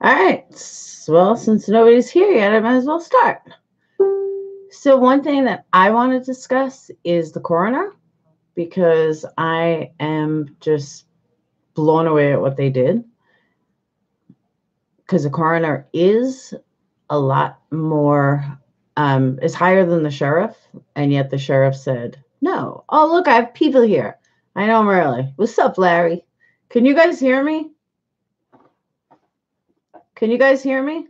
All right. Well, since nobody's here yet, I might as well start. So, one thing that I want to discuss is the coroner because I am just blown away at what they did. Because the coroner is a lot more, is higher than the sheriff. And yet the sheriff said, no. Oh, look, I have people here. I know I'm early. What's up, Larry? Can you guys hear me? Can you guys hear me?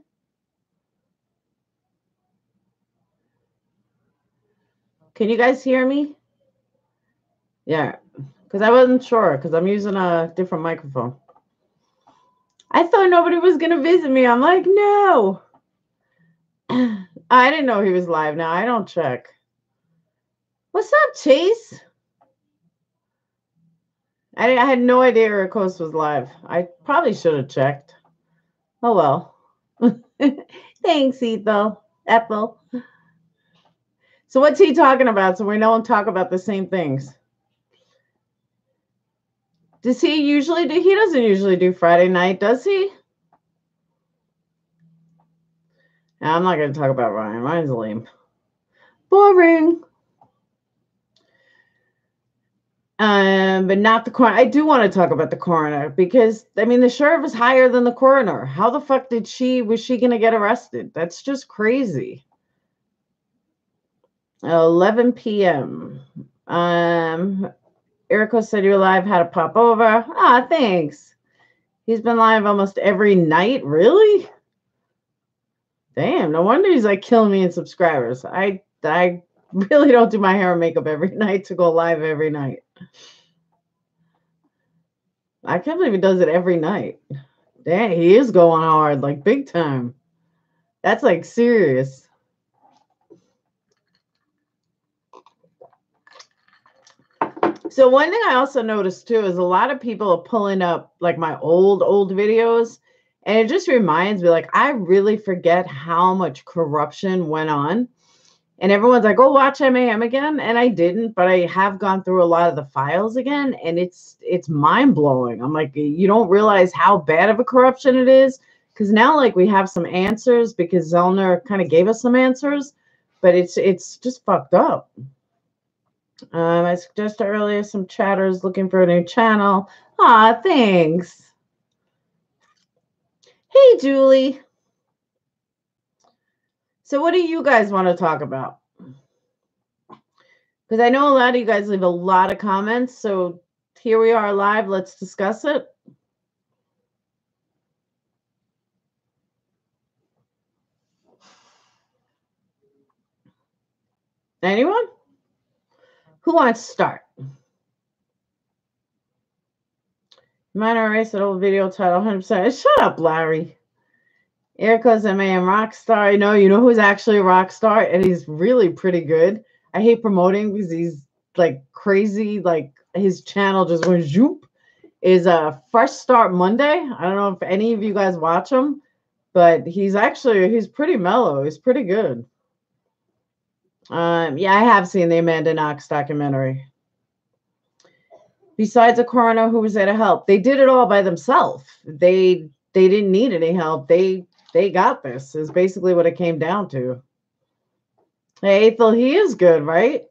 Can you guys hear me? Yeah, because I wasn't sure because I'm using a different microphone. I thought nobody was going to visit me. I'm like, no. I didn't know he was live now. I don't check. What's up, Chase? I had no idea Eric Host was live. I probably should have checked. Oh, well. Thanks, Ethel. So what's he talking about so we don't talk about the same things? Does he usually do? He doesn't usually do Friday night, does he? I'm not going to talk about Ryan. Ryan's lame. Boring. But not the coroner. I do want to talk about the coroner because I mean the sheriff is higher than the coroner. How the fuck was she gonna get arrested? That's just crazy. 11 p.m. Erico said you're live, had to pop over. Ah, thanks. He's been live almost every night. Really? Damn, no wonder he's like killing me in subscribers. I really don't do my hair and makeup every night to go live every night. I can't believe he does it every night. Dang, he is going hard, like big time. That's like serious. So one thing I also noticed too is a lot of people are pulling up like my old videos, and it just reminds me, like, I really forget how much corruption went on. And everyone's like, "Oh, watch MAM again," and I didn't, but I have gone through a lot of the files again, and it's mind blowing. I'm like, you don't realize how bad of a corruption it is, because now like we have some answers because Zellner kind of gave us some answers, but it's just fucked up. I suggested earlier some chatters looking for a new channel. Ah, thanks. Hey, Julie. So what do you guys want to talk about? Because I know a lot of you guys leave a lot of comments. So here we are live. Let's discuss it. Anyone? Who wants to start? Minor erase that old video title 100%. Shut up, Larry. Erica's MAM rock star. I know, you know who's actually a rock star, and he's really pretty good. I hate promoting because he's like crazy. Like his channel just went zoop. Is a Fresh Start Monday. I don't know if any of you guys watch him, but he's pretty mellow. He's pretty good. Yeah, I have seen the Amanda Knox documentary. Besides a coroner who was there to help, they did it all by themselves. They didn't need any help. They got this. Is basically what it came down to. Hey, Ethel, he is good, right?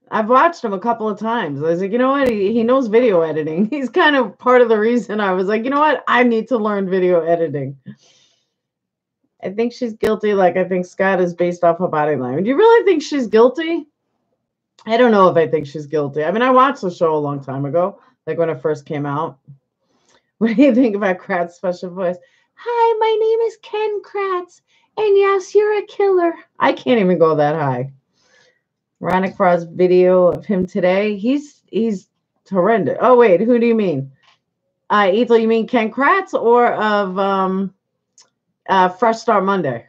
I've watched him a couple of times. I was like, you know what? He knows video editing. He's kind of part of the reason I was like, you know what? I need to learn video editing. I think she's guilty. Like, I think Scott is based off her body language. Do you really think she's guilty? I don't know if I think she's guilty. I mean, I watched the show a long time ago, like when it first came out. What do you think about Kratz' special voice? Hi, my name is Ken Kratz, and yes, you're a killer. I can't even go that high. Ronick Frost's video of him today, he's horrendous. Oh wait, who do you mean? Ethel, you mean Ken Kratz or of Fresh Start Monday?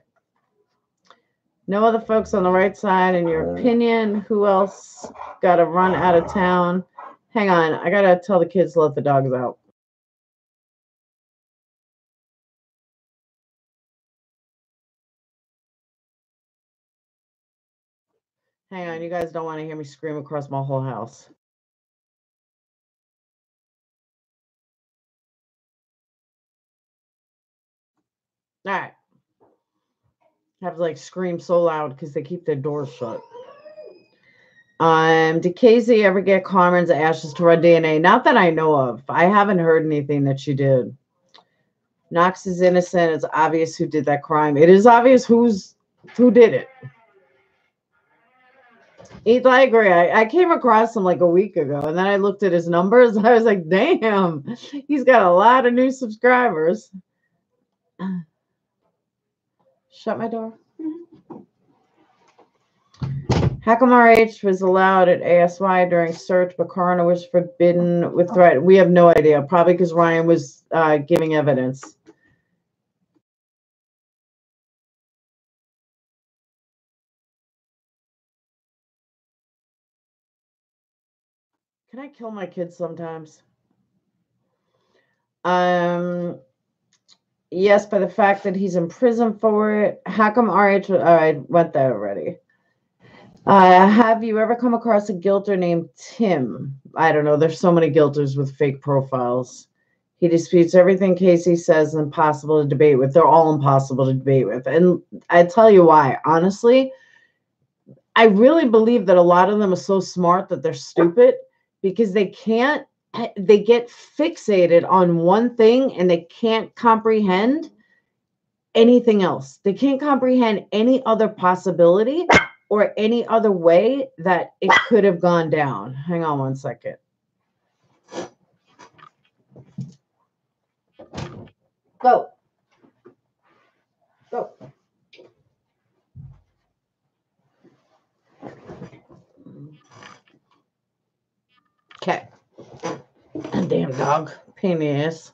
No other folks on the right side, in your opinion? Who else got to run out of town? Hang on, I gotta tell the kids to let the dogs out. Hang on, you guys don't want to hear me scream across my whole house. All right. Have to like scream so loud because they keep their doors shut. Did Casey ever get Carmen's ashes to run DNA? Not that I know of. I haven't heard anything that she did. Knox is innocent. It's obvious who did that crime. It is obvious who did it. I agree. I came across him like a week ago, and then I looked at his numbers. I was like, damn, he's got a lot of new subscribers. Shut my door. How come RH was allowed at ASY during search, but Coroner was forbidden with threat? We have no idea. Probably because Ryan was giving evidence. Can I kill my kids sometimes? Yes, by the fact that he's in prison for it. How come RH? I went there already. Have you ever come across a guilter named Tim? I don't know. There's so many guilters with fake profiles. He disputes everything Casey says and impossible to debate with. They're all impossible to debate with. And I tell you why. Honestly, I really believe that a lot of them are so smart that they're stupid because they get fixated on one thing and they can't comprehend anything else. They can't comprehend any other possibility or any other way that it could have gone down. Hang on one second. Go. Go. Okay. Damn dog. Pain in the ass.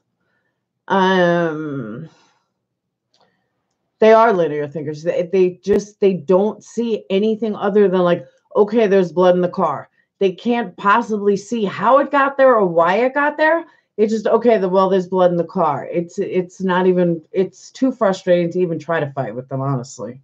They are linear thinkers. They don't see anything other than like, okay, there's blood in the car. They can't possibly see how it got there or why it got there. It's just, okay, there's blood in the car. It's not even, it's too frustrating to even try to fight with them, honestly.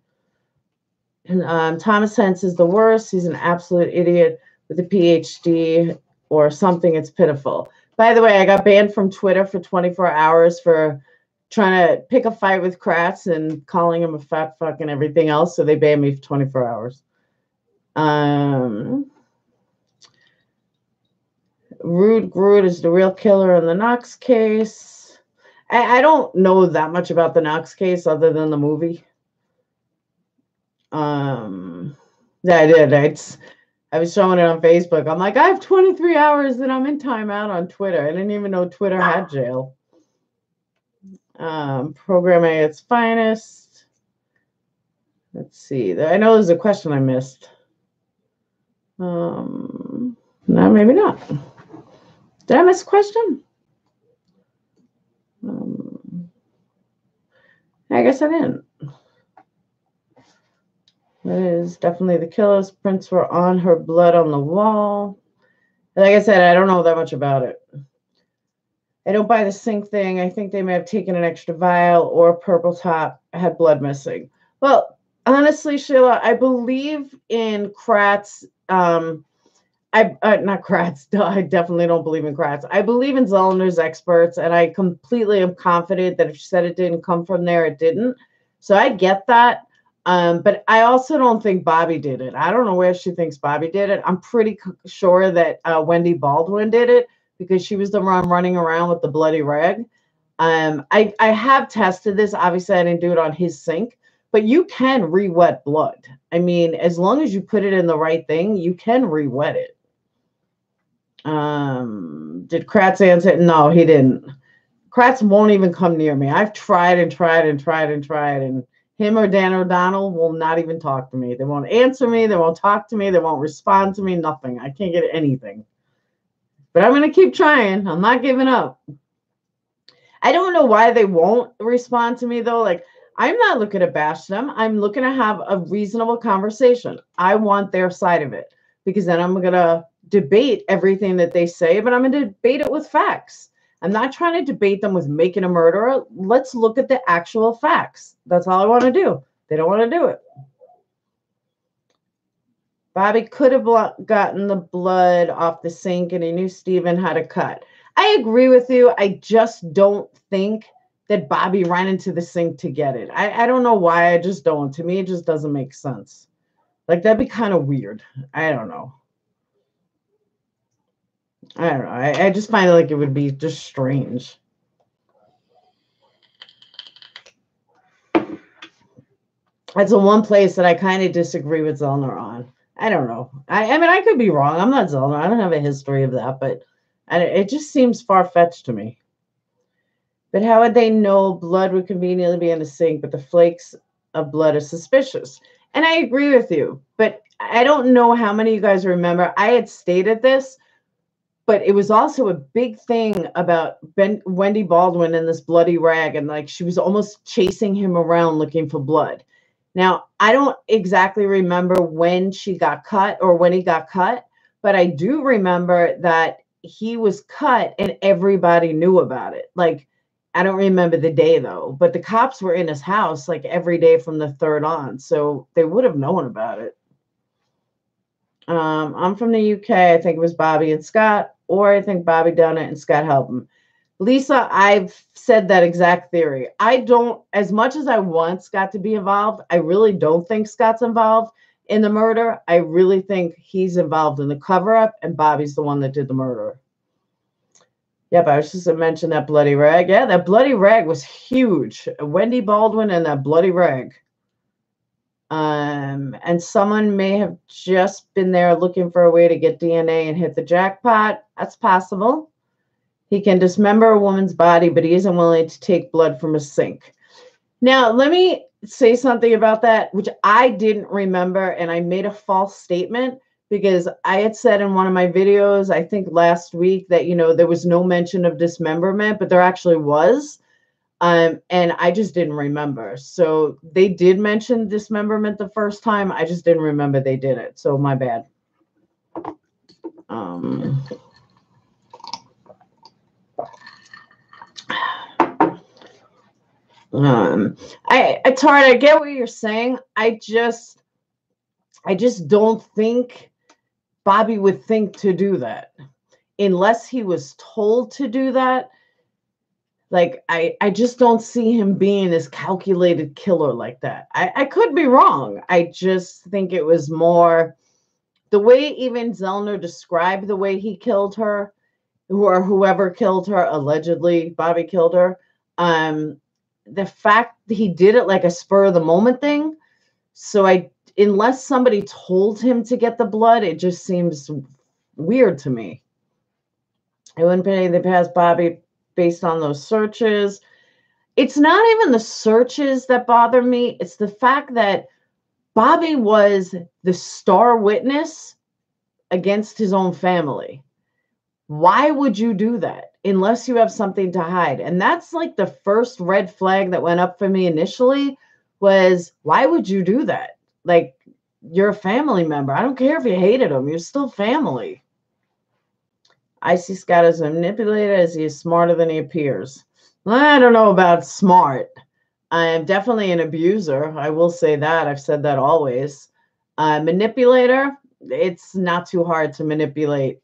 And, Thomas Hens is the worst. He's an absolute idiot with a PhD or something. It's pitiful. By the way, I got banned from Twitter for 24 hours for trying to pick a fight with Kratz and calling him a fat fuck and everything else. So they banned me for 24 hours. Rude Groot is the real killer in the Knox case. I don't know that much about the Knox case other than the movie. Yeah, I did. I was showing it on Facebook. I'm like, I have 23 hours and I'm in timeout on Twitter. I didn't even know Twitter had jail. Programming at its finest. Let's see. I know there's a question I missed. No, maybe not. Did I miss a question? I guess I didn't. That is definitely the killer's prints were on her blood on the wall. Like I said, I don't know that much about it. I don't buy the sink thing. I think they may have taken an extra vial or Purple Top had blood missing. Well, honestly, Sheila, I believe in Kratz. Not Kratz. I definitely don't believe in Kratz. I believe in Zolliner's experts, and I completely am confident that if she said it didn't come from there, it didn't. So I get that. But I also don't think Bobby did it. I don't know where she thinks Bobby did it. I'm pretty sure that Wendy Baldwin did it because she was the one running around with the bloody rag. I have tested this. Obviously, I didn't do it on his sink, but you can re-wet blood. I mean, as long as you put it in the right thing, you can re-wet it. Did Kratz answer? No, he didn't. Kratz won't even come near me. I've tried and tried and tried and tried, and him or Dan O'Donnell will not even talk to me. They won't answer me. They won't talk to me. They won't respond to me. Nothing. I can't get anything. But I'm going to keep trying. I'm not giving up. I don't know why they won't respond to me, though. Like, I'm not looking to bash them. I'm looking to have a reasonable conversation. I want their side of it because then I'm going to debate everything that they say, but I'm going to debate it with facts. I'm not trying to debate them with making a murderer. Let's look at the actual facts. That's all I want to do. They don't want to do it. Bobby could have gotten the blood off the sink and he knew Steven had a cut. I agree with you. I just don't think that Bobby ran into the sink to get it. I don't know why. I just don't. To me, it just doesn't make sense. Like, that'd be kind of weird. I don't know. I don't know. I just find it like it would be just strange. That's the one place that I kind of disagree with Zellner on. I don't know. I mean, I could be wrong. I'm not Zellner. I don't have a history of that, but it just seems far-fetched to me. But how would they know blood would conveniently be in the sink, but the flakes of blood are suspicious? And I agree with you, but I don't know how many of you guys remember. I had stated this, but it was also a big thing about Wendy Baldwin and this bloody rag, and like she was almost chasing him around looking for blood. Now, I don't exactly remember when she got cut or when he got cut, but I do remember that he was cut and everybody knew about it. Like, I don't remember the day though, but the cops were in his house like every day from the 3rd on, so they would have known about it. I'm from the UK. I think it was Bobby and Scott, or I think Bobby done it and Scott helped him. Lisa, I've said that exact theory. I don't, as much as I want Scott to be involved, I really don't think Scott's involved in the murder. I really think he's involved in the cover-up, and Bobby's the one that did the murder. Yep, I was just going to mention that bloody rag. Yeah, that bloody rag was huge. Wendy Baldwin and that bloody rag. And someone may have just been there looking for a way to get DNA and hit the jackpot. That's possible. He can dismember a woman's body, but he isn't willing to take blood from a sink. Now, let me say something about that, which I didn't remember, and I made a false statement because I had said in one of my videos, I think last week, that, you know, there was no mention of dismemberment, but there actually was. And I just didn't remember. So they did mention dismemberment the first time. I just didn't remember they did it. So my bad. Tara, I get what you're saying. I just don't think Bobby would think to do that unless he was told to do that. Like, I just don't see him being this calculated killer like that. I could be wrong. I just think it was more the way even Zellner described the way he killed her, or whoever killed her, allegedly Bobby killed her. The fact that he did it like a spur of the moment thing. So unless somebody told him to get the blood, it just seems weird to me. I wouldn't pay the past Bobby based on those searches. It's not even the searches that bother me. It's the fact that Bobby was the star witness against his own family. Why would you do that unless you have something to hide? And that's like the first red flag that went up for me initially was, why would you do that? Like, you're a family member. I don't care if you hated him. You're still family. I see Scott as a manipulator, as he is smarter than he appears. I don't know about smart. I am definitely an abuser. I will say that. I've said that always. Manipulator, it's not too hard to manipulate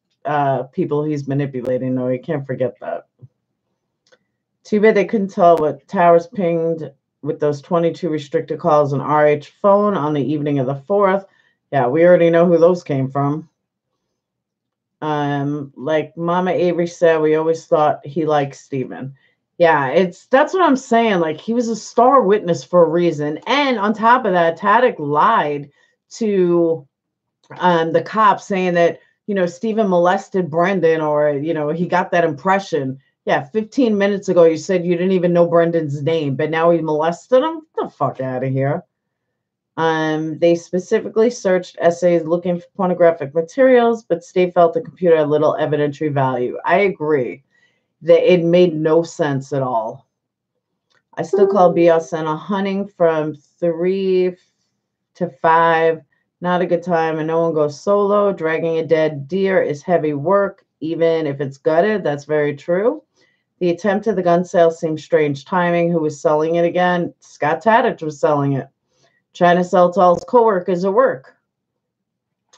people he's manipulating, though. You can't forget that. Too bad they couldn't tell what towers pinged with those 22 restricted calls on RH phone on the evening of the 4th. Yeah, we already know who those came from. Like Mama Avery said, we always thought he liked Steven. Yeah, that's what I'm saying. Like, he was a star witness for a reason. And on top of that, Tadek lied to the cops saying that, you know, Steven molested Brendan, or, you know, he got that impression. Yeah, 15 minutes ago, you said you didn't even know Brendan's name, but now he molested him? Get the fuck out of here. They specifically searched essays looking for pornographic materials, but State felt the computer had little evidentiary value. I agree that it made no sense at all. I still call BSN a hunting from 3 to 5. Not a good time, and no one goes solo. Dragging a dead deer is heavy work, even if it's gutted. That's very true. The attempt at the gun sale seems strange timing. Who was selling it again? Scott Tadich was selling it. Trying to sell to all his coworkers at work.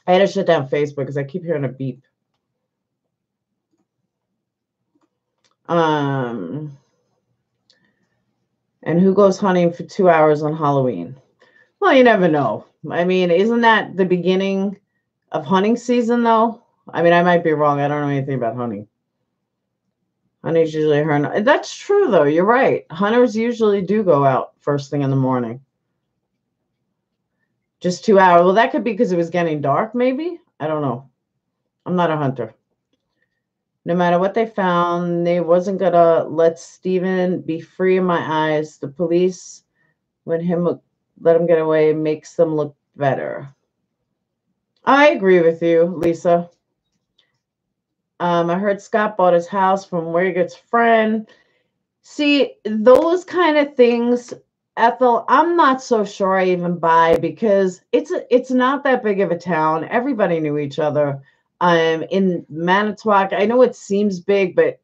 I had to shut down Facebook because I keep hearing a beep. And who goes hunting for 2 hours on Halloween? Well, you never know. I mean, isn't that the beginning of hunting season, though? I mean, I might be wrong. I don't know anything about hunting. Hunters usually hunt. That's true, though. You're right. Hunters usually do go out first thing in the morning. Just 2 hours. Well, that could be because it was getting dark, maybe. I don't know. I'm not a hunter. No matter what they found, they wasn't gonna let Steven be free in my eyes. The police, let him get away, makes them look better. I agree with you, Lisa. I heard Scott bought his house from Wiggert's friend. See, those kind of things, Ethel, I'm not so sure I even buy because it's not that big of a town. Everybody knew each other. In Manitowoc, I know it seems big, but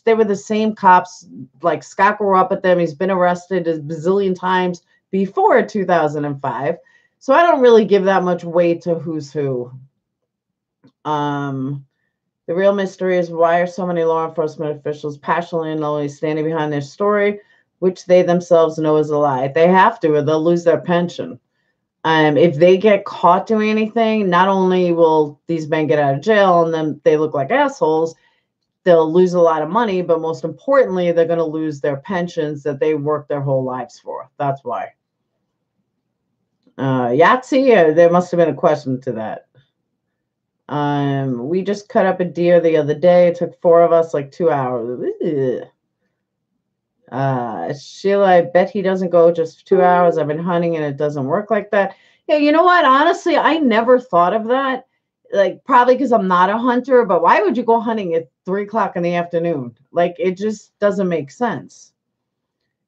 they were the same cops. Like Scott grew up with them. He's been arrested a bazillion times before 2005. So I don't really give that much weight to who's who. The real mystery is why are so many law enforcement officials passionately and only standing behind their story, which they themselves know is a lie. They have to, or they'll lose their pension. If they get caught doing anything, not only will these men get out of jail and then they look like assholes, they'll lose a lot of money, but most importantly, they're going to lose their pensions that they worked their whole lives for. That's why. Yahtzee, there must have been a question to that. We just cut up a deer the other day. It took 4 of us like 2 hours. Sheila, I bet he doesn't go just 2 hours. I've been hunting and it doesn't work like that. Yeah, you know what? Honestly, I never thought of that. Like, probably because I'm not a hunter, but why would you go hunting at 3 o'clock in the afternoon? Like, it just doesn't make sense.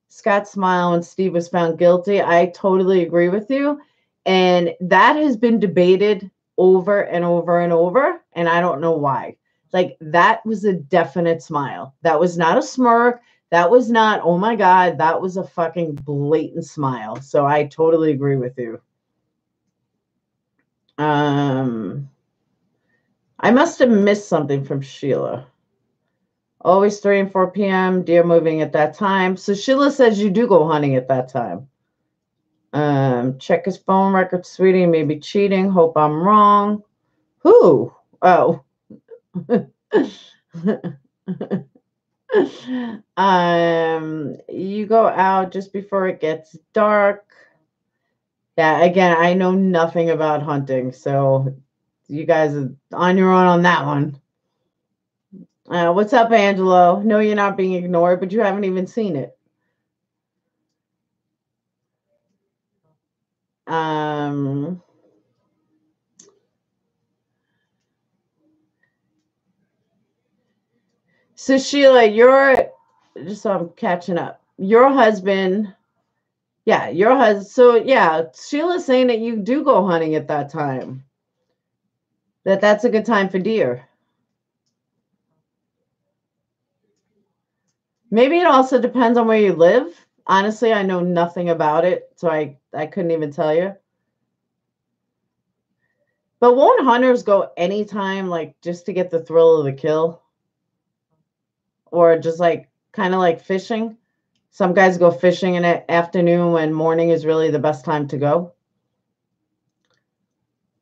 Scott smiled when Steve was found guilty. I totally agree with you. And that has been debated over and over and over. And I don't know why. Like, that was a definite smile. That was not a smirk. That was not, oh my God, that was a fucking blatant smile. So I totally agree with you. I must have missed something from Sheila. Always 3 and 4 p.m. Deer moving at that time. So Sheila says you do go hunting at that time. Check his phone record, sweetie. Maybe cheating. Hope I'm wrong. Who? Oh. You go out just before it gets dark. Yeah, again, I know nothing about hunting, so you guys are on your own on that one. What's up, Angelo? No, you're not being ignored, but you haven't even seen it. So Sheila, just so I'm catching up. Your husband, yeah, your husband. So yeah, Sheila's saying that you do go hunting at that time. That's a good time for deer. Maybe it also depends on where you live. Honestly, I know nothing about it, so I couldn't even tell you. But won't hunters go anytime, like just to get the thrill of the kill? Or just like kind of like fishing? Some guys go fishing in the afternoon when morning is really the best time to go.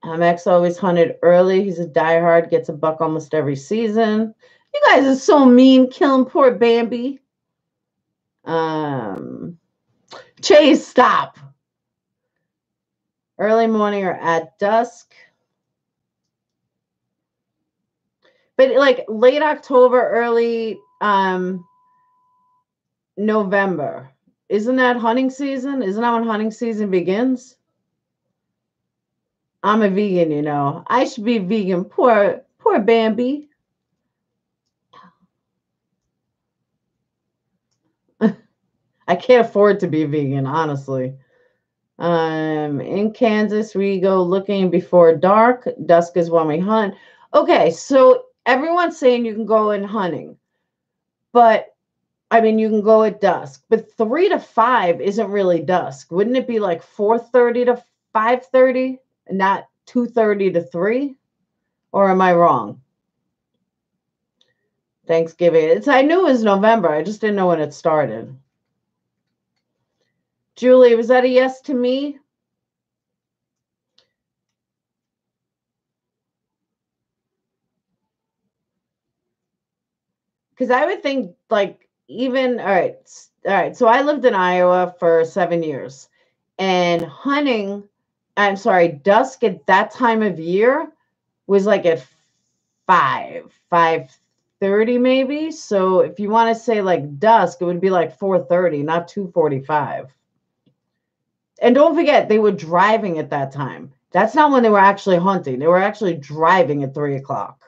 Max always hunted early. He's a diehard, gets a buck almost every season. You guys are so mean, killing poor Bambi. Chase, stop. Early morning or at dusk. But like late October, early November. Isn't that hunting season? Isn't that when hunting season begins? I'm a vegan, you know. I should be vegan. Poor Bambi. I can't afford to be vegan, honestly. In Kansas, we go looking before dark. Dusk is when we hunt. Okay, so everyone's saying you can go in hunting, but I mean you can go at dusk. But 3 to 5 isn't really dusk. Wouldn't it be like 4:30 to 5:30, not 2:30 to 3? Or am I wrong? Thanksgiving. I knew it was November. I just didn't know when it started. Julie, was that a yes to me? Because I would think, like, even, all right. So I lived in Iowa for 7 years, and dusk at that time of year was like at 5:30 maybe. So if you want to say like dusk, it would be like 4:30, not 2:45. And don't forget, they were driving at that time. That's not when they were actually hunting. They were actually driving at 3 o'clock.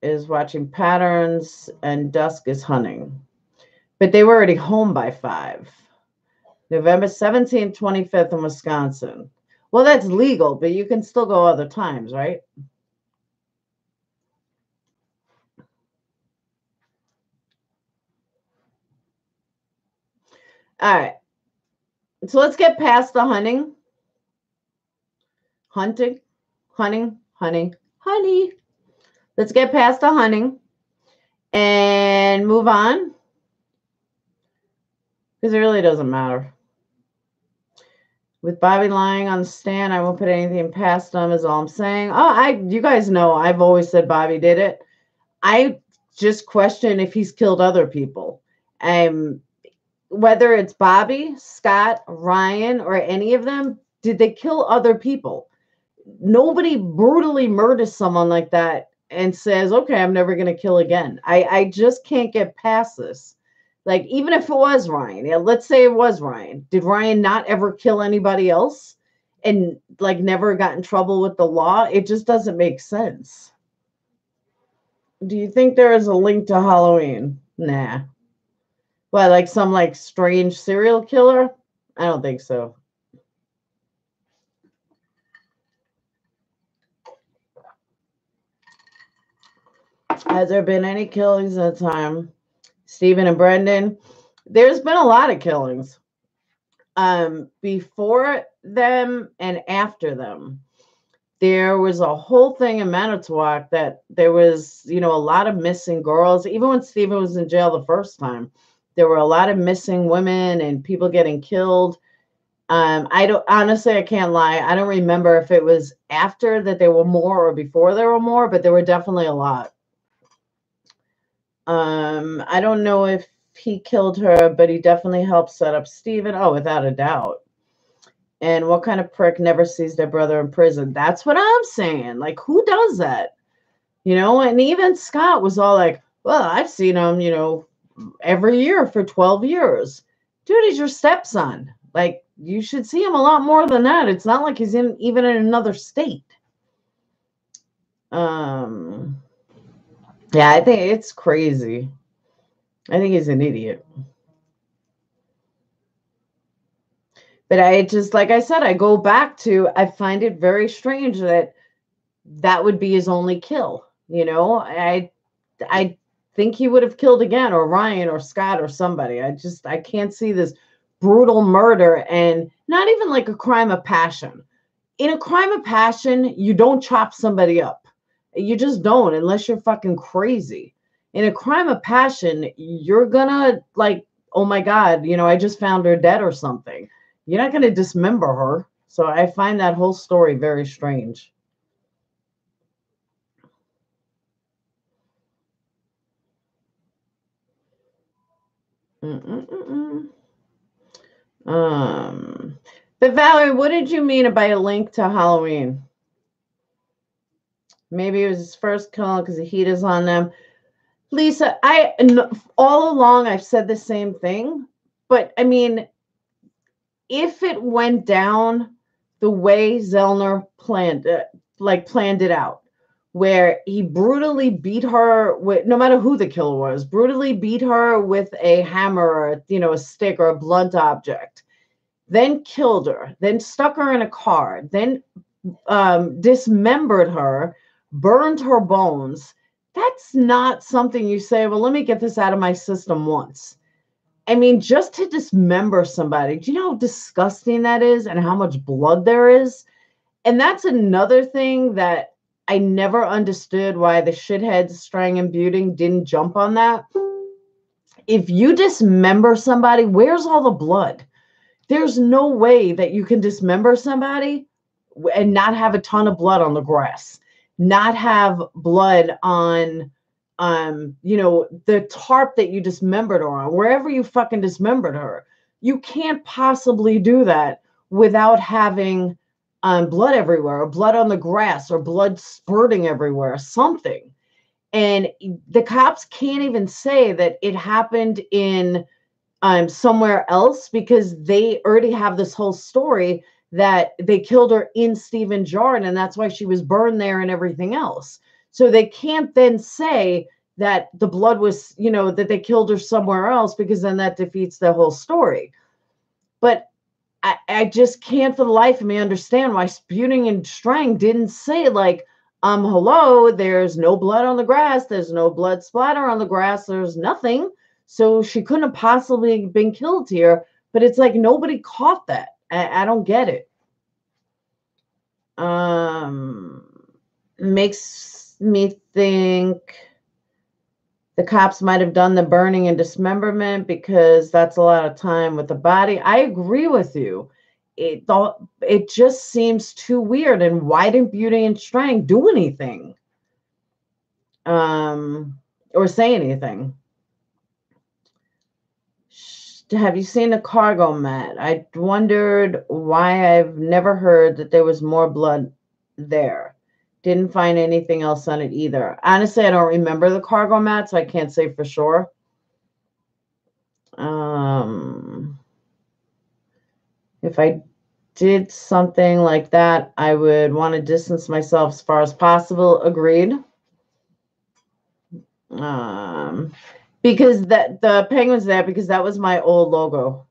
Is watching patterns and dusk is hunting. But they were already home by 5. November 17th, 25th in Wisconsin. Well, that's legal, but you can still go other times, right? All right. So let's get past the hunting. Hunting. Honey. Let's get past the hunting and move on. Because it really doesn't matter. With Bobby lying on the stand, I won't put anything past him, is all I'm saying. You guys know I've always said Bobby did it. I just question if he's killed other people. Whether it's Bobby, Scott, Ryan, or any of them, did they kill other people? Nobody brutally murders someone like that and says, okay, I'm never going to kill again. I just can't get past this. Like, even if it was Ryan, yeah, let's say it was Ryan. Did Ryan not ever kill anybody else and like never got in trouble with the law? It just doesn't make sense. Do you think there is a link to Halloween? Nah. What, like some like strange serial killer? I don't think so. Has there been any killings at the time? Stephen and Brendan? There's been a lot of killings. Before them and after them. There was a whole thing in Manitowoc that there was, a lot of missing girls. Even when Stephen was in jail the first time, there were a lot of missing women and people getting killed. I can't lie. I don't remember if it was after that there were more or before there were more, but there were definitely a lot. I don't know if he killed her, but he definitely helped set up Stephen. Oh, without a doubt. And what kind of prick never sees their brother in prison? That's what I'm saying. Like, who does that? And even Scott was all like, well, I've seen him, every year for 12 years. Dude, he's your stepson. Like, you should see him a lot more than that. It's not like he's even in another state. Yeah, I think it's crazy. I think he's an idiot. But I just, like I said, I go back to, I find it very strange that would be his only kill. I think he would have killed again, or Ryan or Scott or somebody. I can't see this brutal murder, and not even like a crime of passion. In a crime of passion, you don't chop somebody up. You just don't, unless you're fucking crazy. In a crime of passion, you're gonna like, oh my God, I just found her dead or something. You're not gonna dismember her. So I find that whole story very strange. But Valerie, what did you mean by a link to Halloween? Maybe it was his first kill because the heat is on them. Lisa, all along I've said the same thing, but I mean, if it went down the way Zellner planned it out, where he brutally beat her with, no matter who the killer was, brutally beat her with a hammer or, a stick or a blunt object, then killed her, then stuck her in a car, then dismembered her, burned her bones. That's not something you say, well, let me get this out of my system once. I mean, just to dismember somebody, do you know how disgusting that is and how much blood there is? And that's another thing that I never understood why the shitheads Strang and Buting didn't jump on that. if you dismember somebody, where's all the blood? There's no way that you can dismember somebody and not have a ton of blood on the grass, not have blood on the tarp that you dismembered her on, wherever you fucking dismembered her. You can't possibly do that without having blood everywhere, or blood on the grass, or blood spurting everywhere, something. And the cops can't even say that it happened in somewhere else, because they already have this whole story that they killed her in Stevens Yard, and that's why she was burned there and everything else. So they can't then say that the blood was, that they killed her somewhere else, because then that defeats the whole story. But I just can't for the life of me understand why Spooning and Strang didn't say, like, hello, there's no blood on the grass, there's no blood splatter on the grass, there's nothing. So she couldn't have possibly been killed here. But it's like nobody caught that. I don't get it. Makes me think the cops might have done the burning and dismemberment because that's a lot of time with the body. I agree with you. It just seems too weird. And why didn't Beauty and Strang do anything? Or say anything? Have you seen the cargo mat? I wondered why I've never heard that there was more blood there. Didn't find anything else on it either. Honestly, I don't remember the cargo mat, so I can't say for sure. If I did something like that, I would want to distance myself as far as possible. Agreed. Because the penguin's there because that was my old logo.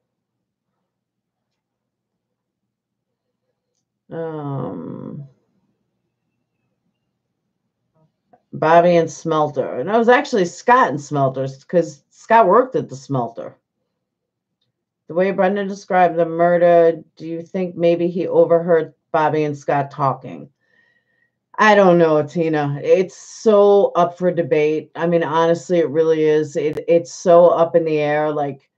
Bobby and Smelter. And it was actually Scott and Smelters, because Scott worked at the smelter. The way Brendan described the murder, do you think maybe he overheard Bobby and Scott talking? I don't know, Tina. It's so up for debate. I mean, honestly, it really is. It's so up in the air. Like,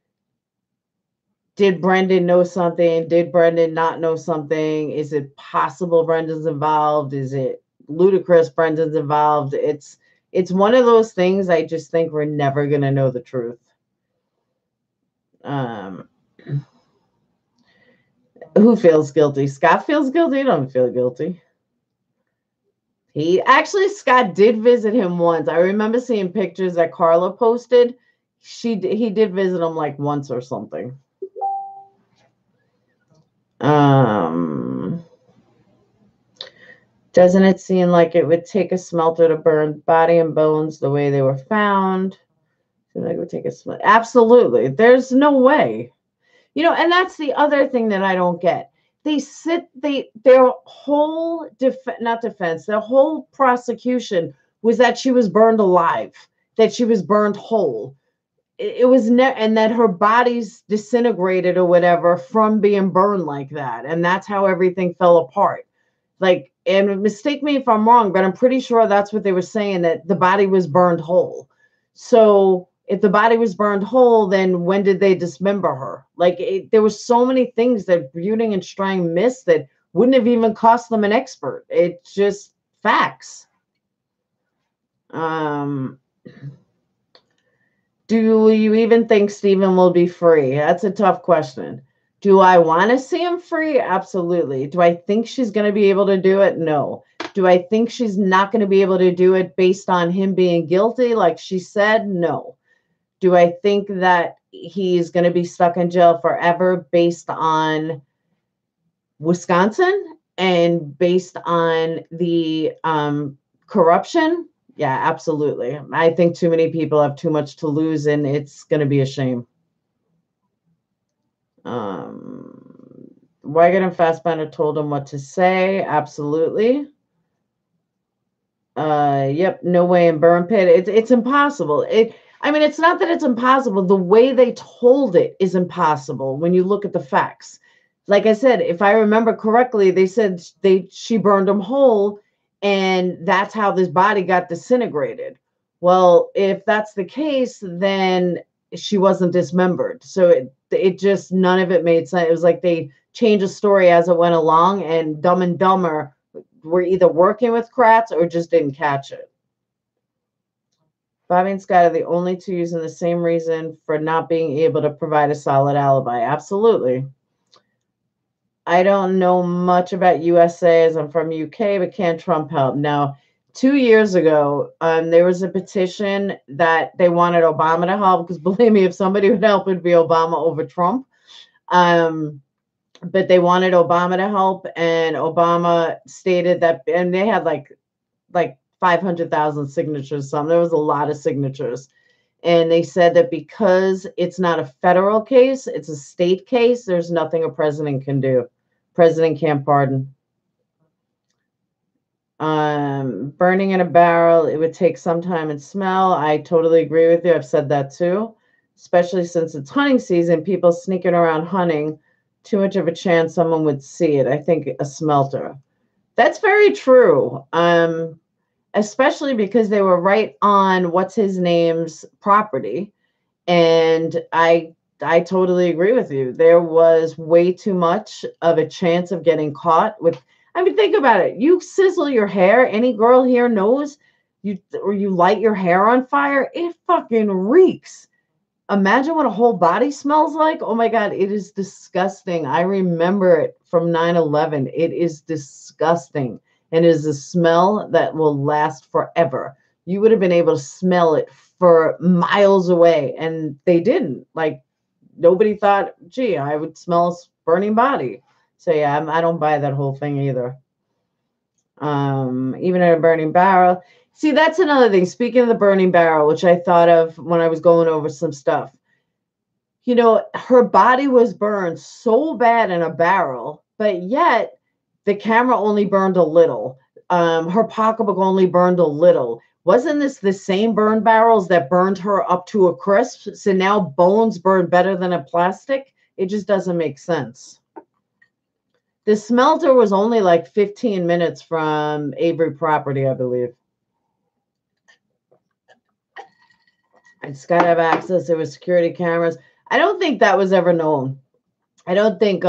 did Brendan know something? Did Brendan not know something? Is it possible Brendan's involved? Is it ludicrous Brendan's involved? It's one of those things. I just think we're never going to know the truth. Who feels guilty? Scott feels guilty. I don't feel guilty. Scott did visit him once. I remember seeing pictures that Carla posted. He did visit him like once or something. Doesn't it seem like it would take a smelter to burn body and bones the way they were found? Seems like it would take a smelter. Absolutely. There's no way. And that's the other thing that I don't get. Their whole their whole prosecution was that she was burned alive, that she was burned whole. It was and that her body's disintegrated or whatever from being burned like that. And that's how everything fell apart. Like, and mistake me if I'm wrong, but I'm pretty sure that's what they were saying, that the body was burned whole. So if the body was burned whole, then when did they dismember her? Like, there were so many things that Buting and Strang missed that wouldn't have even cost them an expert. It's just facts. Do you even think Stephen will be free? That's a tough question. Do I want to see him free? Absolutely. Do I think she's going to be able to do it? No. Do I think she's not going to be able to do it based on him being guilty, like she said? No. Do I think that he's going to be stuck in jail forever based on Wisconsin and based on the corruption? Yeah, absolutely. I think too many people have too much to lose, and it's going to be a shame. Wygant and Fassbender told him what to say. Absolutely. Yep, no way in Burn Pit. It's impossible. It's not that it's impossible. The way they told it is impossible when you look at the facts. Like I said, if I remember correctly, they said she burned him whole, and that's how this body got disintegrated. Well, if that's the case, then she wasn't dismembered. So it just, none of it made sense. It was like they changed the story as it went along, and Dumb and Dumber were either working with Kratz or just didn't catch it. Bobby and Scott are the only two using the same reason for not being able to provide a solid alibi. Absolutely. I don't know much about USA as I'm from UK, but can Trump help? No. 2 years ago, there was a petition that they wanted Obama to help, because believe me, if somebody would help, it'd be Obama over Trump. But they wanted Obama to help, and Obama stated that, and they had like 500,000 signatures. There was a lot of signatures. And they said that because it's not a federal case, it's a state case, there's nothing a president can do. President can't pardon. Burning in a barrel, it would take some time and smell. I totally agree with you. I've said that too, especially since it's hunting season, people sneaking around hunting, too much of a chance someone would see it. I think a smelter. That's very true. Especially because they were right on what's his name's property. And I totally agree with you. There was way too much of a chance of getting caught with, I mean, think about it. You sizzle your hair, any girl here knows, you light your hair on fire, it fucking reeks. Imagine what a whole body smells like. Oh my God, it is disgusting. I remember it from 9/11. It is disgusting. And it is a smell that will last forever. You would have been able to smell it for miles away, and they didn't. Like, nobody thought, gee, I would smell a burning body. So yeah, I don't buy that whole thing either. Even in a burning barrel. See, that's another thing. Speaking of the burning barrel, which I thought of when I was going over some stuff, you know, her body was burned so bad in a barrel, but yet the camera only burned a little. Her pocketbook only burned a little. Wasn't this the same burn barrels that burned her up to a crisp? So now bones burn better than a plastic? It just doesn't make sense. The smelter was only like 15 minutes from Avery property, I believe. It's got to have access. There was security cameras. I don't think that was ever known. I don't think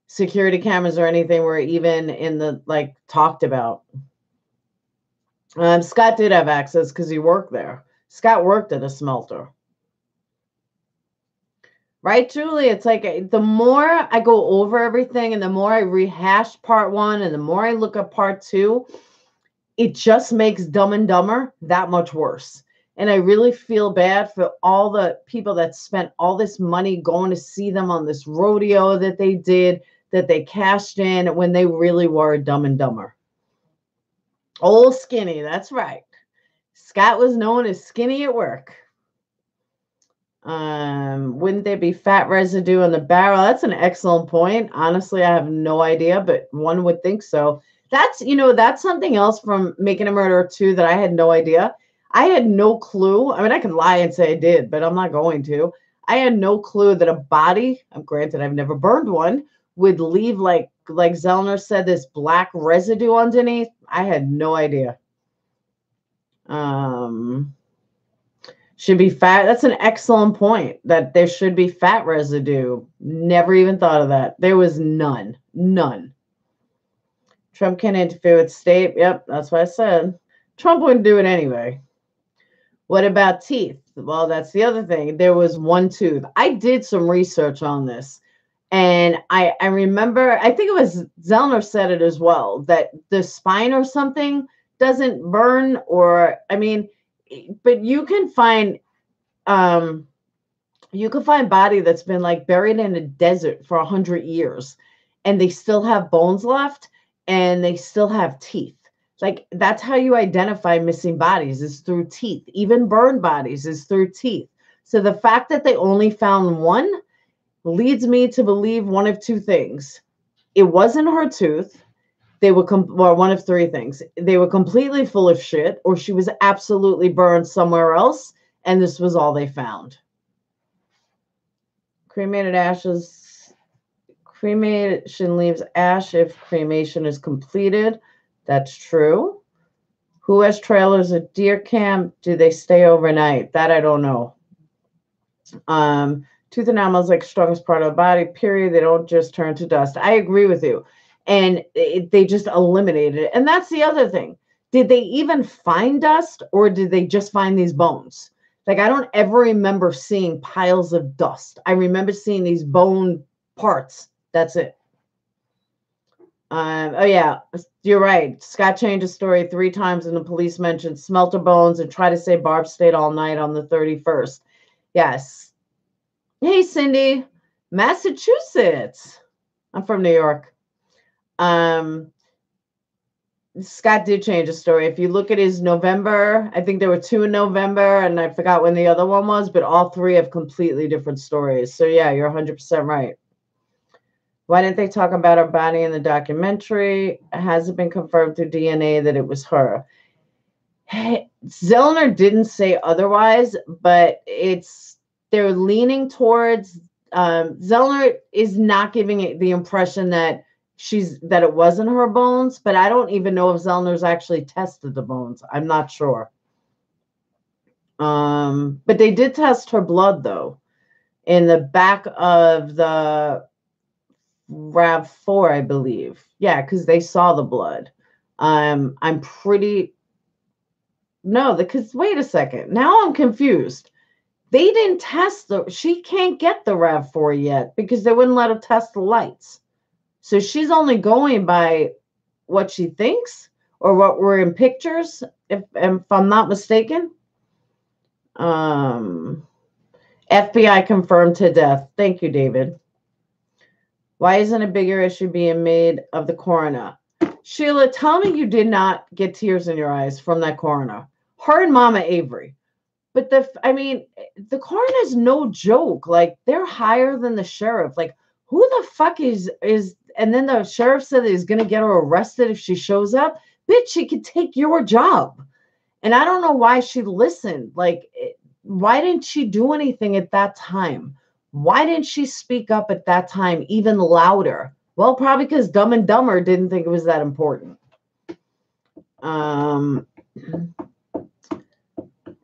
security cameras or anything were even in the, like, talked about. Scott did have access because he worked there. Scott worked at a smelter. Right, Julie? It's like the more I go over everything and the more I rehash part one and the more I look at part two, it just makes Dumb and Dumber that much worse. And I really feel bad for all the people that spent all this money going to see them on this rodeo that they did, that they cashed in when they really were Dumb and Dumber. Old Skinny, that's right. Scott was known as Skinny at work. Wouldn't there be fat residue on the barrel? That's an excellent point. Honestly, I have no idea, but one would think so. That's, that's something else from Making a Murderer 2 that I had no idea. I had no clue. I mean, I can lie and say I did, but I'm not going to. I had no clue that a body, granted I've never burned one, would leave like Zellner said, this black residue underneath. I had no idea. Should be fat. That's an excellent point, that there should be fat residue. Never even thought of that. There was none. Trump can't interfere with state. Yep, that's what I said. Trump wouldn't do it anyway. What about teeth? Well, that's the other thing. There was one tooth. I did some research on this. And I remember, I think it was Zellner said it as well, that the spine or something doesn't burn, or, I mean, but you can find body that's been like buried in a desert for 100 years and they still have bones left and they still have teeth. Like, that's how you identify missing bodies, is through teeth. Even burned bodies is through teeth. So the fact that they only found one leads me to believe one of two things. It wasn't her tooth. They were one of three things. They were completely full of shit, or she was absolutely burned somewhere else, and this was all they found. Cremated ashes. Cremation leaves ash if cremation is completed. That's true. Who has trailers at deer camp? Do they stay overnight? That I don't know. Tooth enamel is like strongest part of the body, period. They don't just turn to dust. I agree with you. And they just eliminated it. And that's the other thing. Did they even find dust, or did they just find these bones? Like, I don't ever remember seeing piles of dust. I remember seeing these bone parts. That's it. Oh yeah, you're right. Scott changed his story 3 times, and the police mentioned smelter bones and try to say Barb stayed all night on the 31st. Yes. Hey, Cindy, Massachusetts. I'm from New York. Scott did change the story. If you look at his November, I think there were 2 in November, and I forgot when the other one was, but all 3 have completely different stories. So yeah, you're 100% right. Why didn't they talk about her body in the documentary? Has it been confirmed through DNA that it was her? Hey, Zellner didn't say otherwise, but they're leaning towards Zellner is not giving it the impression that it wasn't her bones, but I don't even know if Zellner's actually tested the bones. I'm not sure. But they did test her blood though, in the back of the RAV4, I believe. Yeah, because they saw the blood. I'm pretty no, because wait a second. Now I'm confused. They didn't test she can't get the RAV4 yet because they wouldn't let her test the lights. So she's only going by what she thinks or what were in pictures, if I'm not mistaken. FBI confirmed to death. Thank you, David. Why isn't a bigger issue being made of the coroner? Sheila, tell me you did not get tears in your eyes from that coroner. Her and Mama Avery. But the coroner is no joke. Like, they're higher than the sheriff. Like, who the fuck is and then the sheriff said that he's going to get her arrested if she shows up. Bitch, she could take your job. And I don't know why she listened. Like, why didn't she do anything at that time? Why didn't she speak up at that time even louder? Well, probably because Dumb and Dumber didn't think it was that important.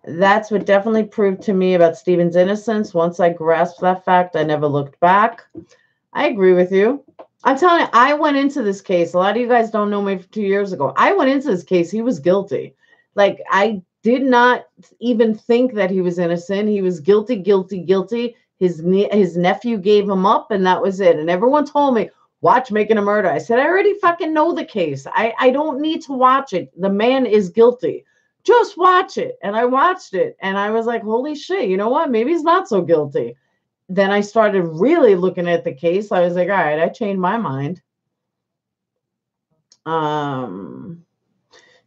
That's what definitely proved to me about Stephen's innocence. Once I grasped that fact, I never looked back. I agree with you. I'm telling you, I went into this case. A lot of you guys don't know me from 2 years ago. I went into this case. He was guilty. Like, I did not even think that he was innocent. He was guilty, guilty, guilty. His nephew gave him up, and that was it. And everyone told me, watch Making a Murder. I said, I already fucking know the case. I don't need to watch it. The man is guilty. Just watch it. And I watched it, and I was like, holy shit, you know what? Maybe he's not so guilty. Then I started really looking at the case. I was like, all right, I changed my mind.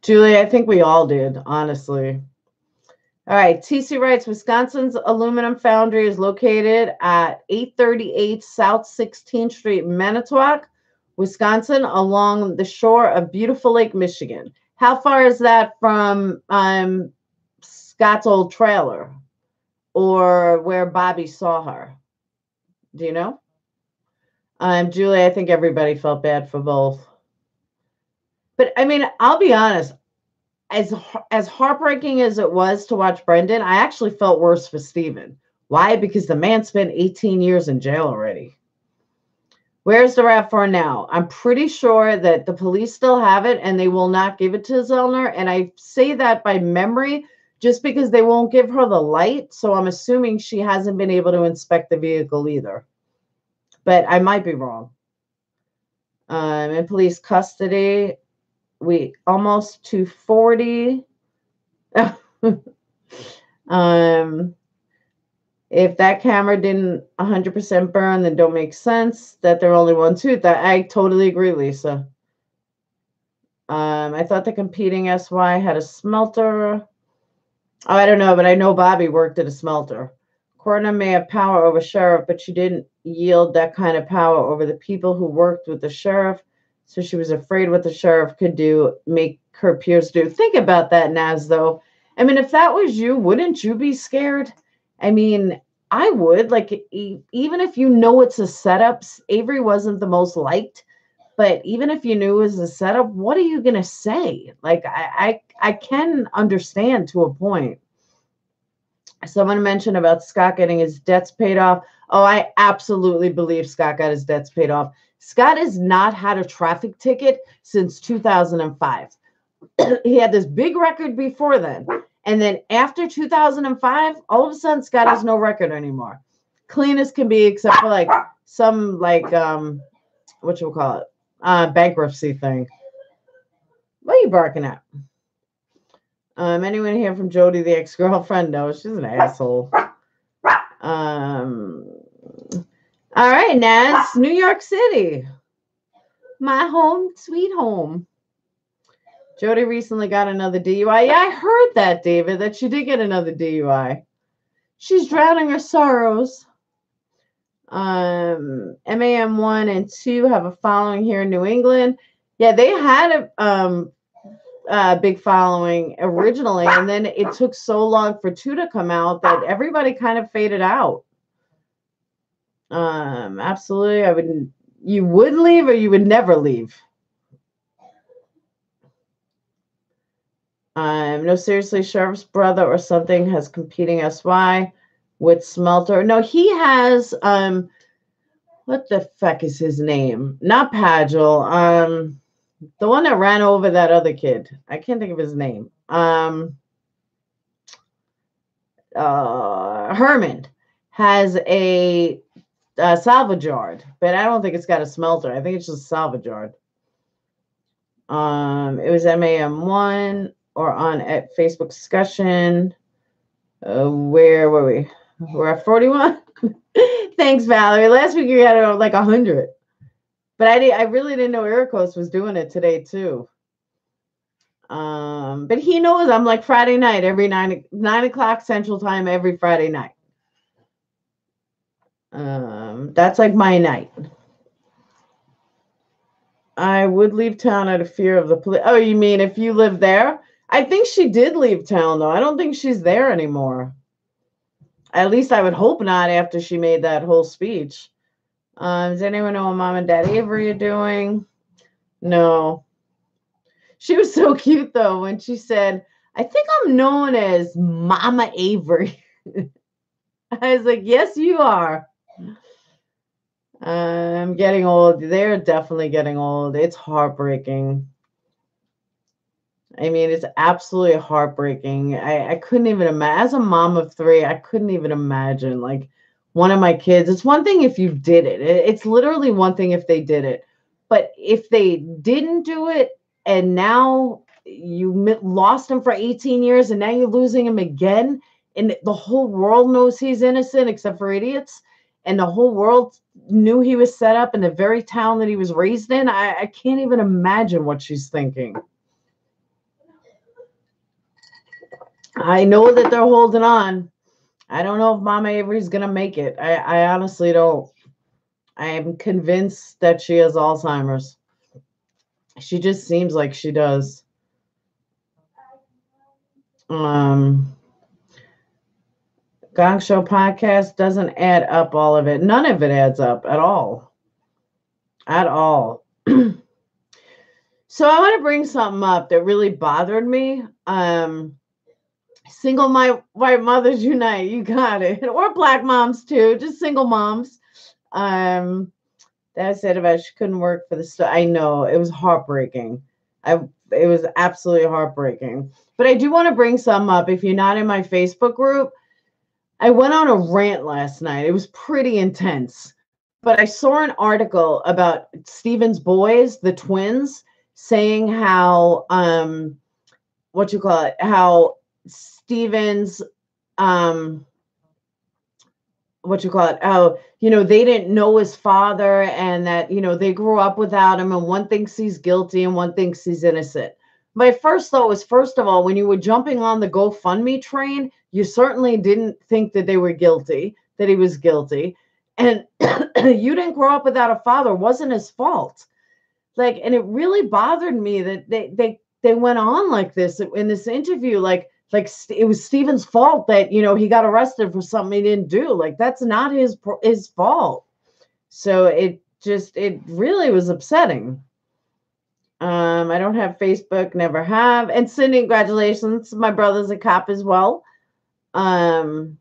Julie, I think we all did, honestly. All right, TC writes, Wisconsin's aluminum foundry is located at 838 South 16th Street, Manitowoc, Wisconsin, along the shore of beautiful Lake Michigan. How far is that from Scott's old trailer or where Bobby saw her? Do you know? Julie, I think everybody felt bad for both. But I mean, I'll be honest, as heartbreaking as it was to watch Brendan, I actually felt worse for Stephen. Why? Because the man spent 18 years in jail already. Where's the RAV4 now? I'm pretty sure that the police still have it and they will not give it to Zellner. And I say that by memory just because they won't give her the light. So I'm assuming she hasn't been able to inspect the vehicle either. But I might be wrong. In police custody, we almost 240. If that camera didn't 100% burn, then don't make sense that they're only one tooth. I totally agree, Lisa. I thought the competing SY had a smelter. Oh, I don't know, but I know Bobby worked at a smelter. Coroner may have power over sheriff, but she didn't yield that kind of power over the people who worked with the sheriff. So she was afraid what the sheriff could do, make her peers do. Think about that, Naz, though. I mean, if that was you, wouldn't you be scared? I mean, I would. Like, even if you know it's a setup, Avery wasn't the most liked. But even if you knew it was a setup, what are you going to say? Like, I can understand to a point. Someone mentioned about Scott getting his debts paid off. Oh, I absolutely believe Scott got his debts paid off. Scott has not had a traffic ticket since 2005. He had this big record before then. And then after 2005, all of a sudden, Scott has no record anymore. Clean as can be, except for like some what you call it, bankruptcy thing. What are you barking at? Anyone here from Jody, the ex-girlfriend? No, she's an asshole. All right, Naz, New York City. My home, sweet home. Jody recently got another DUI. Yeah, I heard that, David, that she did get another DUI. She's drowning her sorrows. MAM 1 and 2 have a following here in New England. Yeah, they had a big following originally, and then it took so long for 2 to come out that everybody kind of faded out. Absolutely, you would leave or you would never leave. No, seriously, Sheriff's brother or something has competing SY with Smelter. No, he has what the fuck is his name? Not Pagel. The one that ran over that other kid. I can't think of his name. Herman has a salvage yard, but I don't think it's got a smelter. I think it's just salvage yard. It was MAM1 or on at Facebook discussion. Where were we? We're at 41. Thanks, Valerie. Last week you got like 100. But I really didn't know Ericos was doing it today too. But he knows I'm like Friday night every 9 o'clock Central Time every Friday night. That's like my night. I would leave town out of fear of the police. Oh, you mean if you live there? I think she did leave town though. I don't think she's there anymore. At least I would hope not after she made that whole speech. Does anyone know what Mom and Dad Avery are doing? No. She was so cute, though, when she said, I think I'm known as Mama Avery. I was like, yes, you are. I'm getting old. They're definitely getting old. It's heartbreaking. I mean, it's absolutely heartbreaking. I couldn't even imagine. As a mom of 3, I couldn't even imagine, like, one of my kids. It's one thing if you did it. It's literally one thing if they did it. But if they didn't do it and now you lost him for 18 years and now you're losing him again and the whole world knows he's innocent except for idiots and the whole world knew he was set up in the very town that he was raised in, I can't even imagine what she's thinking. I know that they're holding on. I don't know if Mama Avery's going to make it. I honestly don't. I am convinced that she has Alzheimer's. She just seems like she does. Gong Show podcast doesn't add up all of it. None of it adds up at all. At all. So I want to bring something up that really bothered me. Single white mothers unite. You got it. Or black moms too. Just single moms. That said about she couldn't work for the store. I know it was heartbreaking. It was absolutely heartbreaking. But I do want to bring some up. If you're not in my Facebook group, I went on a rant last night. It was pretty intense. But I saw an article about Steven's boys, the twins, saying how how Steven's they didn't know his father and that, they grew up without him and one thinks he's guilty and one thinks he's innocent. My first thought was, first of all, when you were jumping on the GoFundMe train, you certainly didn't think that they were guilty, that he was guilty. And you didn't grow up without a father. It wasn't his fault. And it really bothered me that they went on like this in this interview, like it was Steven's fault that, he got arrested for something he didn't do. That's not his fault. So it really was upsetting. I don't have Facebook, never have. And Cindy, congratulations. My brother's a cop as well. And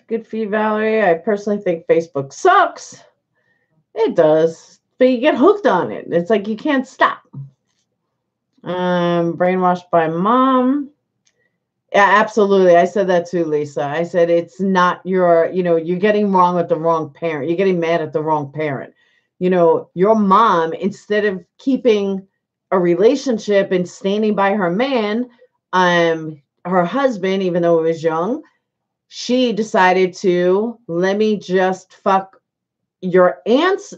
good for you, Valerie. I personally think Facebook sucks. It does, but you get hooked on it. It's like you can't stop. Brainwashed by mom. Yeah, absolutely. I said that too, Lisa. I said it's not you're getting wrong with the wrong parent. You're getting mad at the wrong parent. Your mom, instead of keeping a relationship and standing by her man, her husband, even though he was young, she decided to let me just fuck your aunt's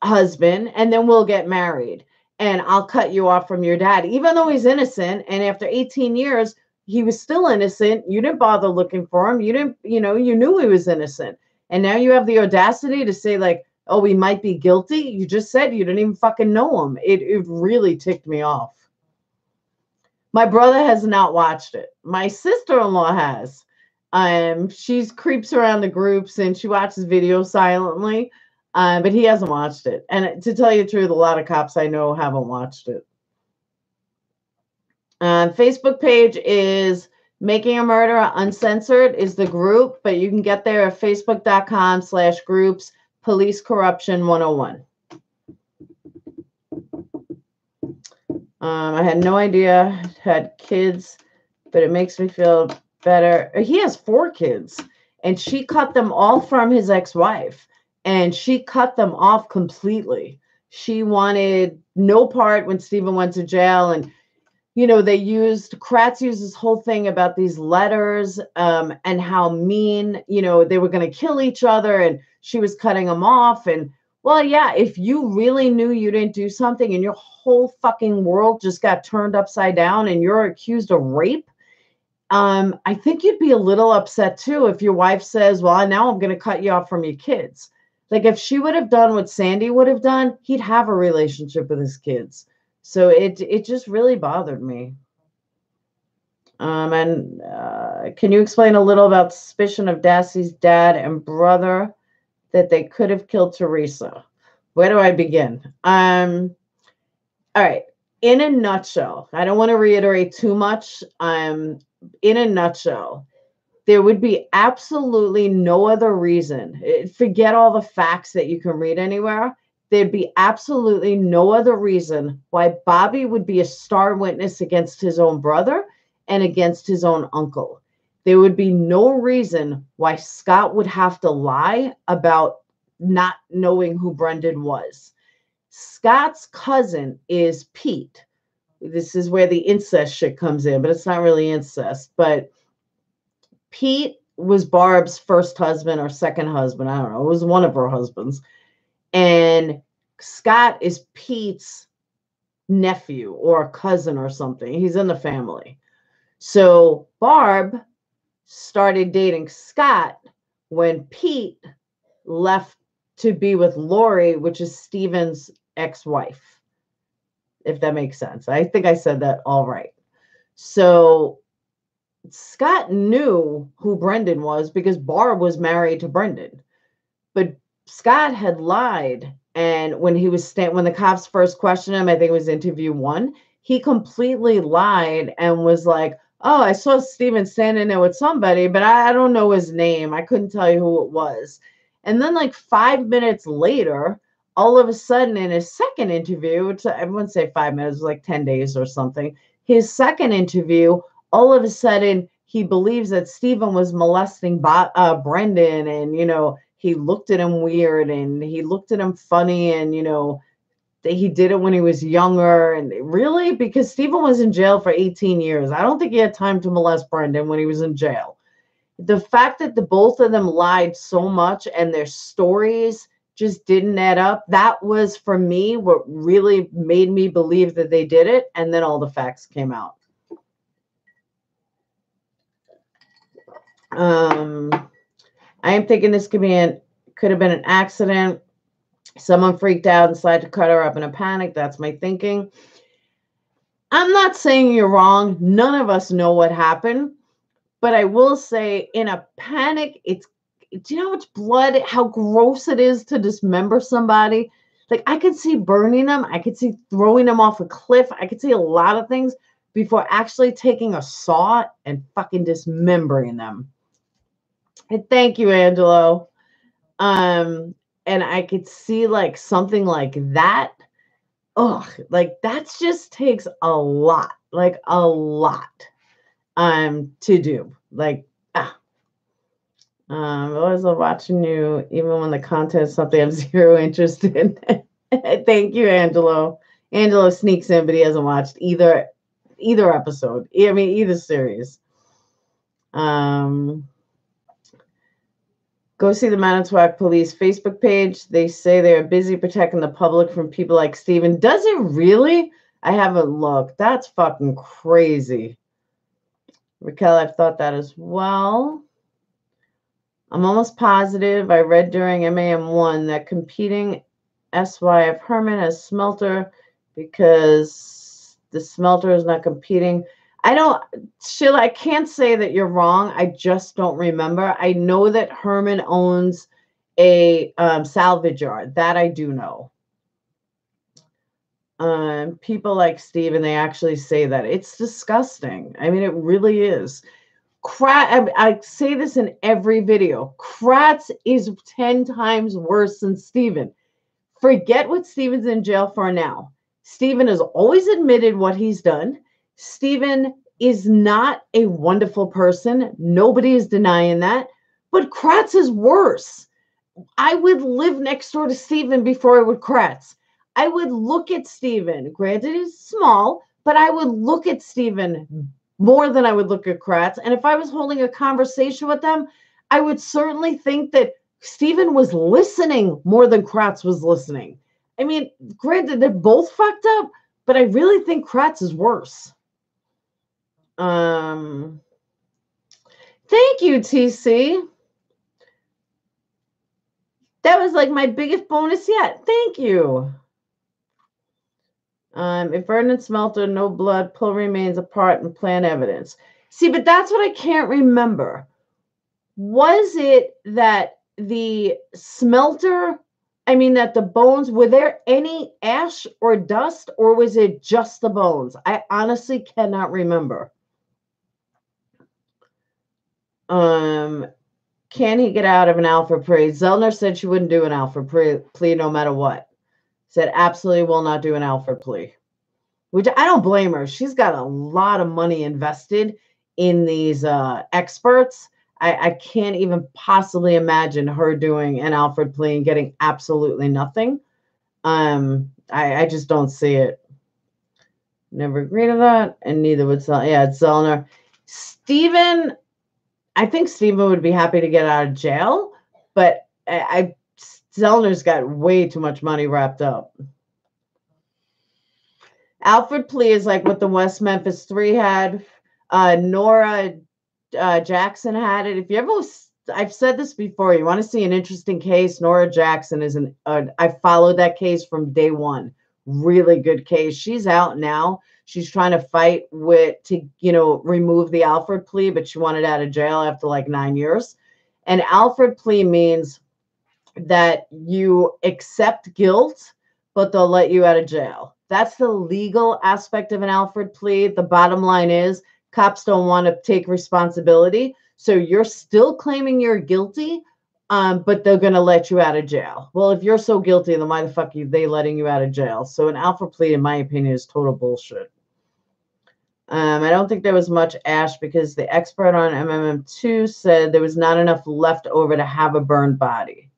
husband and then we'll get married and I'll cut you off from your dad, even though he's innocent. And after 18 years, he was still innocent. You didn't bother looking for him. You didn't, you knew he was innocent. And now you have the audacity to say, like, oh, we might be guilty. You just said you didn't even fucking know him. It really ticked me off. My brother has not watched it. My sister-in-law has. She's creeps around the groups and she watches videos silently. But he hasn't watched it. And to tell you the truth, a lot of cops I know haven't watched it. Facebook page is Making a Murderer Uncensored is the group, but you can get there at facebook.com/groups Police Corruption 101. I had no idea had kids, but it makes me feel better. He has 4 kids, and she cut them all from his ex-wife. And she cut them off completely. She wanted no part when Stephen went to jail. And, Kratz used this whole thing about these letters and how mean, they were going to kill each other. And she was cutting them off. And, well, yeah, if you really knew you didn't do something and your whole fucking world just got turned upside down and you're accused of rape, I think you'd be a little upset, too, if your wife says, well, now I'm going to cut you off from your kids. Like if she would have done what Sandy would have done, he'd have a relationship with his kids. So it just really bothered me. Can you explain a little about suspicion of Dassey's dad and brother that they could have killed Teresa? Where do I begin? All right. In a nutshell, I don't want to reiterate too much. In a nutshell, there would be absolutely no other reason. Forget all the facts that you can read anywhere. There'd be absolutely no other reason why Bobby would be a star witness against his own brother and against his own uncle. There would be no reason why Scott would have to lie about not knowing who Brendan was. Scott's cousin is Pete. This is where the incest shit comes in, but it's not really incest. But Pete was Barb's first husband or second husband. I don't know. It was one of her husbands. And Scott is Pete's nephew or cousin or something. He's in the family. So Barb started dating Scott when Pete left to be with Lori, which is Stephen's ex-wife, if that makes sense. I think I said that all right. So Scott knew who Brendan was because Barb was married to Brendan. But Scott had lied. And when when the cops first questioned him, I think it was interview 1, he completely lied and was like, oh, I saw Stephen standing there with somebody, but I don't know his name. I couldn't tell you who it was. And then like 5 minutes later, all of a sudden in his second interview, which I wouldn't say 5 minutes, it was like 10 days or something, his second interview, all of a sudden, he believes that Stephen was molesting Brendan, and, he looked at him weird and he looked at him funny, and, that he did it when he was younger. And really, because Stephen was in jail for 18 years. I don't think he had time to molest Brendan when he was in jail. The fact that the both of them lied so much and their stories just didn't add up, that was, for me, what really made me believe that they did it. And then all the facts came out. I am thinking this could have been an accident. Someone freaked out and decided to cut her up in a panic. That's my thinking. I'm not saying you're wrong. None of us know what happened. But I will say, in a panic, do you know how much blood, how gross it is to dismember somebody? Like, I could see burning them. I could see throwing them off a cliff. I could see a lot of things. before actually taking a saw and fucking dismembering them. And thank you, Angelo. And I could see like something like that. Ugh, like that just takes a lot, like a lot, to do. Like, I was watching you, even when the content is something I'm zero interest in. Thank you, Angelo. Angelo sneaks in, but he hasn't watched either episode. I mean, either series. Go see the Manitowoc Police Facebook page. They say they are busy protecting the public from people like Steven. Does it really? I haven't looked. That's fucking crazy. Raquel, I've thought that as well. I'm almost positive I read during MAM1 that competing SYF Herman has smelter because the smelter is not competing. Sheila, I can't say that you're wrong. I just don't remember. I know that Herman owns a salvage yard. That I do know. People like Steven, they actually say that. It's disgusting. I mean, it really is. I say this in every video. Kratz is 10 times worse than Steven. Forget what Steven's in jail for now. Steven has always admitted what he's done. Steven is not a wonderful person. Nobody is denying that. But Kratz is worse. I would live next door to Steven before I would Kratz. I would look at Steven. Granted, he's small, but I would look at Steven more than I would look at Kratz. And if I was holding a conversation with them, I would certainly think that Steven was listening more than Kratz was listening. I mean, granted, they're both fucked up, but I really think Kratz is worse. Thank you, TC. That was like my biggest bonus yet. Thank you. If burned and smelter, no blood, pull remains apart and plant evidence. See, but that's what I can't remember. Was it that the smelter, that the bones, were there any ash or dust, or was it just the bones? I honestly cannot remember. Can he get out of an Alford plea? Zellner said she wouldn't do an Alford plea no matter what. Said absolutely will not do an Alford plea, which I don't blame her. She's got a lot of money invested in these experts. I can't even possibly imagine her doing an Alford plea and getting absolutely nothing. I just don't see it. Never agree to that, and neither would Zellner. Yeah, it's Zellner. Steven, I think Steven would be happy to get out of jail, but Zellner's got way too much money wrapped up. Alford plea is like what the West Memphis 3 had. Nora Jackson had it. If you ever, I've said this before, you want to see an interesting case, Nora Jackson is I followed that case from day one. Really good case. She's out now. She's trying to fight to remove the Alford plea, but she wanted out of jail after like 9 years. And Alford plea means that you accept guilt, but they'll let you out of jail. That's the legal aspect of an Alford plea. The bottom line is cops don't want to take responsibility. So you're still claiming you're guilty, but they're going to let you out of jail. Well, if you're so guilty, then why the fuck are they letting you out of jail? So an Alford plea, in my opinion, is total bullshit. I don't think there was much ash because the expert on MMM2 said there was not enough left over to have a burned body.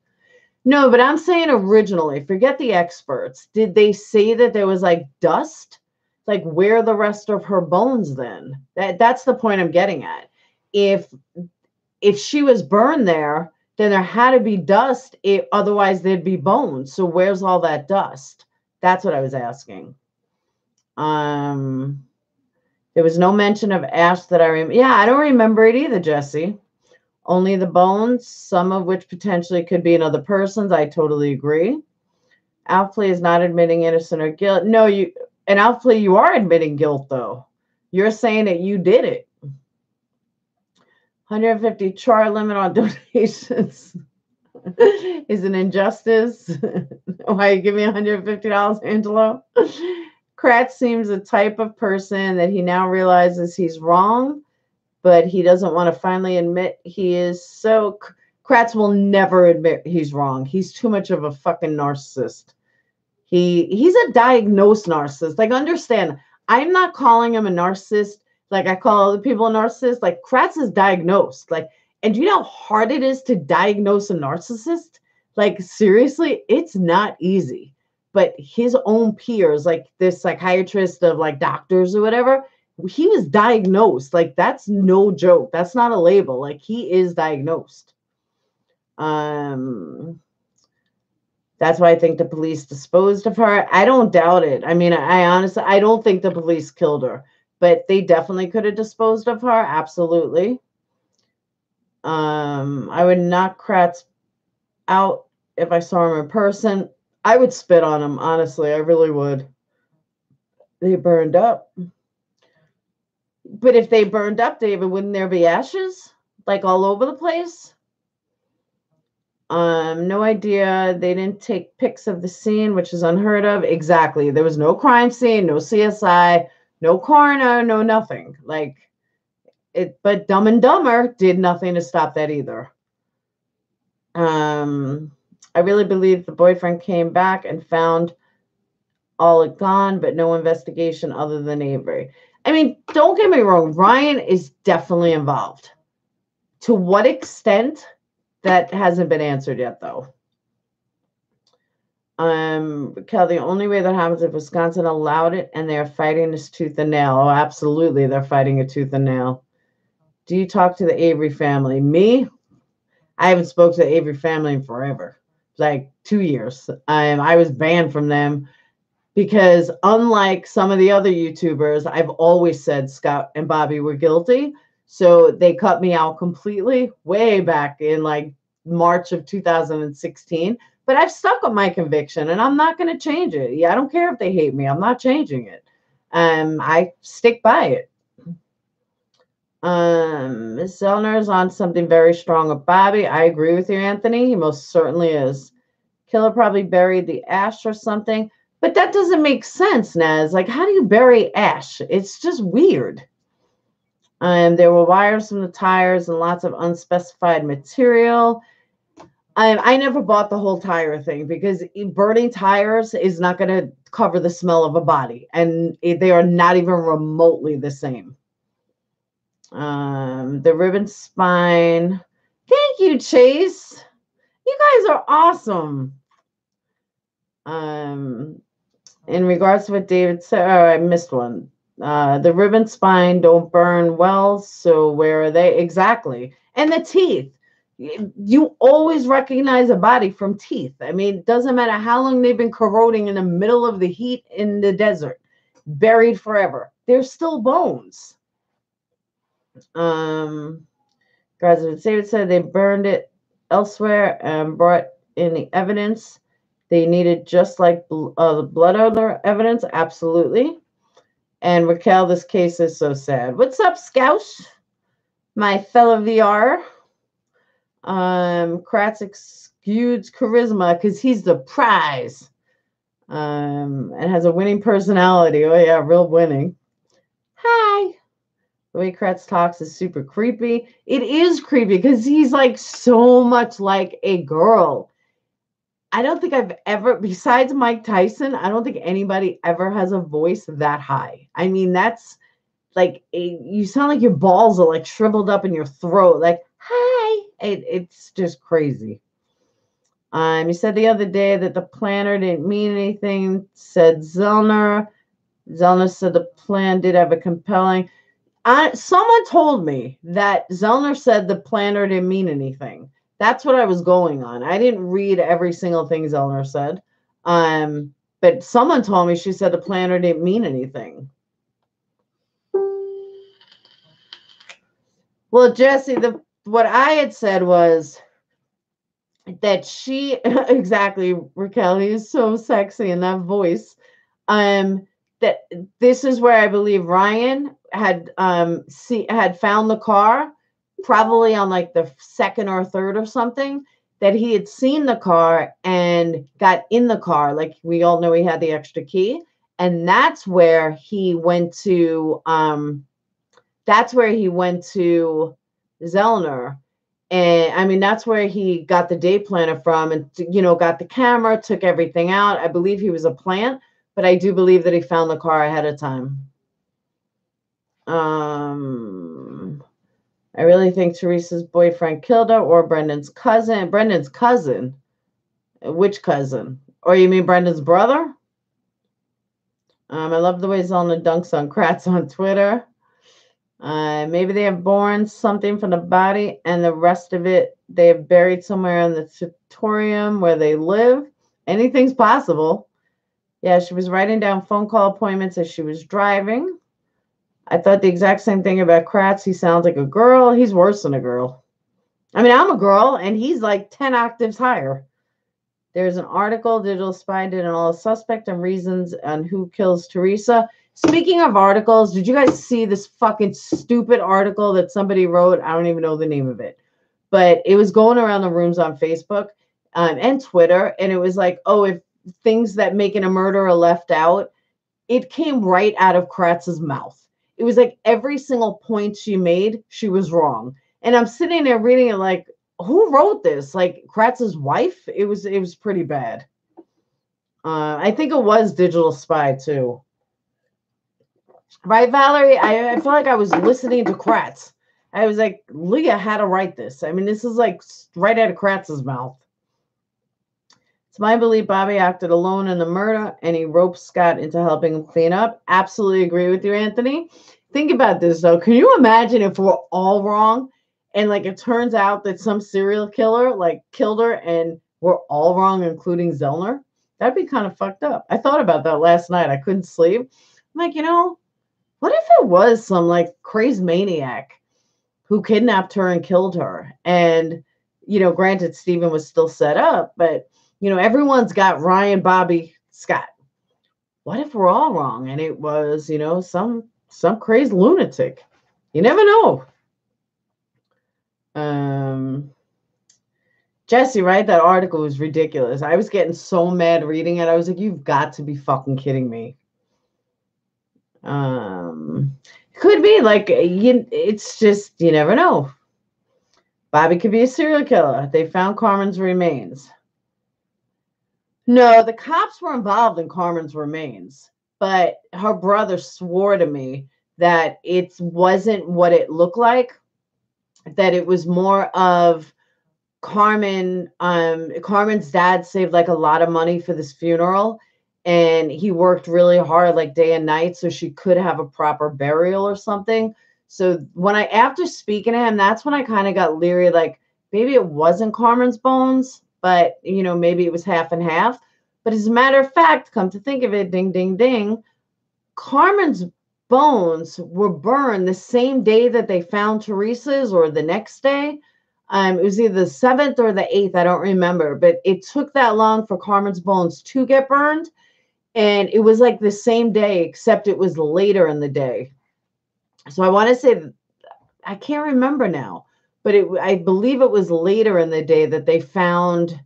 No, but I'm saying originally, forget the experts. Did they say that there was like dust? Like, where are the rest of her bones then? That's the point I'm getting at. If she was burned there, then there had to be dust. Otherwise, there'd be bones. So where's all that dust? That's what I was asking. There was no mention of ash that I remember. Yeah, I don't remember it either, Jesse. Only the bones, some of which potentially could be another person's. I totally agree. Alf plea is not admitting innocent or guilt. No, in Alf plea, you are admitting guilt, though. You're saying that you did it. 150 char limit on donations is an injustice. Why you give me $150, Angelo? Kratz seems the type of person that he now realizes he's wrong, but he doesn't want to finally admit he is. So Kratz will never admit he's wrong. He's too much of a fucking narcissist. He's a diagnosed narcissist. Like, understand, I'm not calling him a narcissist like I call other people a narcissist. Like, Kratz is diagnosed. Like, and do you know how hard it is to diagnose a narcissist? Like, seriously, it's not easy. But his own peers, like this psychiatrist of like doctors or whatever, he was diagnosed. Like, that's no joke. That's not a label. Like, he is diagnosed. That's why I think the police disposed of her. I don't doubt it. I mean, I honestly, I don't think the police killed her, but they definitely could have disposed of her. Absolutely. I would knock Kratz out if I saw him in person. I would spit on him, honestly. I really would. They burned up. But if they burned up, David, wouldn't there be ashes? Like all over the place? No idea. They didn't take pics of the scene, which is unheard of. Exactly. There was no crime scene, no CSI, no coroner, no nothing. Like it, but Dumb and Dumber did nothing to stop that either. I really believe the boyfriend came back and found all it gone, but no investigation other than Avery. I mean, don't get me wrong, Ryan is definitely involved. To what extent? That hasn't been answered yet, though. Kel, the only way that happens if Wisconsin allowed it and they're fighting this tooth and nail. Oh, absolutely, they're fighting a tooth and nail. Do you talk to the Avery family? Me? I haven't spoke to the Avery family in forever. Like 2 years. I was banned from them because unlike some of the other YouTubers, I've always said Scott and Bobby were guilty. So they cut me out completely way back in like March of 2016. But I've stuck with my conviction and I'm not going to change it. Yeah, I don't care if they hate me. I'm not changing it. I stick by it. Miss Zellner is on something very strong with Bobby. I agree with you, Anthony. He most certainly is. Killer probably buried the ash or something. But that doesn't make sense, Naz. Like, how do you bury ash? It's just weird. There were wires from the tires and lots of unspecified material. I never bought the whole tire thing because burning tires is not going to cover the smell of a body. And they are not even remotely the same. The ribbon spine. Thank you, Chase. You guys are awesome. In regards to what David said, oh, I missed one. The ribbon spine don't burn well, so where are they? Exactly. And the teeth. You always recognize a body from teeth. I mean, it doesn't matter how long they've been corroding in the middle of the heat in the desert, buried forever. They're still bones. President David said they burned it elsewhere and brought in the evidence they needed, just like the blood odor evidence. Absolutely. And Raquel, this case is so sad. What's up, Scoush? My fellow VR. Kratz exudes charisma because he's the prize. And has a winning personality. Oh yeah, real winning. Hi. The way Kratz talks is super creepy. It is creepy because he's like so much like a girl. I don't think I've ever, besides Mike Tyson, I don't think anybody ever has a voice that high. I mean, that's like, you sound like your balls are like shriveled up in your throat. Like, hi. It's just crazy. You said the other day that the planner didn't mean anything, said Zellner. Zellner said the plan did have a compelling. Someone told me that Zellner said the planner didn't mean anything. That's what I was going on. I didn't read every single thing Zellner said. But someone told me she said the planner didn't mean anything. Well, Jesse, what I had said was that she exactly, Raquel, he is so sexy in that voice. That this is where I believe Ryan had found the car, probably on like the second or third or something, that he had seen the car and got in the car. Like we all know he had the extra key And that's where he went to Zellner. And I mean, that's where he got the day planner from, and got the camera, took everything out. I believe he was a plant, but I do believe that he found the car ahead of time. I really think Teresa's boyfriend killed her, or Brendan's cousin. Brendan's cousin? Which cousin? Or you mean Brendan's brother? I love the way Zelna dunks on Kratz on Twitter. Maybe they have born something from the body, and the rest of it they have buried somewhere in the sanatorium where they live. Anything's possible. Yeah, she was writing down phone call appointments as she was driving. I thought the exact same thing about Kratz. He sounds like a girl. He's worse than a girl. I mean, I'm a girl, and he's like 10 octaves higher. There's an article, Digital Spy did an all suspect and reasons on who kills Teresa. Speaking of articles, did you guys see this fucking stupid article that somebody wrote? I don't even know the name of it, but it was going around the rooms on Facebook and Twitter, and it was like, oh, if things that making a murderer left out, it came right out of Kratz's mouth. It was like every single point she made, she was wrong. And I'm sitting there reading it like, who wrote this? Like Kratz's wife? It was pretty bad. I think it was Digital Spy too. Right, Valerie? I feel like I was listening to Kratz. I was like, Leah had to write this. I mean, this is like right out of Kratz's mouth. It's my belief Bobby acted alone in the murder, and he roped Scott into helping him clean up. Absolutely agree with you, Anthony. Think about this, though. Can you imagine if we're all wrong, and like it turns out that some serial killer like killed her, and we're all wrong, including Zellner? That'd be kind of fucked up. I thought about that last night. I couldn't sleep. I'm like, what if it was some like crazed maniac who kidnapped her and killed her? And, granted, Stephen was still set up, but, everyone's got Ryan, Bobby, Scott. What if we're all wrong? And it was, some crazed lunatic. You never know. Jesse, right? That article was ridiculous. I was getting so mad reading it. I was like, you've got to be fucking kidding me. Could be like, it's just, you never know. Bobby could be a serial killer. They found Carmen's remains. No, the cops were involved in Carmen's remains, but her brother swore to me that it wasn't what it looked like, that it was more of Carmen's dad saved like a lot of money for this funeral, and he worked really hard like day and night so she could have a proper burial or something. So after speaking to him, that's when I kind of got leery, like maybe it wasn't Carmen's bones, but maybe it was half and half. But as a matter of fact, come to think of it, ding, ding, ding, Carmen's bones were burned the same day that they found Teresa's, or the next day. It was either the 7th or the 8th. I don't remember, but it took that long for Carmen's bones to get burned. And it was like the same day, except it was later in the day. So I want to say, I can't remember now, but I believe it was later in the day that they found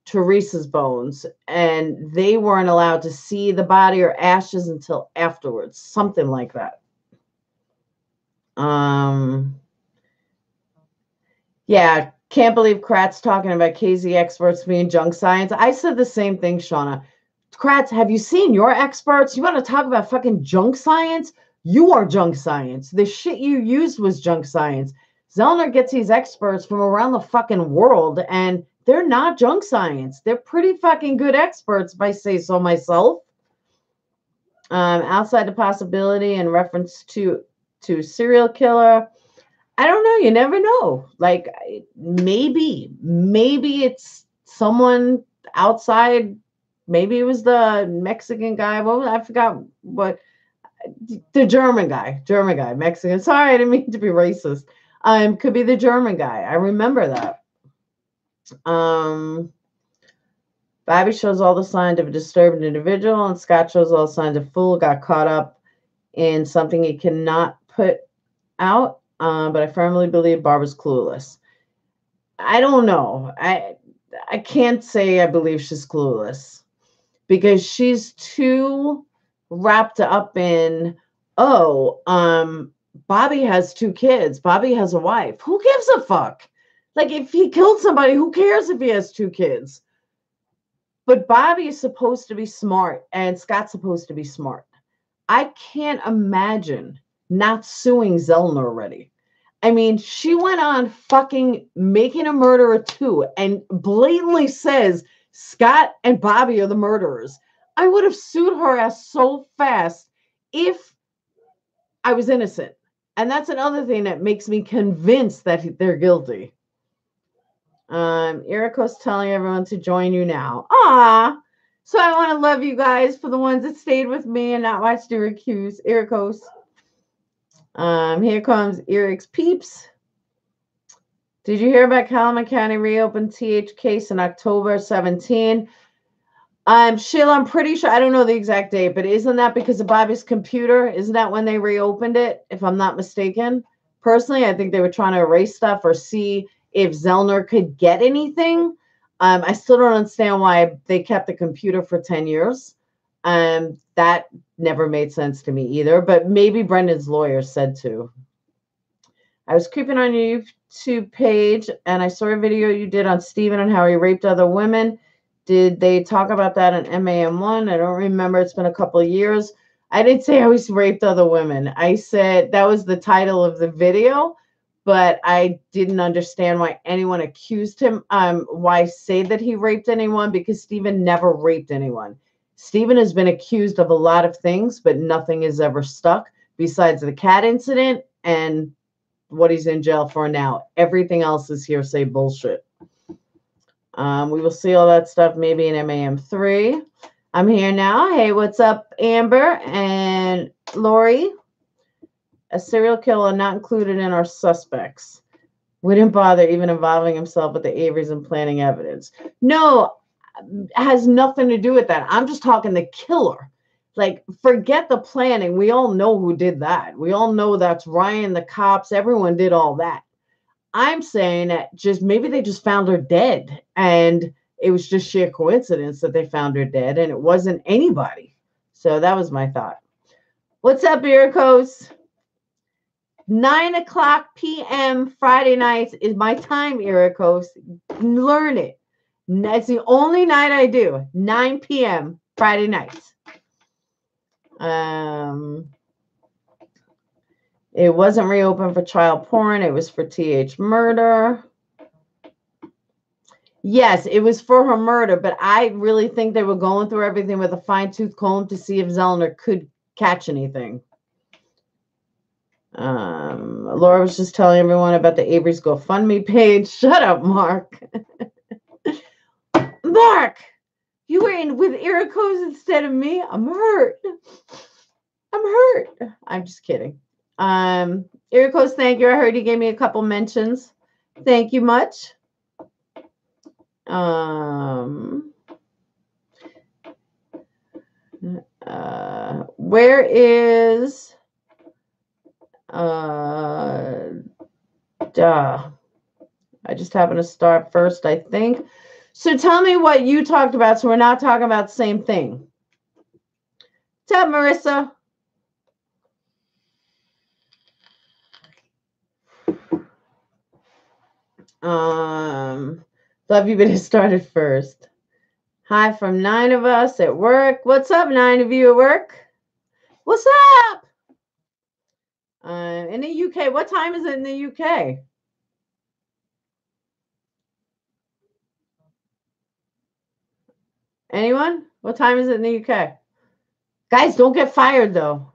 Teresa's bones, and they weren't allowed to see the body or ashes until afterwards, something like that. Yeah, can't believe Kratz talking about KZ experts being junk science. I said the same thing, Shauna. Kratz, have you seen your experts? You want to talk about fucking junk science? You are junk science. The shit you used was junk science. Zellner gets these experts from around the fucking world, and they're not junk science. They're pretty fucking good experts, if I say so myself. Outside the possibility in reference to serial killer, I don't know. You never know. Like maybe it's someone outside. Maybe it was the Mexican guy. Well, I forgot what. The German guy, Mexican. Sorry, I didn't mean to be racist. Could be the German guy. I remember that. Bobby shows all the signs of a disturbed individual, and Scott shows all the signs of fool. Got caught up in something he cannot put out. But I firmly believe Barbara's clueless. I don't know. I can't say I believe she's clueless, because she's too wrapped up in, oh, Bobby has 2 kids. Bobby has a wife. Who gives a fuck? Like, if he killed somebody, who cares if he has 2 kids? But Bobby is supposed to be smart, and Scott's supposed to be smart. I can't imagine not suing Zellner already. I mean, she went on fucking Making a Murderer 2 and blatantly says Scott and Bobby are the murderers. I would have sued her ass so fast if I was innocent. And that's another thing that makes me convinced that they're guilty. Eriko's telling everyone to join you now. Ah, so I want to love you guys for the ones that stayed with me and not watched Eriko's. Here comes Eric's peeps. Did you hear about Calumet County reopened TH case in October 17? Sheila, I'm pretty sure, I don't know the exact date, but isn't that because of Bobby's computer? Isn't that when they reopened it, if I'm not mistaken? Personally, I think they were trying to erase stuff or see if Zellner could get anything. I still don't understand why they kept the computer for 10 years. That never made sense to me either, but maybe Brendan's lawyer said to. I was creeping on your YouTube page, and I saw a video you did on Stephen and how he raped other women. Did they talk about that in MAM1? I don't remember. It's been a couple of years. I didn't say how he raped other women. I said that was the title of the video, but I didn't understand why anyone accused him. Why say that he raped anyone? Because Stephen never raped anyone. Stephen has been accused of a lot of things, but nothing is ever stuck besides the cat incident and what he's in jail for now. Everything else is hearsay bullshit. We will see all that stuff maybe in MAM3. I'm here now. Hey, what's up, Amber and Lori? A serial killer not included in our suspects. Wouldn't bother even involving himself with the Averys and planting evidence. No, it has nothing to do with that. I'm just talking the killer. Like, forget the planning. We all know who did that. We all know that's Ryan, the cops. Everyone did all that. I'm saying that just maybe they just found her dead, and it was just sheer coincidence that they found her dead, and it wasn't anybody. So that was my thought. What's up, Ericos? 9:00 p.m. Friday nights is my time, Ericos. Learn it. That's the only night I do. 9 p.m. Friday nights. It wasn't reopened for child porn. It was for TH murder. Yes, it was for her murder, but I really think they were going through everything with a fine-tooth comb to see if Zellner could catch anything. Laura was just telling everyone about the Averys GoFundMe page. Shut up, Mark. Mark, you were in with Ericos instead of me. I'm hurt. I'm just kidding. Ericos, thank you. I heard you gave me a couple mentions. Thank you much. Where is I just happened to start first, I think. So tell me what you talked about, so we're not talking about the same thing. What's up, Marissa? Love you, but it started first. Hi from 9 of us at work. What's up, 9 of you at work? What's up? In the UK, what time is it in the UK? Anyone? What time is it in the UK? Guys, don't get fired, though.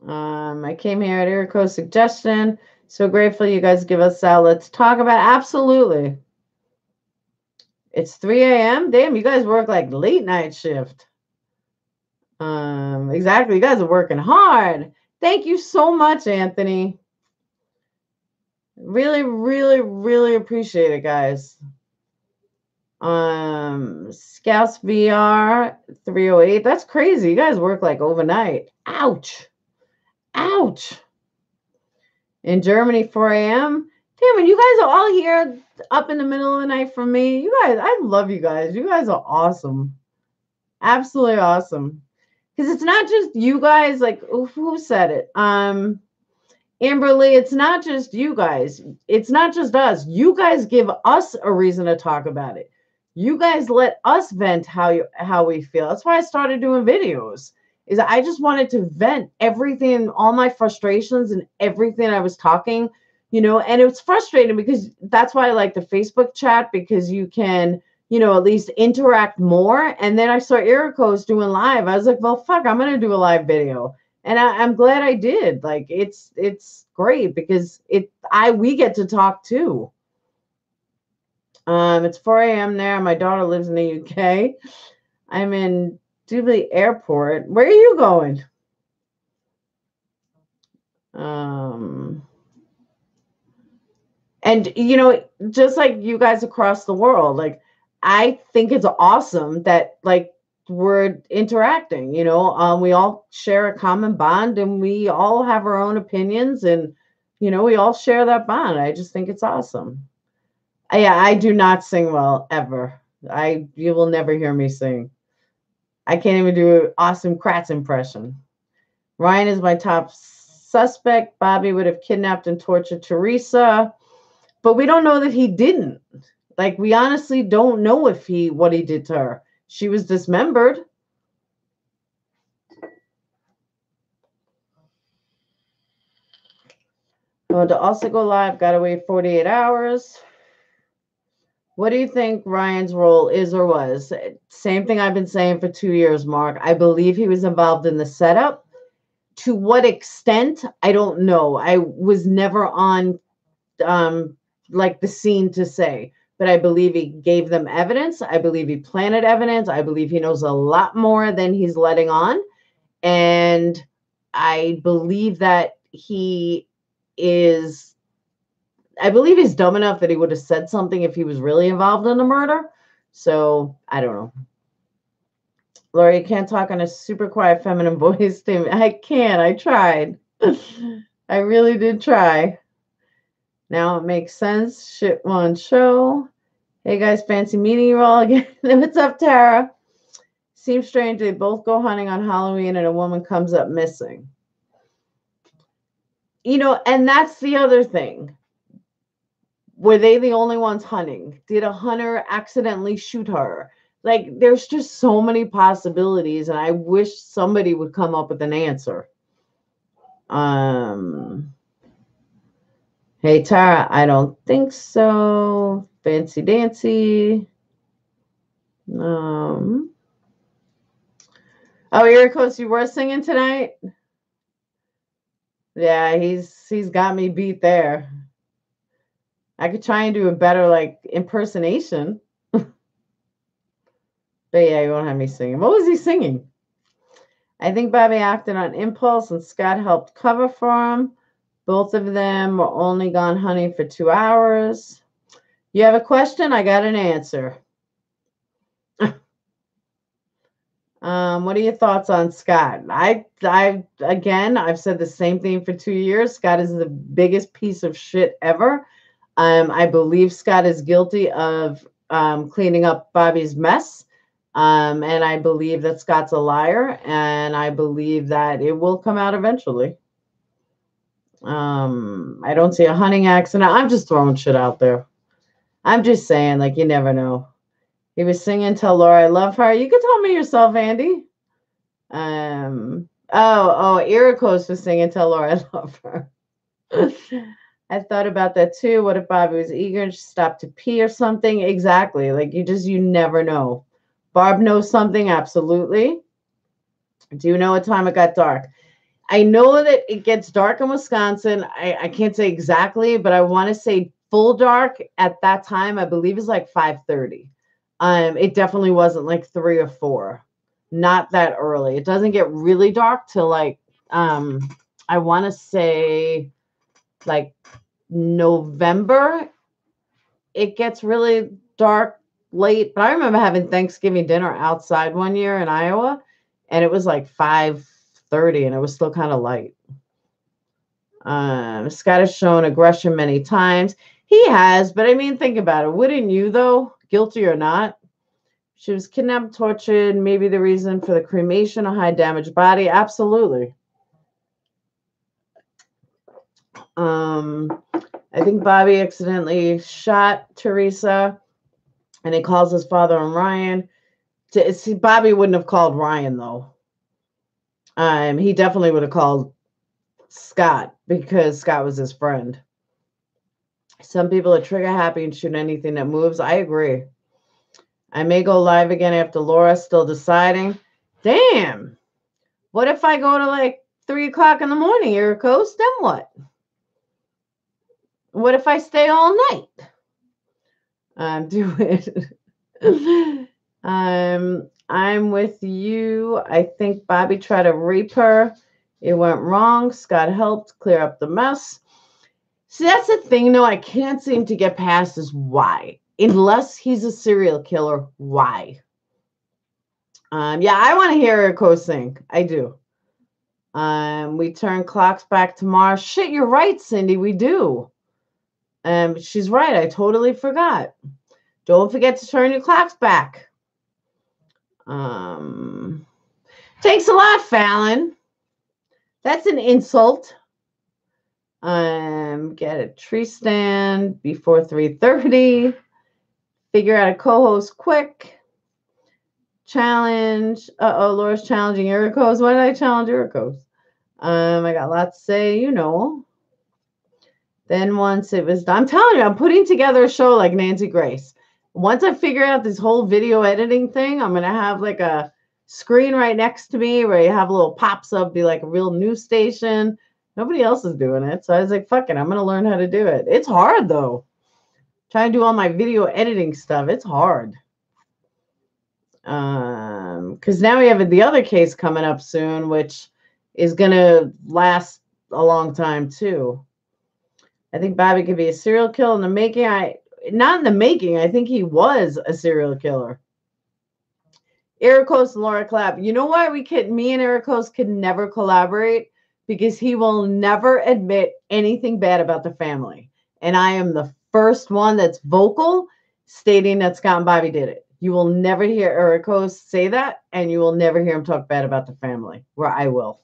I came here at Eriko's suggestion. So grateful you guys give us out. Let's talk about absolutely. It's 3 a.m. Damn, you guys work like late night shift. Exactly. You guys are working hard. Thank you so much, Anthony. Really, really, really appreciate it, guys. Scouts VR 308. That's crazy. You guys work like overnight. Ouch. Ouch. In Germany, 4 a.m. Damn it, you guys are all here up in the middle of the night for me. You guys, I love you guys. You guys are awesome. Absolutely awesome. Because it's not just you guys, like who said it? Amberly, it's not just you guys. It's not just us. You guys give us a reason to talk about it. You guys let us vent how we feel. That's why I started doing videos. Is I just wanted to vent everything, all my frustrations and everything I was talking, and it was frustrating because that's why I like the Facebook chat because you can, at least interact more. And then I saw Ericos doing live. I was like, well, fuck, I'm gonna do a live video and I'm glad I did. Like it's great because we get to talk too. It's 4 a.m. there. My daughter lives in the UK. I'm in Dublin Airport. Where are you going? And just like you guys across the world, like I think it's awesome that like we're interacting, we all share a common bond and we all have our own opinions and we all share that bond. I just think it's awesome. Yeah, I do not sing well ever. You will never hear me sing. I can't even do an awesome Kratz impression. Ryan is my top suspect. Bobby would have kidnapped and tortured Teresa, but we don't know that he didn't. Like we honestly don't know what he did to her. She was dismembered. Going to also go live. Got to wait 48 hours. What do you think Ryan's role is or was? Same thing I've been saying for 2 years, Mark. I believe he was involved in the setup. To what extent, I don't know. I was never on like the scene to say, but I believe he gave them evidence. I believe he planted evidence. I believe he knows a lot more than he's letting on. And I believe that I believe he's dumb enough that he would have said something if he was really involved in the murder. So I don't know. Laura, you can't talk in a super quiet feminine voice to me. I can't. I tried. I really did try. Now it makes sense. Shit one show. Hey guys, fancy meeting you all again. What's up, Tara? Seems strange they both go hunting on Halloween and a woman comes up missing. And that's the other thing. Were they the only ones hunting? Did a hunter accidentally shoot her? Like, there's just so many possibilities, and I wish somebody would come up with an answer. Hey, Tara, I don't think so. Fancy Dancy. Oh, Ericos, you were singing tonight? Yeah, he's got me beat there. I could try and do a better like impersonation. But yeah, you won't have me singing. What was he singing? I think Bobby acted on impulse and Scott helped cover for him. Both of them were only gone hunting for 2 hours. You have a question? I got an answer. What are your thoughts on Scott? Again, I've said the same thing for 2 years. Scott is the biggest piece of shit ever. I believe Scott is guilty of cleaning up Bobby's mess. And I believe that Scott's a liar. And I believe that it will come out eventually. I don't see a hunting accident. I'm just throwing shit out there. I'm just saying, like, you never know. He was singing Tell Laura I Love Her. You could tell me yourself, Andy. Ericos was singing Tell Laura I Love Her. I thought about that too. What if Bobby was eager and she stopped to pee or something? Exactly. Like you never know. Barb knows something. Absolutely. Do you know what time it got dark? I know that it gets dark in Wisconsin. I can't say exactly, but I want to say full dark at that time. I believe is like 5:30. It definitely wasn't like 3 or 4. Not that early. It doesn't get really dark till like I want to say like November. It gets really dark late, but I remember having Thanksgiving dinner outside one year in Iowa, and it was like 5:30, and it was still kind of light. Scott has shown aggression many times. He has, but I mean, think about it. Wouldn't you, though, guilty or not? She was kidnapped, tortured, maybe the reason for the cremation, a high damaged body. Absolutely. I think Bobby accidentally shot Teresa, and he calls his father and Ryan. See, Bobby wouldn't have called Ryan though. He definitely would have called Scott because Scott was his friend. Some people are trigger happy and shoot anything that moves. I agree. I may go live again after Laura, still deciding. Damn. What if I go to like 3 o'clock in the morning, Ericos? Then what? What if I stay all night? Do it. I'm with you. I think Bobby tried to rape her. It went wrong. Scott helped clear up the mess. See, that's the thing, though, I can't seem to get past is why. Unless he's a serial killer, why? Yeah, I want to hear Eriko sing. I do. We turn clocks back tomorrow. Shit, you're right, Cindy. We do. She's right. I totally forgot. Don't forget to turn your clocks back. Thanks a lot, Fallon. That's an insult. Get a tree stand before 3:30. Figure out a co-host quick. Challenge. Laura's challenging Ericos. Why did I challenge Ericos? I got lots to say, you know. Then once it was done, I'm telling you, I'm putting together a show like Nancy Grace. Once I figure out this whole video editing thing, I'm going to have like a screen right next to me where you have a little pops up, be like a real news station. Nobody else is doing it. So I was like, fuck it, I'm going to learn how to do it. It's hard though. Trying to do all my video editing stuff. It's hard. Because now we have the other case coming up soon, which is going to last a long time too. I think Bobby could be a serial killer in the making. Not in the making. I think he was a serial killer. Ericos and Laura collab. You know why me and Ericos could never collaborate? Because he will never admit anything bad about the family. And I am the first one that's vocal stating that Scott and Bobby did it. You will never hear Ericos say that, and you will never hear him talk bad about the family, where I will.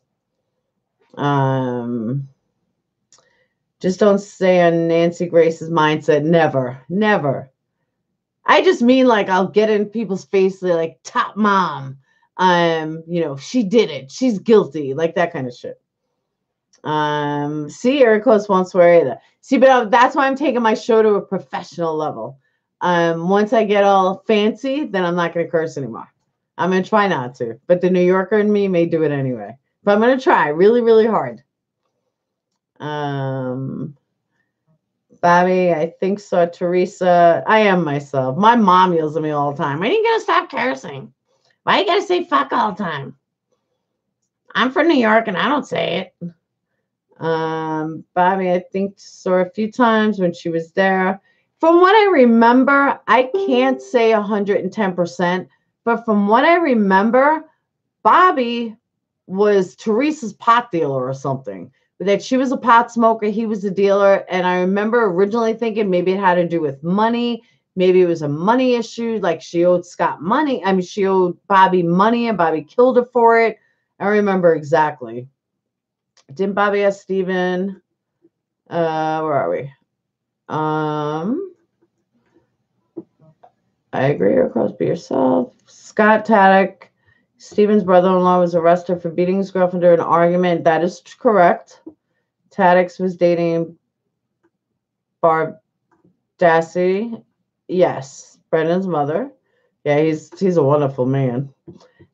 Just don't stay on Nancy Grace's mindset. Never, never. I just mean like I'll get in people's face like top mom. She did it. She's guilty. Like that kind of shit. See, Ericos won't swear either. See, but that's why I'm taking my show to a professional level. Once I get all fancy, then I'm not going to curse anymore. I'm going to try not to. But the New Yorker in me may do it anyway. But I'm going to try really, really hard. Bobby, I think so. Teresa, I am myself. My mom yells at me all the time. When are you gonna stop cursing? Why you gotta say fuck all the time? I'm from New York and I don't say it. Bobby, I think saw her a few times when she was there. From what I remember, I can't say 110%, but from what I remember, Bobby was Teresa's pot dealer or something. That she was a pot smoker, he was a dealer. And I remember originally thinking maybe it had to do with money. Maybe it was a money issue. Like she owed Scott money. I mean, she owed Bobby money and Bobby killed her for it. I remember exactly. Didn't Bobby ask Steven? Where are we? I agree. Or close be yourself. Scott Taddock. Steven's brother-in-law was arrested for beating his girlfriend during an argument. That is correct. Taddock was dating Barb Dassey. Yes, Brendan's mother. Yeah, he's a wonderful man.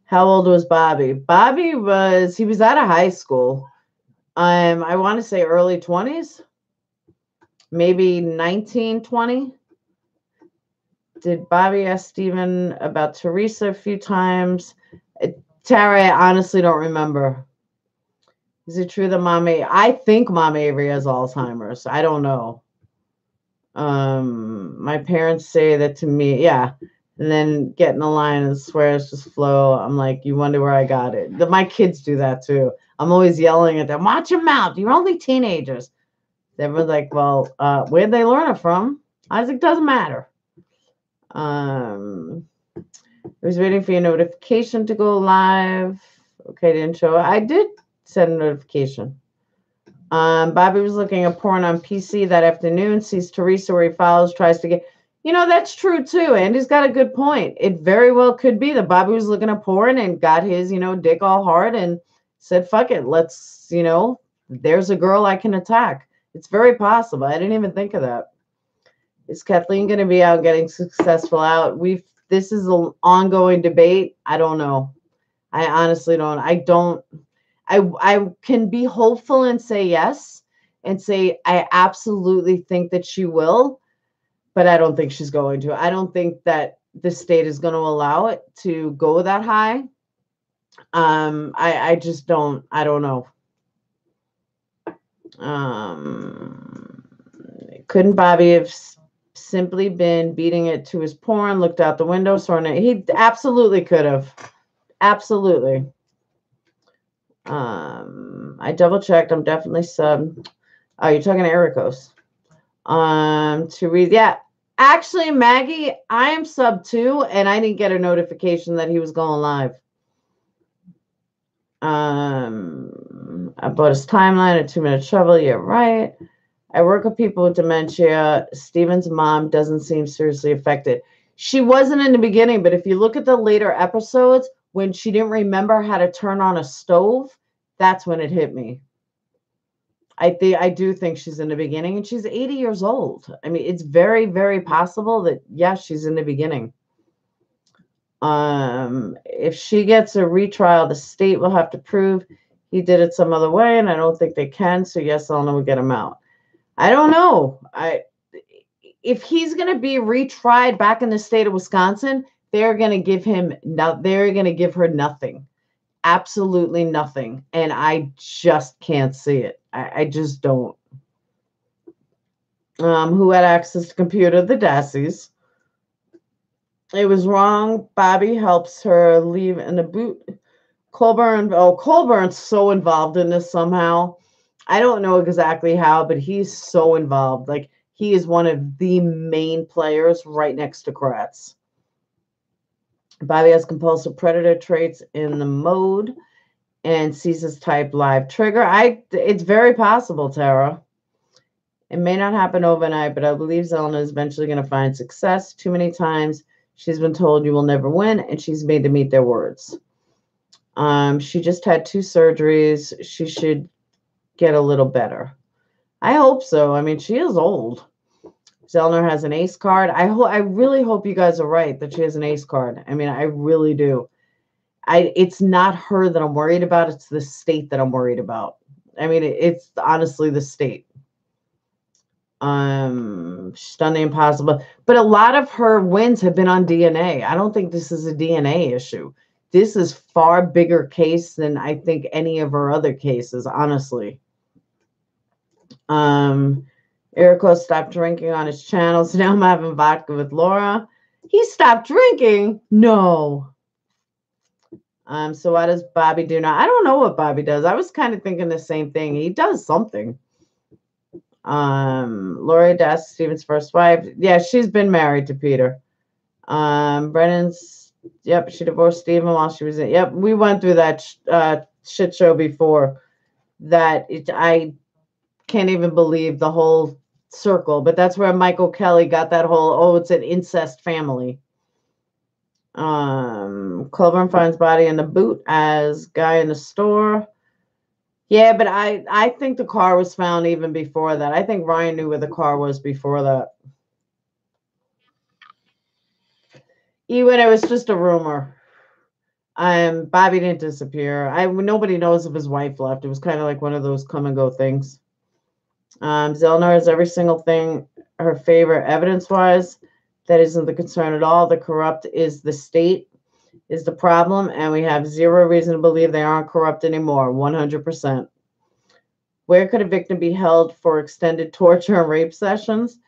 How old was Bobby? Bobby was out of high school. I want to say early 20s, maybe 19, 20. Did Bobby ask Steven about Teresa a few times? Tara, I honestly don't remember. Is it true that I think Mom Avery has Alzheimer's. I don't know. My parents say that to me, yeah. And then get in the line and swears just flow. I'm like, you wonder where I got it. My kids do that too. I'm always yelling at them, watch your mouth. You're only teenagers. Everyone's like, well, where'd they learn it from? I was like, doesn't matter. I was waiting for your notification to go live. Okay, didn't show. I did send a notification. Bobby was looking at porn on PC that afternoon, sees Teresa where he follows, tries to get. That's true too. Andy's got a good point. It very well could be that Bobby was looking at porn and got his, dick all hard and said, fuck it, let's, there's a girl I can attack. It's very possible. I didn't even think of that. Is Kathleen going to be out getting successful out? This is an ongoing debate. I don't know. I honestly don't. I can be hopeful and say yes and say I absolutely think that she will, but I don't think she's going to. I don't think that the state is going to allow it to go that high. I just don't. I don't know. Couldn't Bobby have simply been beating it to his porn, looked out the window, he absolutely could have. Absolutely. I double checked. I'm definitely sub. Oh, you're talking to Ericos. To read, yeah. Actually, Maggie, I am sub too, and I didn't get a notification that he was going live. About his timeline, a 2-minute shovel. Yeah, right. I work with people with dementia. Steven's mom doesn't seem seriously affected. She wasn't in the beginning, but if you look at the later episodes, when she didn't remember how to turn on a stove, that's when it hit me. I do think she's in the beginning, and she's 80 years old. I mean, it's very, very possible that, yes, she's in the beginning. If she gets a retrial, the state will have to prove he did it some other way, and I don't think they can. So yes, Elena will get him out. I don't know. If he's going to be retried back in the state of Wisconsin, they're going to give her nothing. Absolutely nothing. And I just can't see it. I just don't. Who had access to computer? The Dassies. It was wrong. Bobby helps her leave in the boot. Colburn's so involved in this somehow. I don't know exactly how, but he's so involved. Like, he is one of the main players right next to Kratz. Bobby has compulsive predator traits in the mode and sees his type live trigger. It's very possible, Tara. It may not happen overnight, but I believe Zelena is eventually going to find success. Too many times she's been told you will never win, and she's made to meet their words. She just had 2 surgeries. She should get a little better. I hope so. I mean, she is old. Zellner has an ace card. I really hope you guys are right that she has an ace card. I mean, I really do. It's not her that I'm worried about. It's the state that I'm worried about. I mean, it's honestly the state. She's done the impossible. But a lot of her wins have been on DNA. I don't think this is a DNA issue. This is far bigger case than I think any of her other cases, honestly. Erico stopped drinking on his channel, so now I'm having vodka with Laura. He stopped drinking? No. So what does Bobby do now? I don't know what Bobby does. I was kind of thinking the same thing. He does something. Lori Dass, Steven's first wife. Yeah, she's been married to Peter. Brennan's, yep, she divorced Steven while she was in. Yep, we went through that shit show before. I can't even believe the whole circle, but that's where Michael Kelly got that whole, it's an incest family. Colburn finds body in the boot as guy in the store. Yeah, but I think the car was found even before that. I think Ryan knew where the car was before that. Even it was just a rumor. Bobby didn't disappear. Nobody knows if his wife left. It was kind of like one of those come and go things. Zellner has every single thing her favor evidence-wise. That isn't the concern at all. The corrupt is the state is the problem, and we have zero reason to believe they aren't corrupt anymore, 100%. Where could a victim be held for extended torture and rape sessions?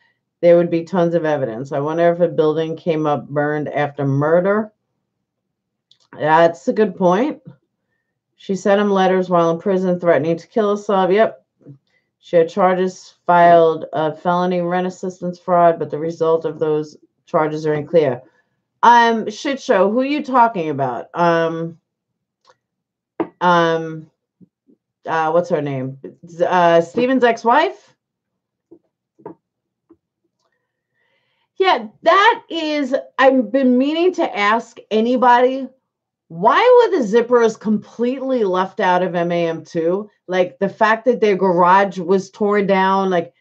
There would be tons of evidence. I wonder if a building came up burned after murder. That's a good point. She sent him letters while in prison threatening to kill herself. Yep. She had charges filed of felony rent assistance fraud, but the result of those charges are unclear. Shit show. Who are you talking about? What's her name? Steven's ex-wife? Yeah, that is, I've been meaning to ask anybody, why were the zippers completely left out of MAM2? Like the fact that their garage was torn down, like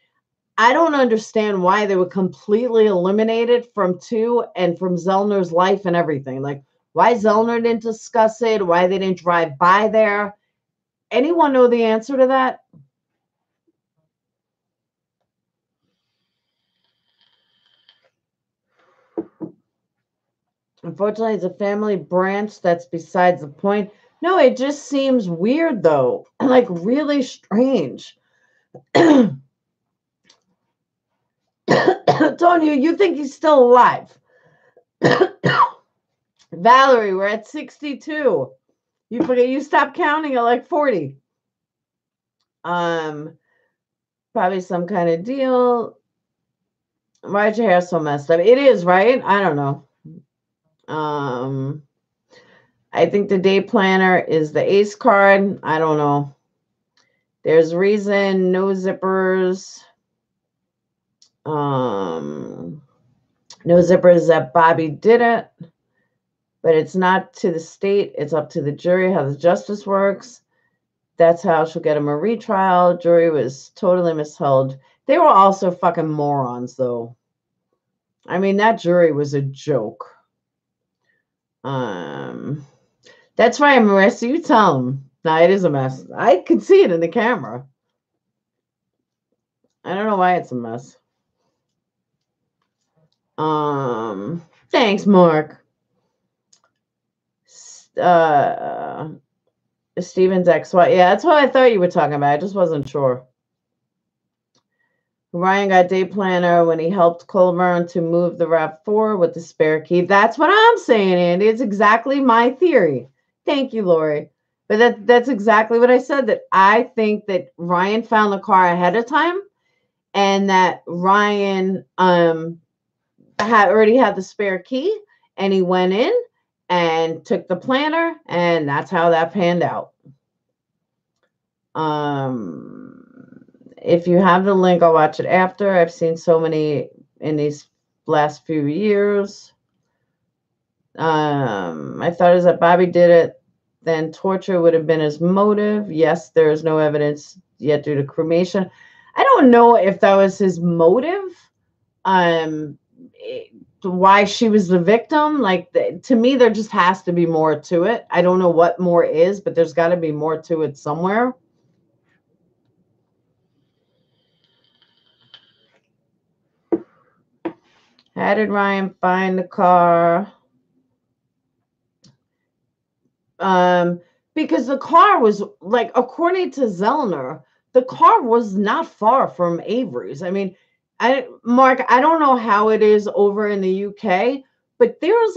I don't understand why they were completely eliminated from 2 and from Zellner's life and everything. Like why Zellner didn't discuss it, why they didn't drive by there. Anyone know the answer to that? Unfortunately, it's a family branch. That's besides the point. No, it just seems weird though, like really strange. Tonya, you think he's still alive? Valerie, we're at 62. You forget you stopped counting at like 40. Probably some kind of deal. Why'd your hair so messed up? It is, right? I don't know. I think the day planner is the ace card. I don't know. There's reason, no zippers. No zippers that Bobby did it, but it's not to the state. It's up to the jury how the justice works. That's how she'll get him a retrial. Jury was totally misheld. They were also fucking morons, though. I mean, that jury was a joke. That's why I'm arrested. You tell him. Nah, it is a mess. I can see it in the camera. I don't know why it's a mess. Thanks, Mark. Steven's ex-wife. Yeah, that's what I thought you were talking about. I just wasn't sure. Ryan got day planner when he helped Colburn to move the RAV4 with the spare key. That's what I'm saying, Andy. It's exactly my theory. Thank you, Lori. But that's exactly what I said, that I think that Ryan found the car ahead of time and that Ryan already had the spare key and he went in and took the planner, and that's how that panned out. If you have the link, I'll watch it after. I've seen so many in these last few years. My thought is that Bobby did it, then torture would have been his motive. Yes, there is no evidence yet due to cremation. I don't know if that was his motive. Why she was the victim. Like, to me, there just has to be more to it. I don't know what more is, but there's got to be more to it somewhere. How did Ryan find the car? Because the car was, like, according to Zellner, the car was not far from Avery's. I mean, Mark, I don't know how it is over in the UK, but there's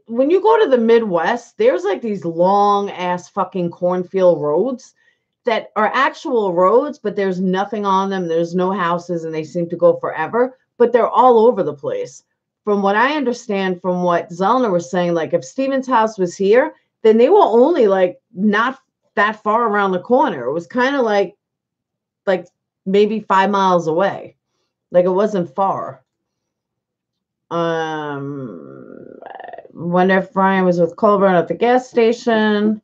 when you go to the Midwest, there's like these long ass fucking cornfield roads that are actual roads, but there's nothing on them. There's no houses and they seem to go forever, but they're all over the place. From what I understand, from what Zellner was saying, like if Steven's house was here, then they were only like not that far around the corner. It was kind of like maybe 5 miles away. Like it wasn't far. Wonder if Ryan was with Colburn at the gas station.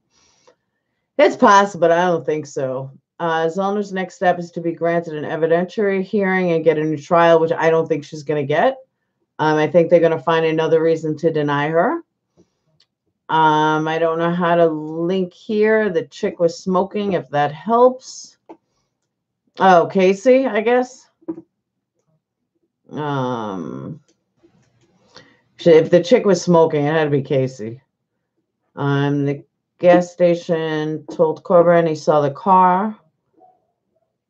It's possible, but I don't think so. Zellner's next step is to be granted an evidentiary hearing and get a new trial, which I don't think she's going to get. I think they're going to find another reason to deny her. I don't know how to link here. The chick was smoking, if that helps. Oh, Casey, I guess. If the chick was smoking, it had to be Casey. The gas station told Corbin he saw the car.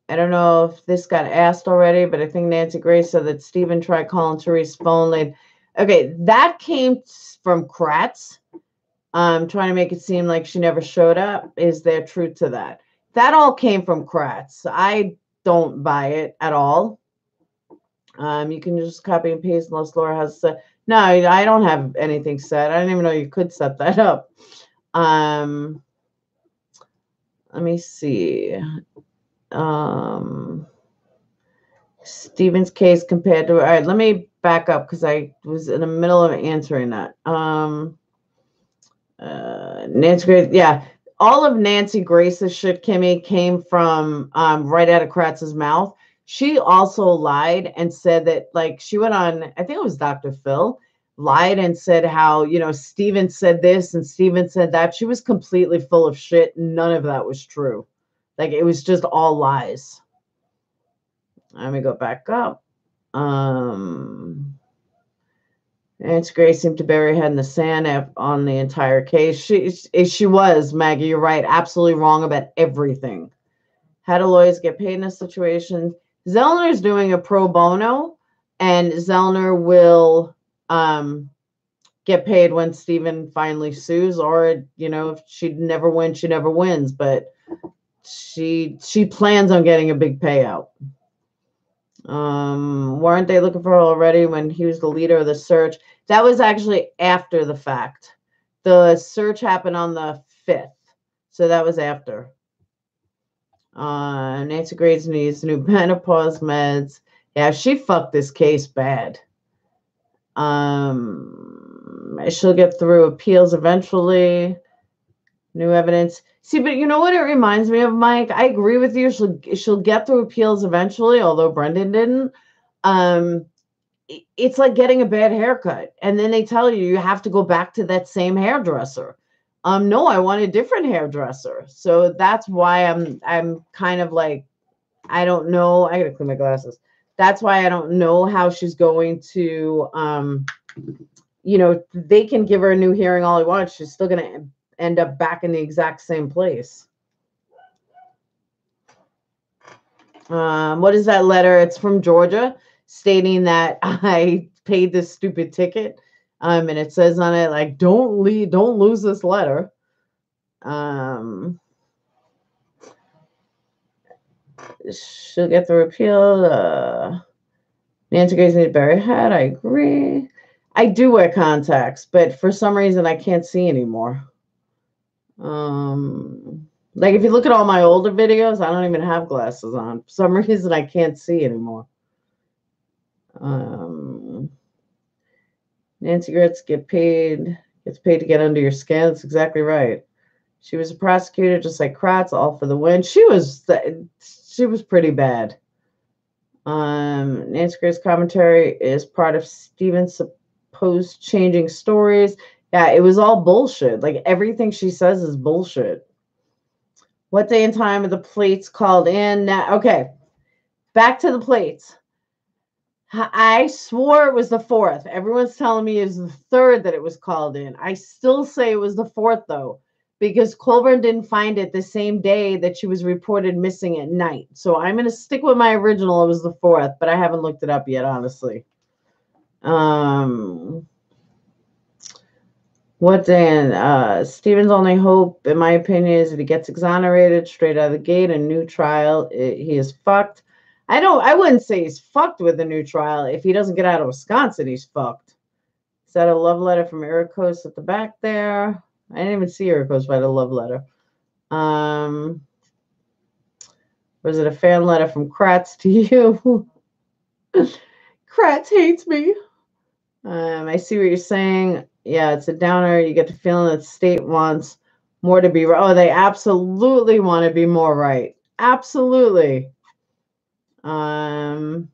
I don't know if this got asked already, but I think Nancy Grace said that Steven tried calling Therese's phone. Okay, that came from Kratz. Trying to make it seem like she never showed up. Is there truth to that? That all came from Kratz. I don't buy it at all. You can just copy and paste unless Laura has No, I don't have anything set. I didn't even know you could set that up. Let me see. Stephen's case compared to, all right, let me back up because I was in the middle of answering that. Nancy Grace, yeah. All of Nancy Grace's shit, Kimmy, came from right out of Kratz's mouth. She also lied and said that, like, she went on, I think it was Dr. Phil, lied and said how, Stephen said this and Stephen said that. She was completely full of shit. None of that was true. Like, it was just all lies. Let me go back up. Nancy Grace seemed to bury her head in the sand on the entire case. She was, Maggie, you're right, absolutely wrong about everything. How do lawyers get paid in this situation? Zellner is doing a pro bono, and Zellner will get paid when Stephen finally sues, or, if she never wins, she never wins. But she plans on getting a big payout. Weren't they looking for her already when he was the leader of the search? That was actually after the fact. The search happened on the 5th, so that was after. Nancy Grace needs new menopause meds. Yeah, she fucked this case bad. She'll get through appeals eventually. New evidence. See, but you know what it reminds me of, Mike? I agree with you. She'll get through appeals eventually, although Brendan didn't. It's like getting a bad haircut, and then they tell you have to go back to that same hairdresser. No, I want a different hairdresser. So that's why I'm kind of like, I don't know. I gotta clean my glasses. That's why I don't know how she's going to, they can give her a new hearing all they want. She's still gonna end up back in the exact same place. What is that letter? It's from Georgia, stating that I paid this stupid ticket. And it says on it, like, don't lose this letter. She'll get the repeal. Nancy Grace needs to bury her head. I agree. I do wear contacts, but for some reason I can't see anymore. Like, if you look at all my older videos, I don't even have glasses on. For some reason I can't see anymore. Nancy Grace gets paid to get under your skin. That's exactly right. She was a prosecutor just like Kratz, all for the win. She was pretty bad. Nancy Grace's commentary is part of Stephen's supposed changing stories. Yeah, it was all bullshit. Like, everything she says is bullshit. What day and time are the plates called in? Now, okay, back to the plates. I swore it was the 4th. Everyone's telling me it's the 3rd that it was called in. I still say it was the 4th, though, because Colburn didn't find it the same day that she was reported missing at night. So I'm going to stick with my original. It was the 4th, but I haven't looked it up yet, honestly. What Dan? Stephen's only hope, in my opinion, is if he gets exonerated straight out of the gate, a new trial, he is fucked. I wouldn't say he's fucked with a new trial. If he doesn't get out of Wisconsin, he's fucked. Is that a love letter from Irikos at the back there? I didn't even see Irikos write a love letter. Was it a fan letter from Kratz to you? Kratz hates me. I see what you're saying. Yeah, it's a downer. You get the feeling that the state wants more to be right. Oh, they absolutely want to be more right. Absolutely. Maggie,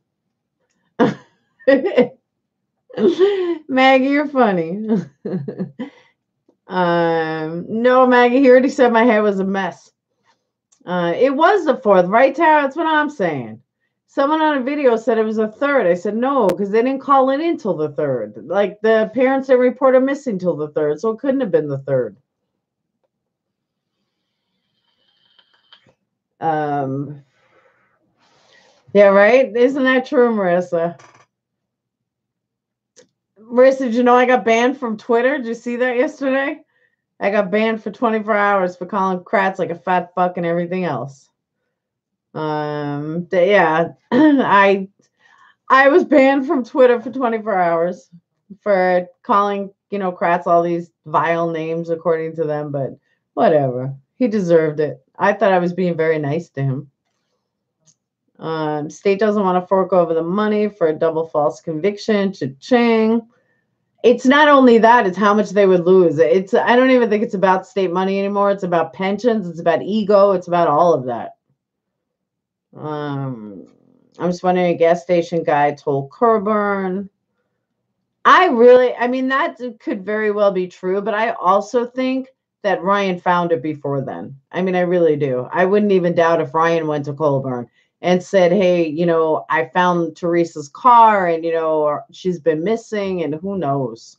you're funny. No, Maggie, he already said my hair was a mess. It was the 4th, right, Tara? That's what I'm saying. Someone on a video said it was the 3rd. I said no, because they didn't call it in till the 3rd. Like, the parents didn't report her missing till the 3rd, so it couldn't have been the 3rd. Yeah, right? Isn't that true, Marissa? Marissa, did you know I got banned from Twitter? Did you see that yesterday? I got banned for 24 hours for calling Kratz like a fat fuck and everything else. Yeah, I was banned from Twitter for 24 hours. for calling, Kratz all these vile names according to them, but whatever. He deserved it. I thought I was being very nice to him. State doesn't want to fork over the money for a double false conviction. Cha-ching. It's not only that, it's how much they would lose. I don't even think it's about state money anymore. It's about pensions. It's about ego. It's about all of that. I'm just wondering, a gas station guy told Coburn. That could very well be true, but I also think that Ryan found it before then. I really do. I wouldn't even doubt if Ryan went to Colburn and said, hey, I found Teresa's car and, she's been missing and who knows.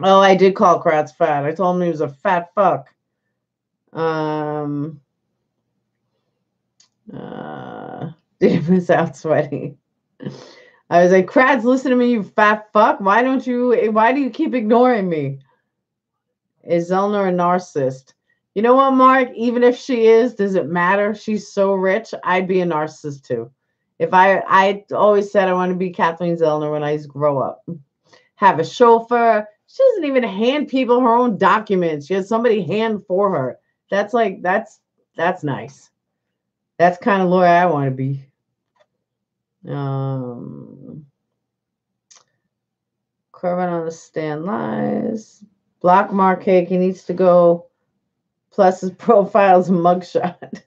Oh, I did call Kratz fat. I told him he was a fat fuck. Damn, it's out sweaty. I was like, Kratz, listen to me, you fat fuck. Why do you keep ignoring me? Is Zellner a narcissist? You know what, Mark? Even if she is, does it matter? She's so rich. I'd be a narcissist too. If I always said I want to be Kathleen Zellner when I grow up. Have a chauffeur. She doesn't even hand people her own documents. She has somebody hand for her. That's nice. That's kind of lawyer I want to be. Corbin on the stand lies. Block Mark Cake. He needs to go. Plus his profile's mugshot.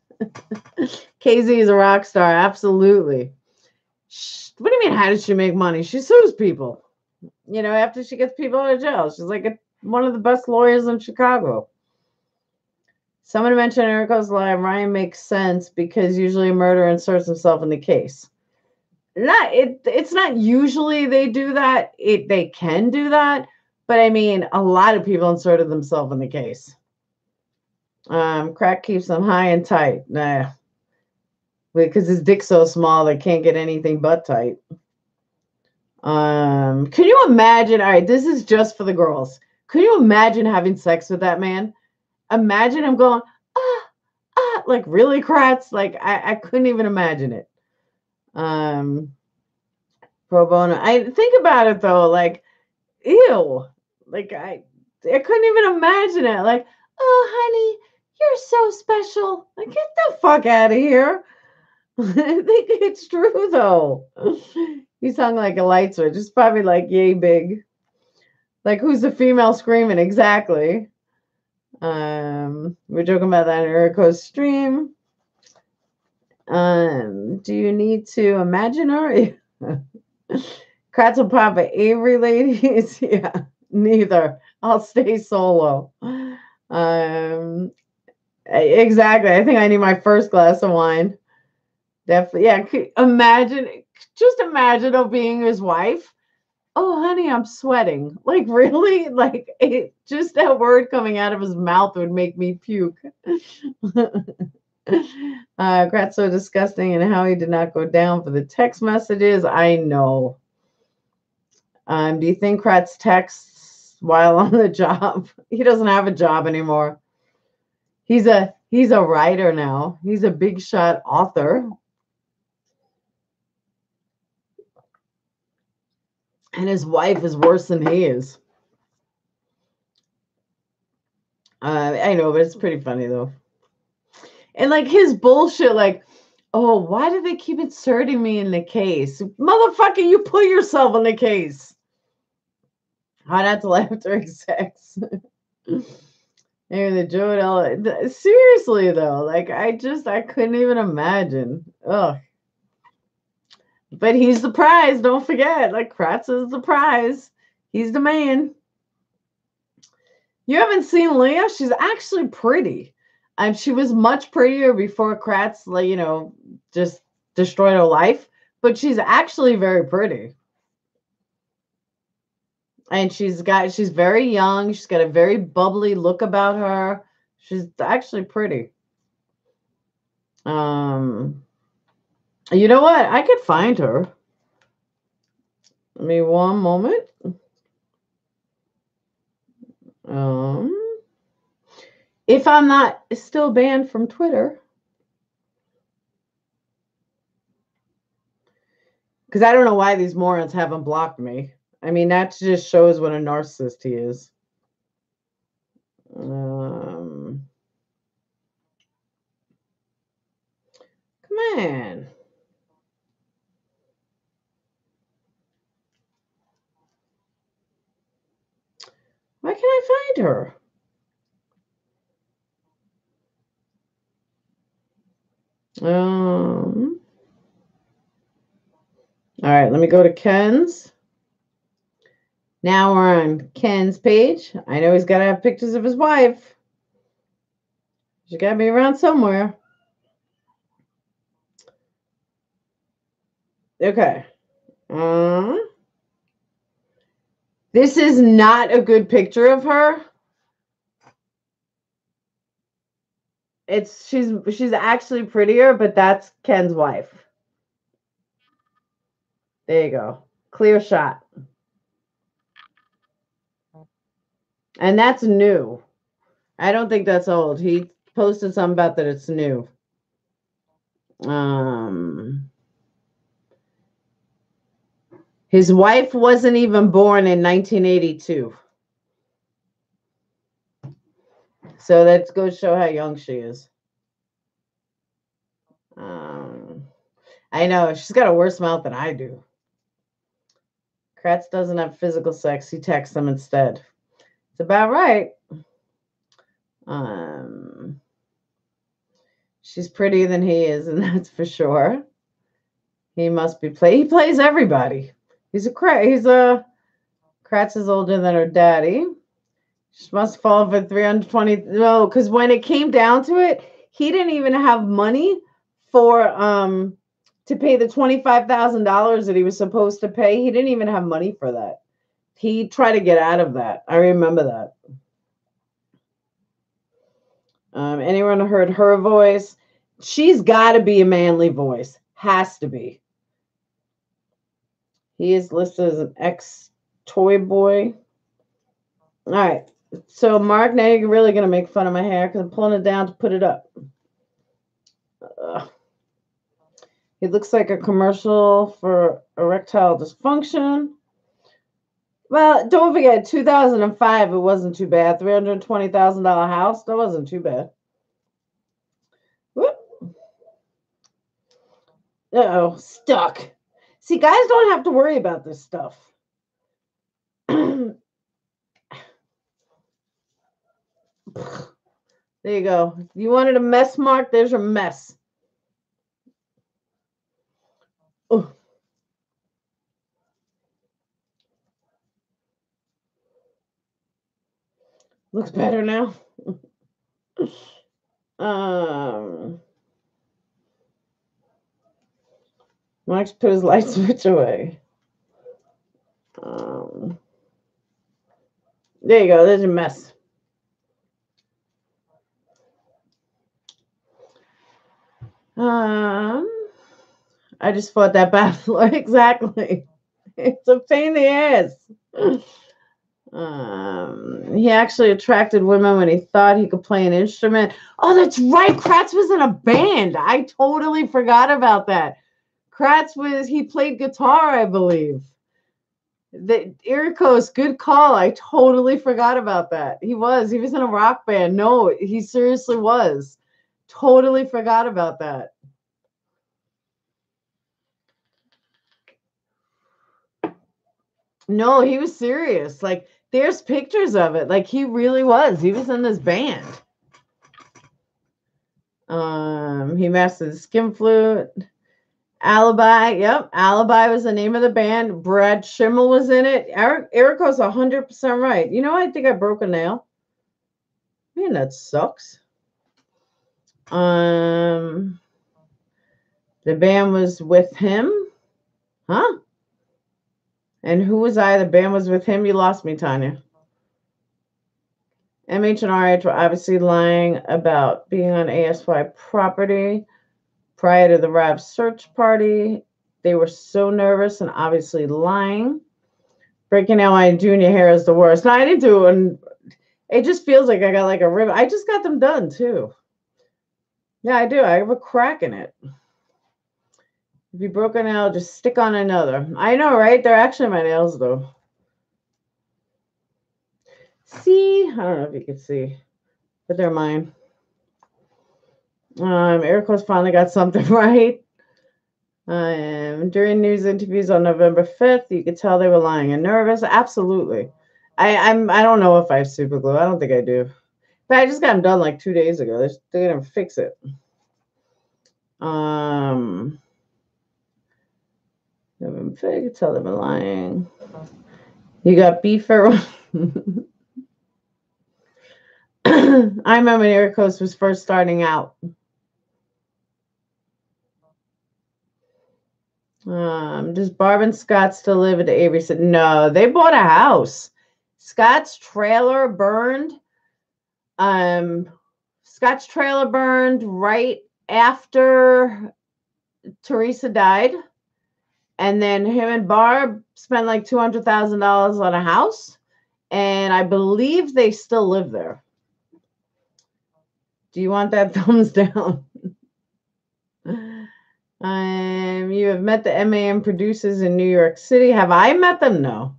KZ is a rock star. Absolutely. What do you mean, how does she make money? She sues people. After she gets people out of jail. She's like one of the best lawyers in Chicago. Someone mentioned Erico's lie. Ryan makes sense because usually a murderer inserts himself in the case. It's not usually they do that. They can do that. But a lot of people inserted themselves in the case. Crack keeps them high and tight. Nah. Because his dick's so small they can't get anything but tight. Can you imagine? All right, this is just for the girls. Can you imagine having sex with that man? Imagine him going, like really, Kratz? Like I couldn't even imagine it. Pro bono. I think about it though, like, ew. Like I couldn't even imagine it. Like, oh honey, you're so special. Like, get the fuck out of here. I think it's true though. He's hung like a light switch. It's probably like yay big. Like, who's the female screaming? Exactly. We're joking about that in Erico's stream. Do you need to imagine her? Kratz will pop at Avery ladies. Yeah, neither. I'll stay solo. Exactly. I think I need my first glass of wine. Definitely. Yeah. Just imagine being his wife. Oh, honey, I'm sweating. Like, really? Like, just that word coming out of his mouth would make me puke. Kratz so disgusting, and how he did not go down for the text messages. I know. Do you think Kratz texts while on the job? He doesn't have a job anymore. He's a writer now. He's a big shot author. And his wife is worse than he is. I know, but it's pretty funny though. And like his bullshit, like, oh, why do they keep inserting me in the case? Motherfucker, you put yourself in the case. How not to laugh during sex. Maybe the Joe. Seriously though, like I couldn't even imagine. Ugh. But he's the prize. Don't forget, like Kratz is the prize. He's the man. You haven't seen Leah? She's actually pretty. She was much prettier before Kratz, like, just destroyed her life. But she's actually very pretty. And she's very young. She's got a very bubbly look about her. She's actually pretty. You know what? I could find her. Give me one moment. If I'm not still banned from Twitter. Because I don't know why these morons haven't blocked me. I mean, that just shows what a narcissist he is. Come on. Why can't I find her? All right, let me go to Ken's. Now we're on Ken's page. I know he's got to have pictures of his wife. She got to be around somewhere. Okay. This is not a good picture of her. She's actually prettier, but that's Ken's wife. There you go. Clear shot. And that's new. I don't think that's old. He posted something about that it's new. His wife wasn't even born in 1982. So that goes to show how young she is. I know. She's got a worse mouth than I do. Kratz doesn't have physical sex. He texts them instead. It's about right. She's prettier than he is, and that's for sure. He must be he plays everybody. Kratz is older than her daddy. She must fall for 320. No, because when it came down to it, he didn't even have money for to pay the $25,000 that he was supposed to pay. He didn't even have money for that. He tried to get out of that. I remember that. Anyone heard her voice? She's got to be a manly voice. Has to be. He is listed as an ex-toy boy. All right. So, Mark, now you're really going to make fun of my hair because I'm pulling it down to put it up. It looks like a commercial for erectile dysfunction. Well, don't forget, 2005, it wasn't too bad. $320,000 house, that wasn't too bad. Whoop. Uh-oh, stuck. See, guys don't have to worry about this stuff. There you go. You wanted a mess, Mark? There's your mess. Ooh. Looks better now. Mark's put his light switch away. There you go. There's your mess. I just fought that battle. Exactly. It's a pain in the ass. He actually attracted women when he thought he could play an instrument. Oh, that's right. Kratz was in a band. I totally forgot about that. He played guitar, I believe. The Irikos, good call. I totally forgot about that. He was in a rock band. No, he seriously was. Totally forgot about that. No, he was serious. Like, there's pictures of it. Like, he really was. He was in this band. He mastered the skin flute. Alibi. Yep. Alibi was the name of the band. Brad Schimmel was in it. Eriko's 100% right. You know, I think I broke a nail. Man, that sucks. The band was with him. Huh? And who was I? The band was with him. You lost me, Tanya. MH and RH were obviously lying about being on ASY property prior to the Rob search party. They were so nervous and obviously lying. Breaking out my junior hair is the worst. No, I didn't do it. And it just feels like I got like a ribbon. I just got them done too. Yeah, I do. I have a crack in it. If you broke a nail, just stick on another. I know, right? They're actually my nails though. See, I don't know if you can see, but they're mine. Eric Coast finally got something right. During news interviews on November 5th, you could tell they were lying and nervous. Absolutely. I don't know if I have super glue. I don't think I do. But I just got them done like 2 days ago. They're gonna fix it. November 5th, you could tell they were lying. You got beefer. I remember when Eric Coast was first starting out. Does Barb and Scott still live at the Avery? No, they bought a house. Scott's trailer burned. Scott's trailer burned right after Teresa died. And then him and Barb spent like $200,000 on a house. And I believe they still live there. Do you want that thumbs down? You have met the MAM producers in New York City. Have I met them? No.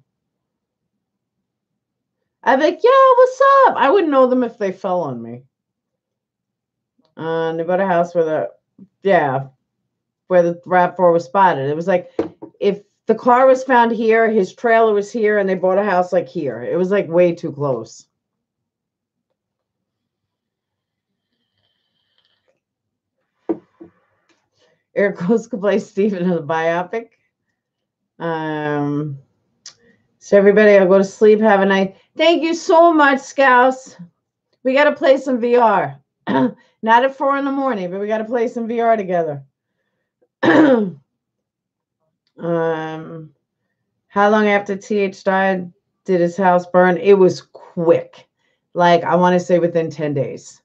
I'd be like, yeah, what's up? I wouldn't know them if they fell on me. They bought a house where the RAV4 was spotted. It was like, if the car was found here, his trailer was here, and they bought a house like here. It was like way too close. Eric Coast could play Steven in the biopic. So everybody, I'll go to sleep. Have a night. Thank you so much, Scouts. We got to play some VR. Not at 4 a.m, but we got to play some VR together. How long after TH died did his house burn? It was quick. Like, I want to say within 10 days.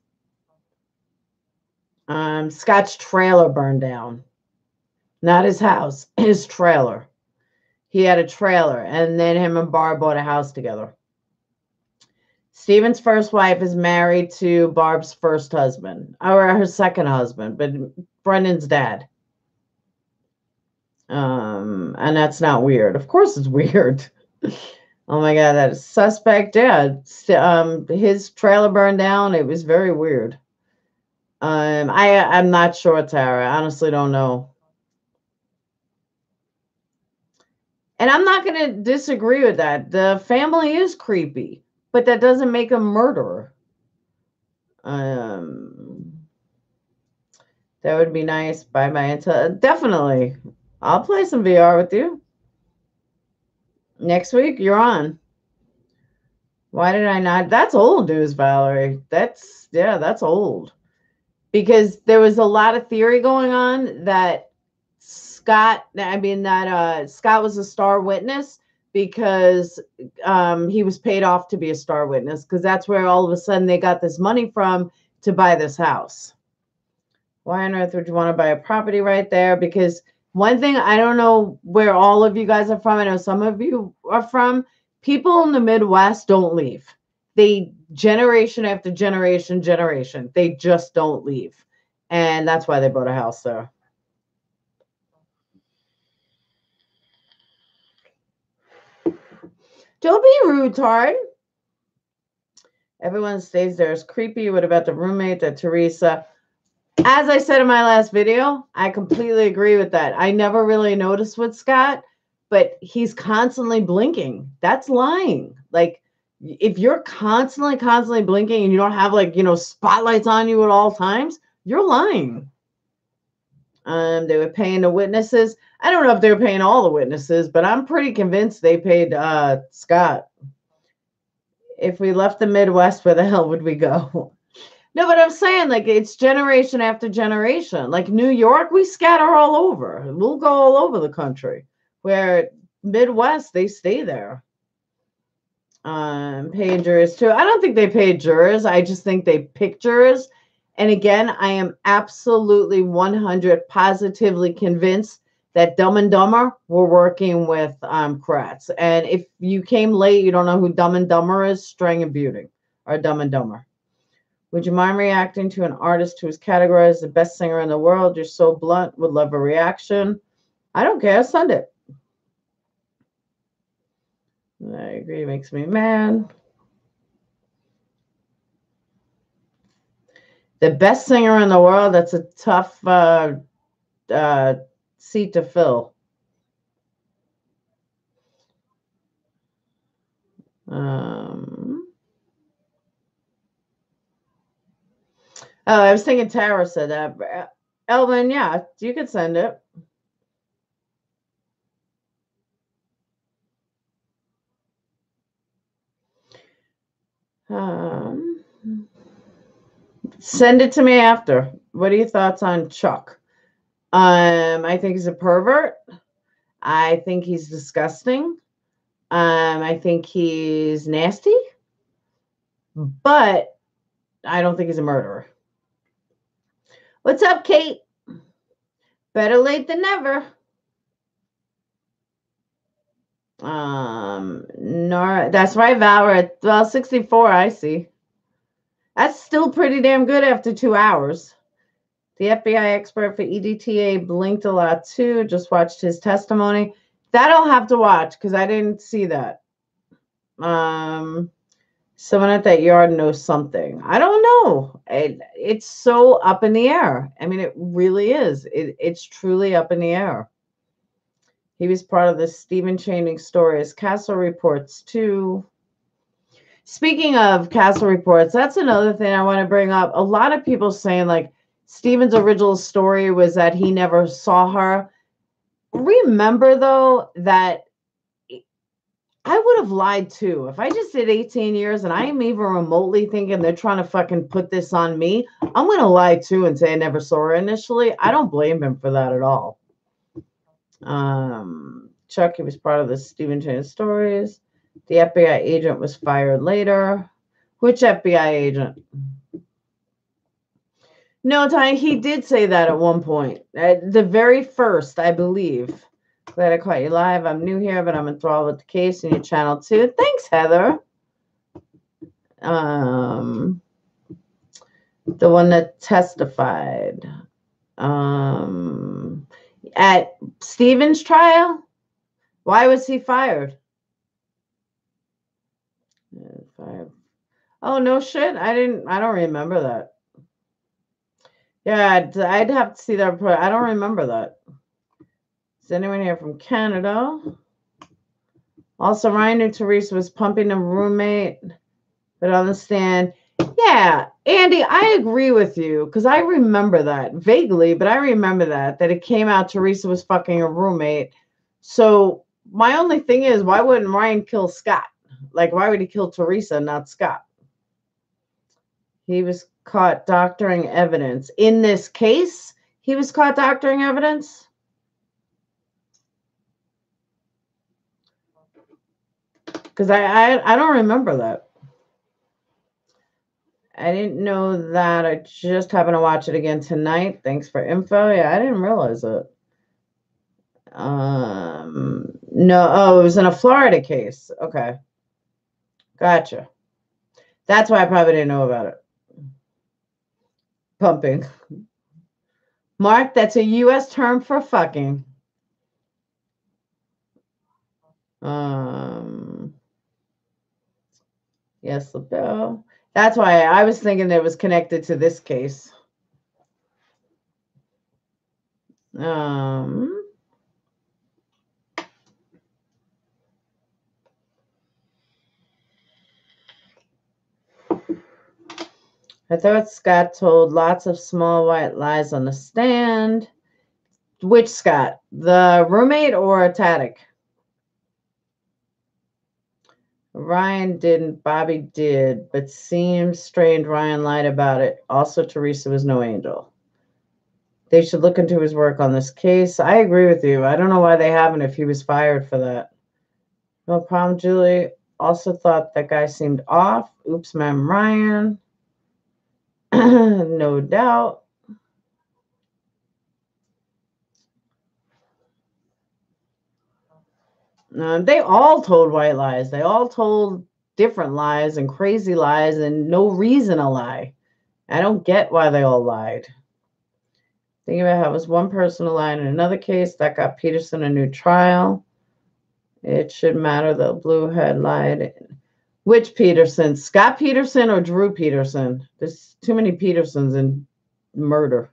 Scott's trailer burned down. Not his house, his trailer. He had a trailer, and then him and Barb bought a house together. Steven's first wife is married to Barb's first husband, or her second husband, but Brendan's dad. And that's not weird. Of course it's weird. Oh my God, that is suspect. Yeah, his trailer burned down. It was very weird. I'm not sure, Tara. I honestly don't know. And I'm not going to disagree with that. The family is creepy, but that doesn't make a murderer. That would be nice. Bye. Definitely. I'll play some VR with you. Next week, you're on. Why did I not? That's old news, Valerie. That's old. Because there was a lot of theory going on that Scott was a star witness because he was paid off to be a star witness, because that's where all of a sudden they got this money from to buy this house. Why on earth would you want to buy a property right there? Because one thing, I don't know where all of you guys are from. I know some of you are from. People in the Midwest don't leave. They generation after generation, they just don't leave. And that's why they bought a house there. Don't be rude, Tard. Everyone stays there is creepy. What about the roommate, that Teresa? As I said in my last video, I completely agree with that. I never really noticed with Scott, but he's constantly blinking. That's lying. Like, if you're constantly blinking and you don't have, like, spotlights on you at all times, you're lying. They were paying the witnesses. I don't know if they were paying all the witnesses, but I'm pretty convinced they paid Scott. If we left the Midwest, where the hell would we go? No, but I'm saying, like, it's generation after generation. Like New York, we scatter all over. We'll go all over the country. Where Midwest, they stay there. Paying jurors too. I don't think they paid jurors. I just think they pick jurors. And again, I am absolutely 100 positively convinced that Dumb and Dumber were working with Kratz. And if you came late, you don't know who Dumb and Dumber is, Strang and Beauty, or Dumb and Dumber. Would you mind reacting to an artist who is categorized as the best singer in the world? You're so blunt. Would love a reaction. I don't care. Send it. I agree. It makes me mad. The best singer in the world, that's a tough seat to fill. Oh, I was thinking Tara said that. Elvin, yeah, you could send it. Send it to me after. What are your thoughts on Chuck? I think he's a pervert. I think he's disgusting. I think he's nasty, but I don't think he's a murderer. What's up, Kate? Better late than never. Nora, that's right, Val. Well, 64, I see. That's still pretty damn good after 2 hours. The FBI expert for EDTA blinked a lot too. Just watched his testimony. That I'll have to watch because I didn't see that. Someone at that yard knows something. I don't know. It's so up in the air. I mean, it really is. It's truly up in the air. He was part of the Stephen Channing stories. Castle Reports too. Speaking of Castle Reports, that's another thing I want to bring up. A lot of people saying like Stephen's original story was that he never saw her. Remember though that I would have lied too. If I just did 18 years and I am even remotely thinking they're trying to fucking put this on me, I'm going to lie too and say I never saw her initially. I don't blame him for that at all. Chuck, he was part of the Stephen Channing stories. The FBI agent was fired later. Which FBI agent? No, Ty, he did say that at one point. The very first, I believe. Glad I caught you live. I'm new here, but I'm enthralled with the case and your channel too. Thanks, Heather. The one that testified at Stephen's trial. Why was he fired? Oh, no shit. I don't remember that. Yeah, I'd have to see that report. I don't remember that. Is anyone here from Canada? Also, Ryan knew Teresa was pumping a roommate, but on the stand. Yeah, Andy, I agree with you because I remember that vaguely, but I remember that it came out Teresa was fucking a roommate. So my only thing is, why wouldn't Ryan kill Scott? Like, why would he kill Teresa, not Scott? He was caught doctoring evidence. In this case, he was caught doctoring evidence? Because I don't remember that. I didn't know that. I just happened to watch it again tonight. Thanks for info. Yeah, I didn't realize it. No, oh, it was in a Florida case. Okay. Gotcha. That's why I probably didn't know about it. Pumping. Mark, that's a U.S. term for fucking. Yes, LaBelle. That's why I was thinking it was connected to this case. I thought Scott told lots of small white lies on the stand. Which Scott? The roommate or Tadek? Ryan didn't. Bobby did, but seems strange Ryan lied about it. Also, Teresa was no angel. They should look into his work on this case. I agree with you. I don't know why they haven't if he was fired for that. No problem, Julie. Also thought that guy seemed off. Oops, ma'am, Ryan. No doubt. They all told white lies. They all told different lies and crazy lies and no reason to lie. I don't get why they all lied. Think about how it was one person who lied in another case that got Peterson a new trial. It should matter. The blue had lied. Which Peterson? Scott Peterson or Drew Peterson? There's too many Petersons in murder.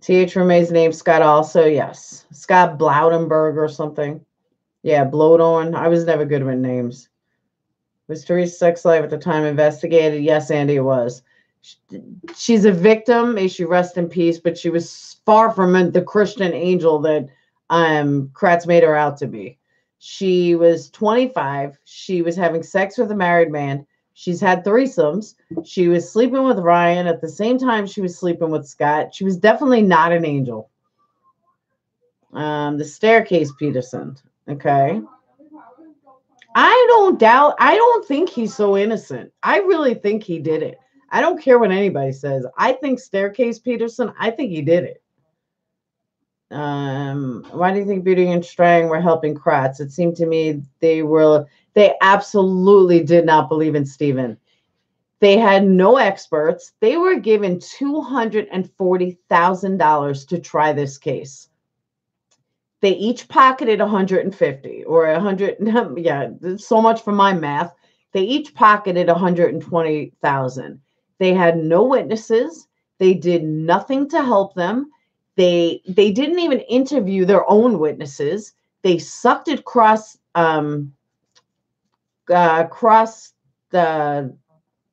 T.H. Rome's name, Scott also, yes. Scott Bloudenberg or something. Yeah, Blowdorn. I was never good with names. Was Teresa's sex life at the time investigated? Yes, Andy, it was. She's a victim. May she rest in peace, but she was far from the Christian angel that Kratz made her out to be. She was 25. She was having sex with a married man. She's had threesomes. She was sleeping with Ryan at the same time she was sleeping with Scott. She was definitely not an angel. The staircase Peterson. Okay. I don't think he's so innocent. I really think he did it. I don't care what anybody says. I think staircase Peterson, I think he did it. Why do you think Beauty and Strang were helping Kratz? It seemed to me they absolutely did not believe in Steven. They had no experts. They were given $240,000 to try this case. They each pocketed 150 or 100. Yeah, so much for my math. They each pocketed 120,000. They had no witnesses. They did nothing to help them. They didn't even interview their own witnesses. They sucked it across the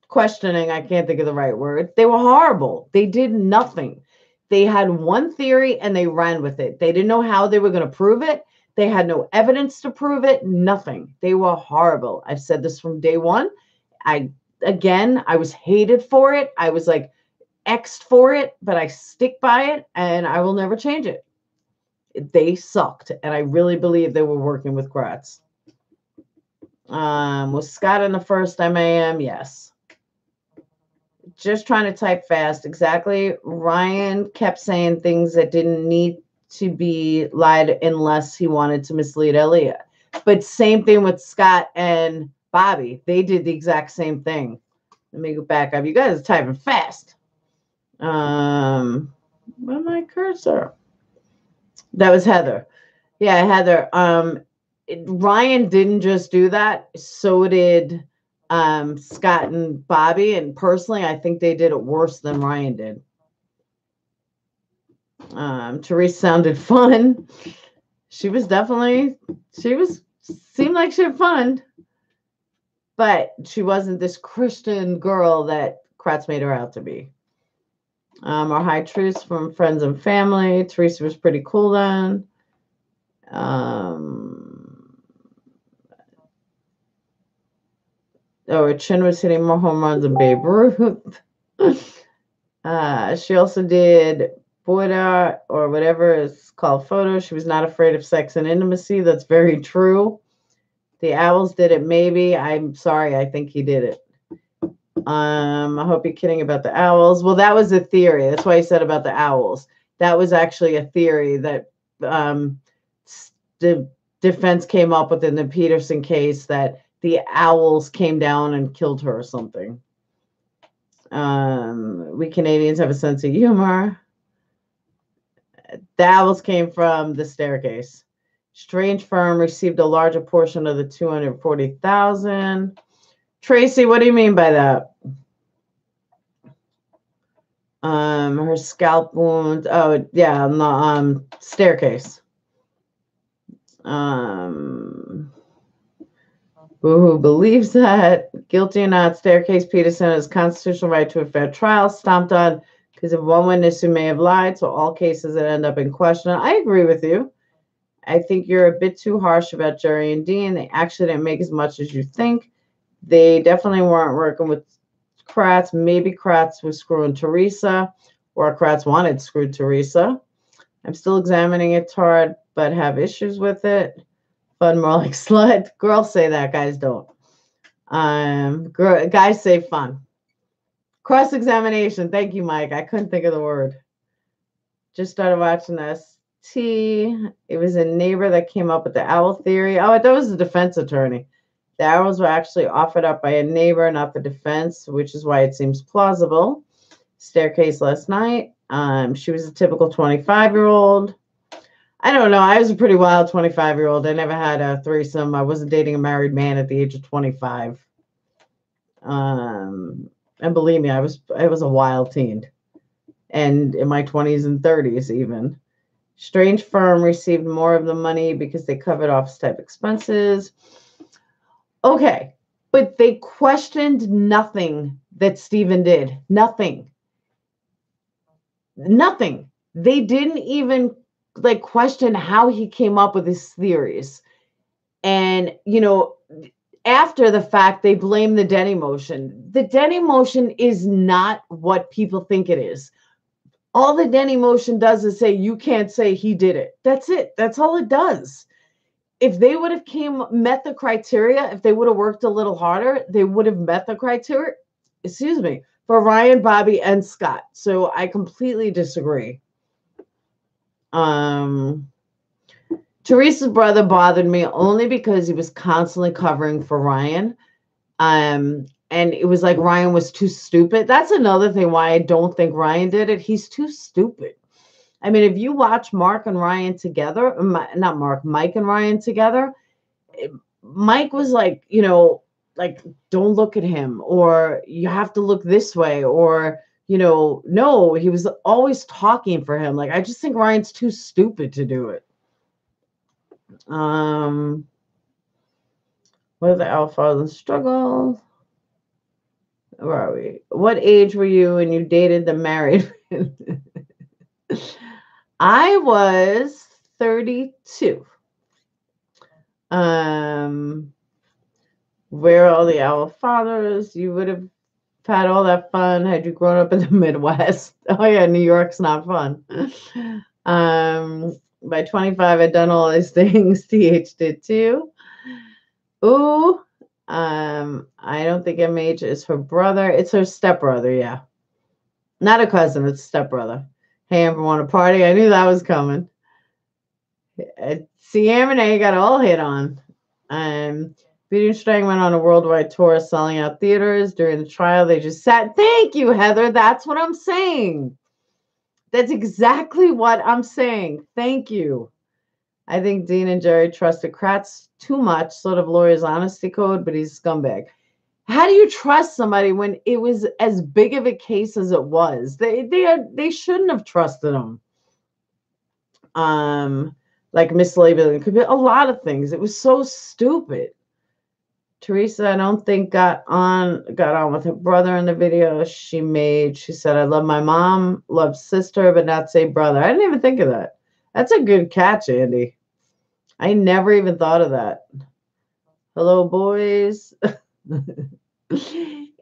questioning. I can't think of the right word. They were horrible. They did nothing. They had one theory and they ran with it. They didn't know how they were going to prove it. They had no evidence to prove it. Nothing. They were horrible. I've said this from day one. I was hated for it. I was like X'd for it, but I stick by it and I will never change it. They sucked. And I really believe they were working with Kratz. Was Scott in the first MAM? Yes. Just trying to type fast. Exactly. Ryan kept saying things that didn't need to be lied unless he wanted to mislead Aaliyah. But same thing with Scott and Bobby. They did the exact same thing. Let me go back up. You guys are typing fast. Where's my cursor? That was Heather. Yeah, Heather. Ryan didn't just do that. So did Scott and Bobby, and personally, I think they did it worse than Ryan did. Teresa sounded fun. She was seemed like she had fun, but she wasn't this Christian girl that Kratz made her out to be. Our high truths from friends and family. Teresa was pretty cool then. Her chin was hitting more home runs than Babe Ruth. She also did Boida or whatever is called photos. She was not afraid of sex and intimacy. That's very true. The Owls did it, maybe. I'm sorry. I think he did it. I hope you're kidding about the Owls. Well, that was a theory. That's why I said about the Owls. That was actually a theory that the defense came up with in the Peterson case, that the Owls came down and killed her or something. We Canadians have a sense of humor. The Owls came from the staircase. Strange firm received a larger portion of the 240,000. Tracy, what do you mean by that? Her scalp wound. Oh, yeah, on the staircase. Who believes that? Guilty or not, staircase Peterson has constitutional right to a fair trial, stomped on because of one witness who may have lied, so all cases that end up in question. I agree with you. I think you're a bit too harsh about Jerry and Dean. They actually didn't make as much as you think. They definitely weren't working with Kratz. Maybe Kratz was screwing Teresa, or Kratz wanted screwed Teresa. I'm still examining it hard, but have issues with it. Fun, more like slut. Girls say that, guys don't. Guys say fun. Cross-examination. Thank you, Mike. I couldn't think of the word. Just started watching this. It was a neighbor that came up with the owl theory. Oh, I thought it was the defense attorney. The owls were actually offered up by a neighbor, not the defense, which is why it seems plausible. Staircase last night. She was a typical 25-year-old. I don't know. I was a pretty wild 25-year-old. I never had a threesome. I wasn't dating a married man at the age of 25. And believe me, I was a wild teen, and in my 20s and 30s even. Strange firm received more of the money because they covered office type expenses. Okay, but they questioned nothing that Stephen did. Nothing. Nothing. They didn't even like question how he came up with his theories. And, after the fact, they blame the Denny motion. The Denny motion is not what people think it is. All the Denny motion does is say, you can't say he did it. That's it. That's all it does. If they would have met the criteria, if they would have worked a little harder, they would have met the criteria, for Ryan, Bobby, and Scott. So I completely disagree. Teresa's brother bothered me only because he was constantly covering for Ryan. And it was like Ryan was too stupid. That's another thing why I don't think Ryan did it. He's too stupid. I mean, if you watch Mark and Ryan together, not Mark, Mike and Ryan together, Mike was like, like, don't look at him, or you have to look this way, or, no, he was always talking for him. Like, I just think Ryan's too stupid to do it. What are the Alphas and struggles? Where are we? What age were you when you dated the married? I was 32. Where are all the Owl fathers? You would have had all that fun had you grown up in the Midwest. Oh yeah, New York's not fun. By 25, I'd done all these things. TH did too. Ooh. I don't think MH is her brother. It's her stepbrother, yeah. Not a cousin, it's stepbrother. Hey, Amber, want to party? I knew that was coming. See, Amber, now you got all hit on. Beauty and Strang went on a worldwide tour selling out theaters. During the trial, they just sat. Thank you, Heather. That's what I'm saying. That's exactly what I'm saying. Thank you. I think Dean and Jerry trusted Kratz too much, sort of lawyer's honesty code, but he's a scumbag. How do you trust somebody when it was as big of a case as it was? They shouldn't have trusted him. Like mislabeling could be a lot of things. It was so stupid. Teresa, I don't think got on with her brother in the video she made. She said, I love my mom, love sister, but not say brother. I didn't even think of that. That's a good catch, Andy. I never even thought of that. Hello, boys.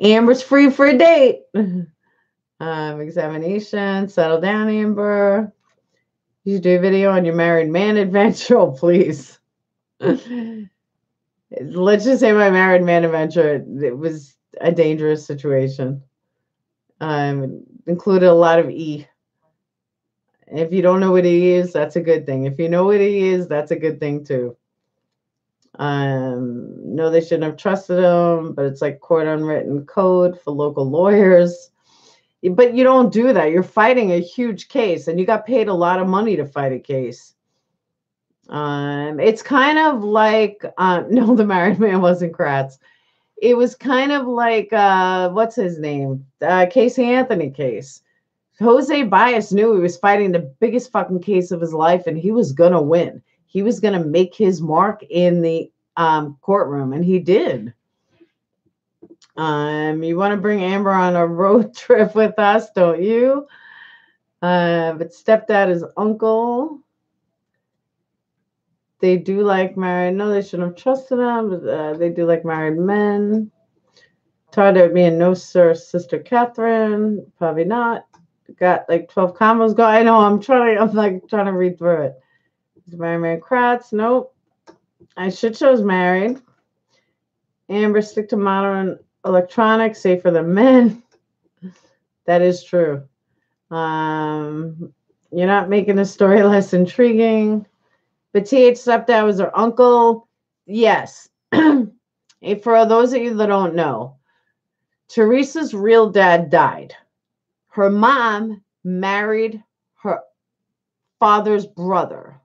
Amber's free for a date. Examination. Settle down, Amber. You should do a video on your married man adventure. Oh, please. Let's just say my married man adventure, it was a dangerous situation. Included a lot of E. If you don't know what E is, that's a good thing. If you know what E is, that's a good thing too. No, they shouldn't have trusted him, but it's like court unwritten code for local lawyers. But you don't do that. You're fighting a huge case, and you got paid a lot of money to fight a case. It's kind of like no, the married man wasn't Kratz. It was kind of like what's his name? Casey Anthony case. Jose Baez knew he was fighting the biggest fucking case of his life, and he was gonna win. He was gonna make his mark in the courtroom, and he did. You want to bring Amber on a road trip with us, don't you? But stepdad is uncle. They do like married. No, they shouldn't have trusted them, but they do like married men. Tired of being no sir, sister Catherine. Probably not. Got like 12 combos go. I know. I'm trying to read through it. Is married Kratz? Nope. I should chose married. Amber, stick to modern electronics, safer than men. That is true. You're not making the story less intriguing. But TH stepdad was her uncle. Yes. For those of you that don't know, Teresa's real dad died. Her mom married her father's brother.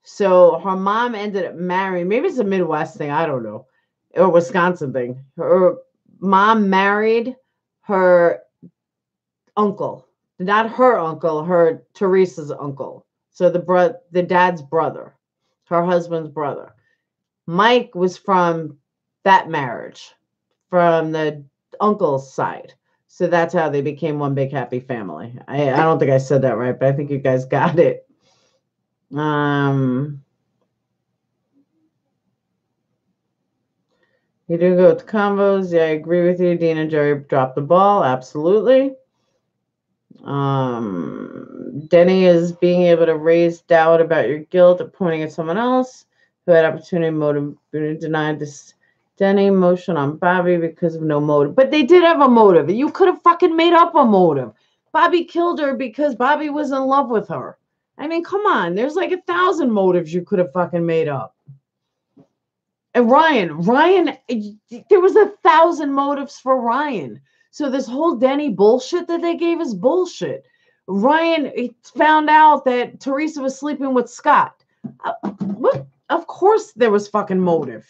So her mom ended up marrying, maybe it's a Midwest thing, I don't know, or Wisconsin thing. Her mom married her uncle, not her uncle, her Teresa's uncle. So the dad's brother, her husband's brother. Mike was from that marriage, from the uncle's side. So that's how they became one big happy family. I don't think I said that right, but I think you guys got it. You do go with combos. Yeah, I agree with you. Dean and Jerry dropped the ball. Absolutely. Denny is being able to raise doubt about your guilt or pointing at someone else who had opportunity motive denied this Denny motion on Bobby because of no motive. But they did have a motive. You could have fucking made up a motive. Bobby killed her because Bobby was in love with her. I mean, come on. There's like 1,000 motives you could have fucking made up. And Ryan, there was 1,000 motives for Ryan. So this whole Denny bullshit that they gave is bullshit. Ryan found out that Teresa was sleeping with Scott. Of course there was fucking motive.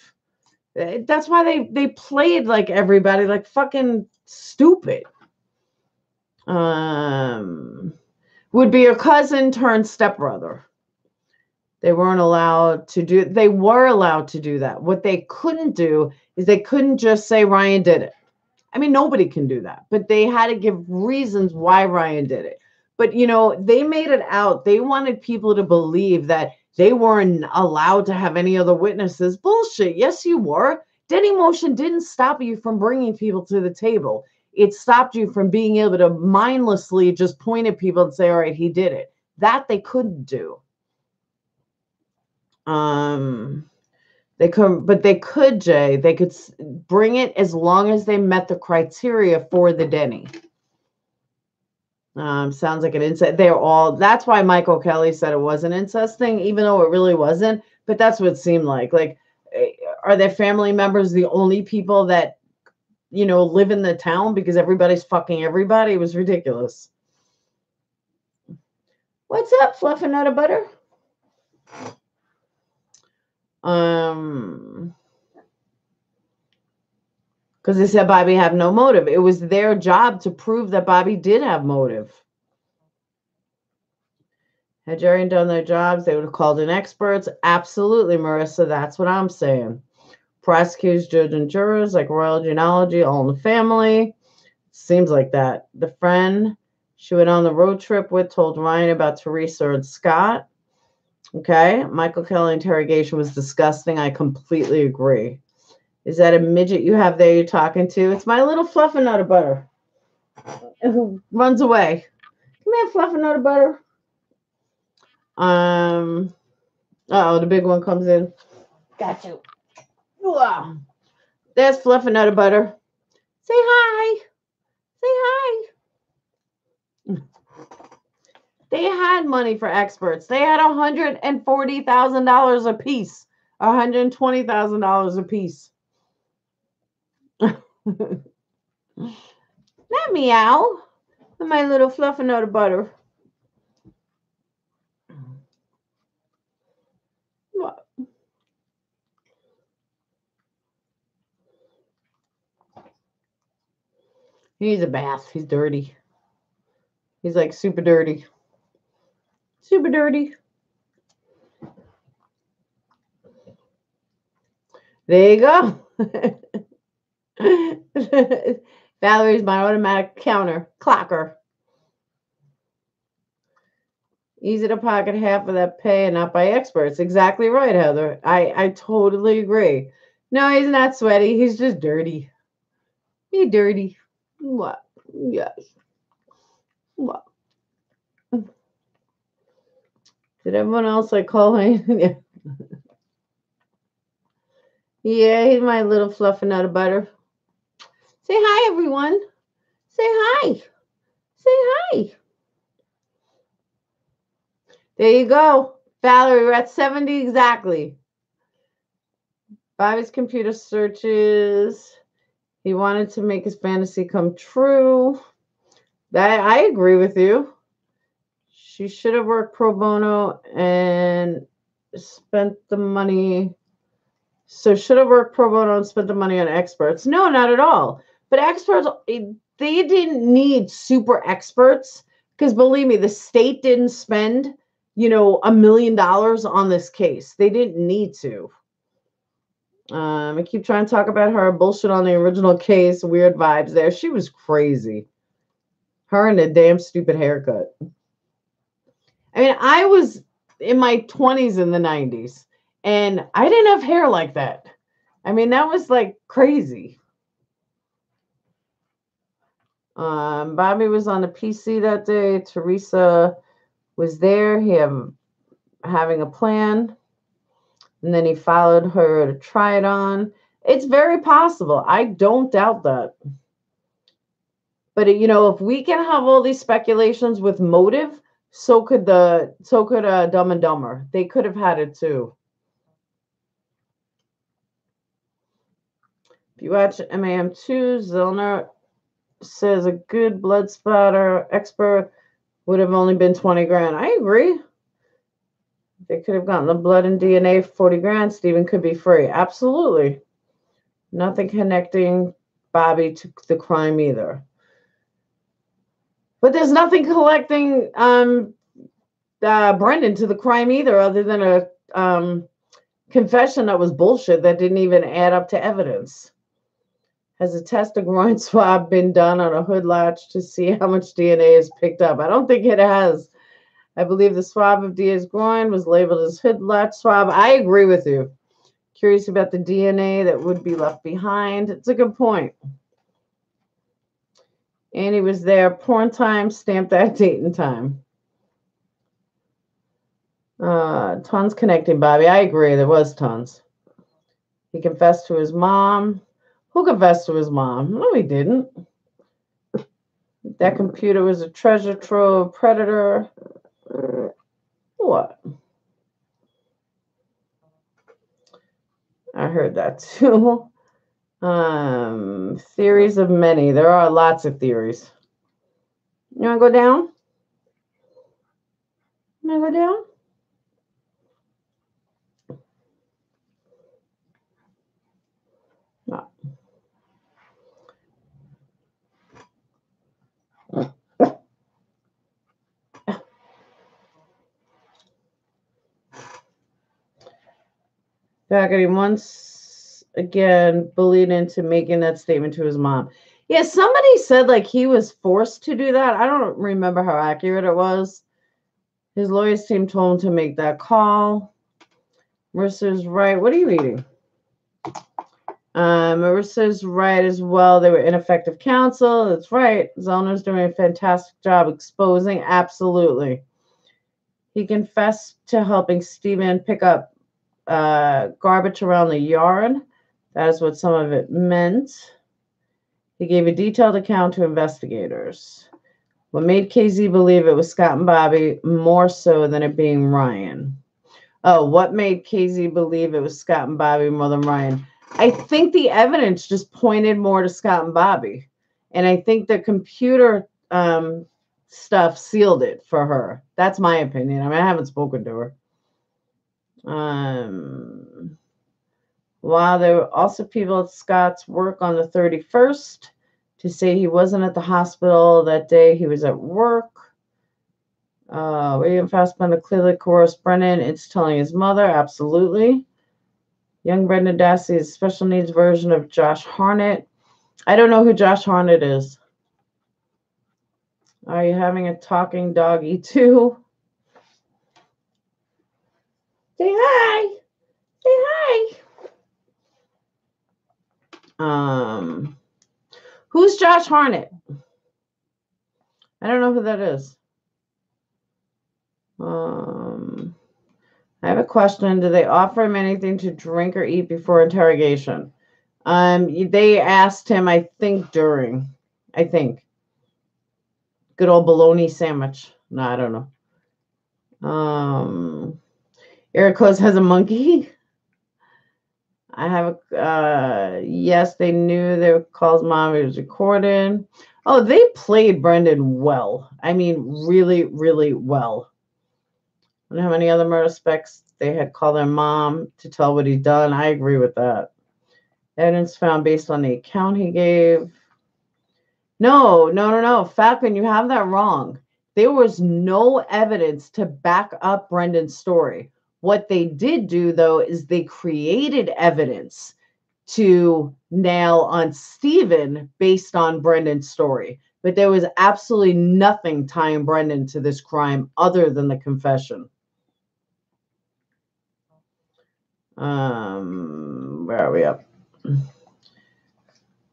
That's why they played like everybody, like fucking stupid. Would be your cousin turned stepbrother. They were allowed to do that. What they couldn't do is they couldn't just say Ryan did it. I mean, nobody can do that, but they had to give reasons why Ryan did it. But, they made it out. They wanted people to believe that they weren't allowed to have any other witnesses. Bullshit. Yes, you were. Denny motion didn't stop you from bringing people to the table. It stopped you from being able to mindlessly just point at people and say, all right, he did it. That they couldn't do. They could, Jay. They could bring it as long as they met the criteria for the Denny. Sounds like an incest. That's why Michael Kelly said it was an incest thing, even though it really wasn't. But that's what it seemed like. Like, are their family members the only people that, live in the town because everybody's fucking everybody? It was ridiculous. What's up, Fluff and Nut of Butter? Because they said Bobby had no motive. It was their job to prove that Bobby did have motive. Had Jerry done their jobs, they would have called in experts. Absolutely, Marissa. That's what I'm saying. Prosecutors, judge, and jurors, like royal genealogy, all in the family. Seems like that. The friend she went on the road trip with told Ryan about Teresa and Scott. Okay. Michael Kelly interrogation was disgusting. I completely agree. Is that a midget you have there you're talking to? It's my little Fluff and Nut of Butter who runs away. Come here, Fluff and Nut of Butter. The big one comes in. Got you. Wow. There's Fluff and Nut of Butter. Say hi. Say hi. They had money for experts. They had $140,000 a piece. $120,000 a piece. Let meow. My little Fluff and Nut of Butter. What? He needs a bath. He's dirty. He's like super dirty. Super dirty. There you go. Valerie's my automatic counter clocker. Easy to pocket half of that pay and not by experts. Exactly right, Heather. I totally agree. No, he's not sweaty. He's just dirty. He's dirty. What? Yes. What? Did everyone else call him? Yeah. Yeah, he's my little Fluff and Nut of Butter. Say hi, everyone. Say hi. Say hi. There you go. Valerie, we're at 70 exactly. Bobby's computer searches. He wanted to make his fantasy come true. I agree with you. She should have worked pro bono and spent the money. So should have worked pro bono and spent the money on experts. No, not at all. But experts, they didn't need super experts because believe me, the state didn't spend, $1 million on this case. They didn't need to. I keep trying to talk about her bullshit on the original case. Weird vibes there. She was crazy. Her and a damn stupid haircut. I mean, I was in my 20s in the 90s, and I didn't have hair like that. I mean, that was like crazy. Bobby was on the PC that day. Teresa was there. He having a plan. And then he followed her to try it on. It's very possible. I don't doubt that. But if we can have all these speculations with motive, so could Dumb and Dumber. They could have had it too. If you watch MAM2, Zellner says a good blood spatter expert would have only been 20 grand. I agree. They could have gotten the blood and DNA for 40 grand. Stephen could be free. Absolutely. Nothing connecting Bobby to the crime either. But there's nothing connecting Brendan to the crime either, other than a confession that was bullshit that didn't even add up to evidence. Has a test of groin swab been done on a hood latch to see how much DNA is picked up? I don't think it has. I believe the swab of Diaz's groin was labeled as hood latch swab. I agree with you. Curious about the DNA that would be left behind. It's a good point. And he was there. Porn time, stamp that date and time. Tons connecting Bobby. I agree. There was tons. He confessed to his mom. Who confessed to his mom? No, he didn't. That computer was a treasure trove predator. What? I heard that too. Theories of many. There are lots of theories. You want to go down? You want to go down? No. Faculty once again bullied into making that statement to his mom. Yeah, somebody said like he was forced to do that. I don't remember how accurate it was. His lawyers team told him to make that call. Marissa's right. What are you reading? Marissa's right as well. They were ineffective counsel. That's right. Zellner's doing a fantastic job exposing. Absolutely. He confessed to helping Stephen pick up garbage around the yard. That is what some of it meant. He gave a detailed account to investigators. What made KZ believe it was Scott and Bobby more so than it being Ryan? Oh, what made KZ believe it was Scott and Bobby more than Ryan? I think the evidence just pointed more to Scott and Bobby. And I think the computer stuff sealed it for her. That's my opinion. I mean, I haven't spoken to her. While there were also people at Scott's work on the 31st to say he wasn't at the hospital that day, he was at work. William Fassbender clearly coerced Brendan into telling his mother. Absolutely. Young Brendan Dassey is a special needs version of Josh Harnett. I don't know who Josh Harnett is. Are you having a talking doggy too? Say hi. Say hi. Who's Josh Harnett? I don't know who that is. I have a question. Do they offer him anything to drink or eat before interrogation? They asked him, I think, during. I think. Good old bologna sandwich. No, I don't know. Eric Close has a monkey. I have a, yes, they knew they would call his mom. It was recorded. Oh, they played Brendan well. I mean, really, really well. I don't know how many other murder suspects they had called their mom to tell what he'd done. I agree with that. Evidence found based on the account he gave. No. Falcon, you have that wrong. There was no evidence to back up Brendan's story. What they did do, though, is they created evidence to nail on Stephen based on Brendan's story. But there was absolutely nothing tying Brendan to this crime other than the confession. Where are we up?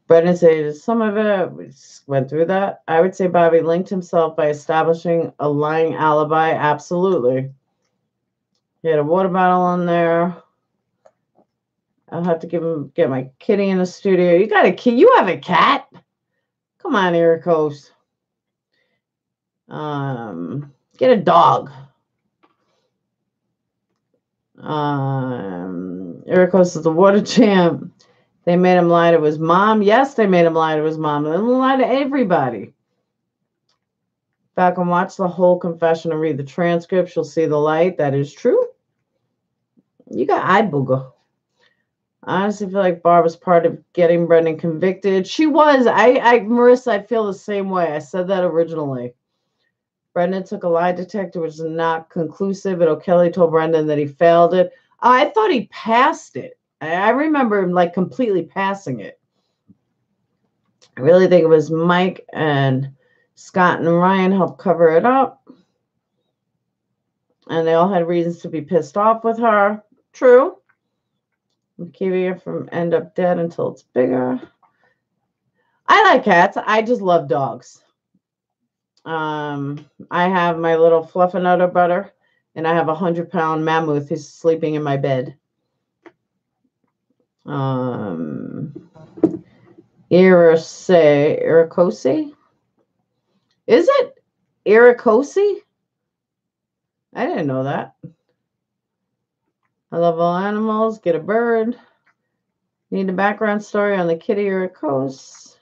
Brendan said some of it, we just went through that. I would say Bobby linked himself by establishing a lying alibi. Absolutely. He had a water bottle on there. I'll have to get my kitty in the studio. You got a kid? You have a cat? Come on, Ericos. Get a dog. Ericos is the water champ. They made him lie to his mom. Yes, they made him lie to his mom. They lie to everybody. Falcon, watch the whole confession and read the transcript. You'll see the light. That is true. You got eye booger. I honestly feel like Barb was part of getting Brendan convicted. She was. Marissa, I feel the same way. I said that originally. Brendan took a lie detector, which is not conclusive, but O'Kelly told Brendan that he failed it. I thought he passed it. I remember him like completely passing it. I really think it was Mike and Scott and Ryan helped cover it up. And they all had reasons to be pissed off with her. True. Keeping it from end up dead until it's bigger. I like cats. I just love dogs. I have my little Fluffernutter butter, and I have a 100-pound mammoth who's sleeping in my bed. Iracosi? Is it Iracosi? I didn't know that. I love all animals. Get a bird. Need a background story on the kitty Iracosi.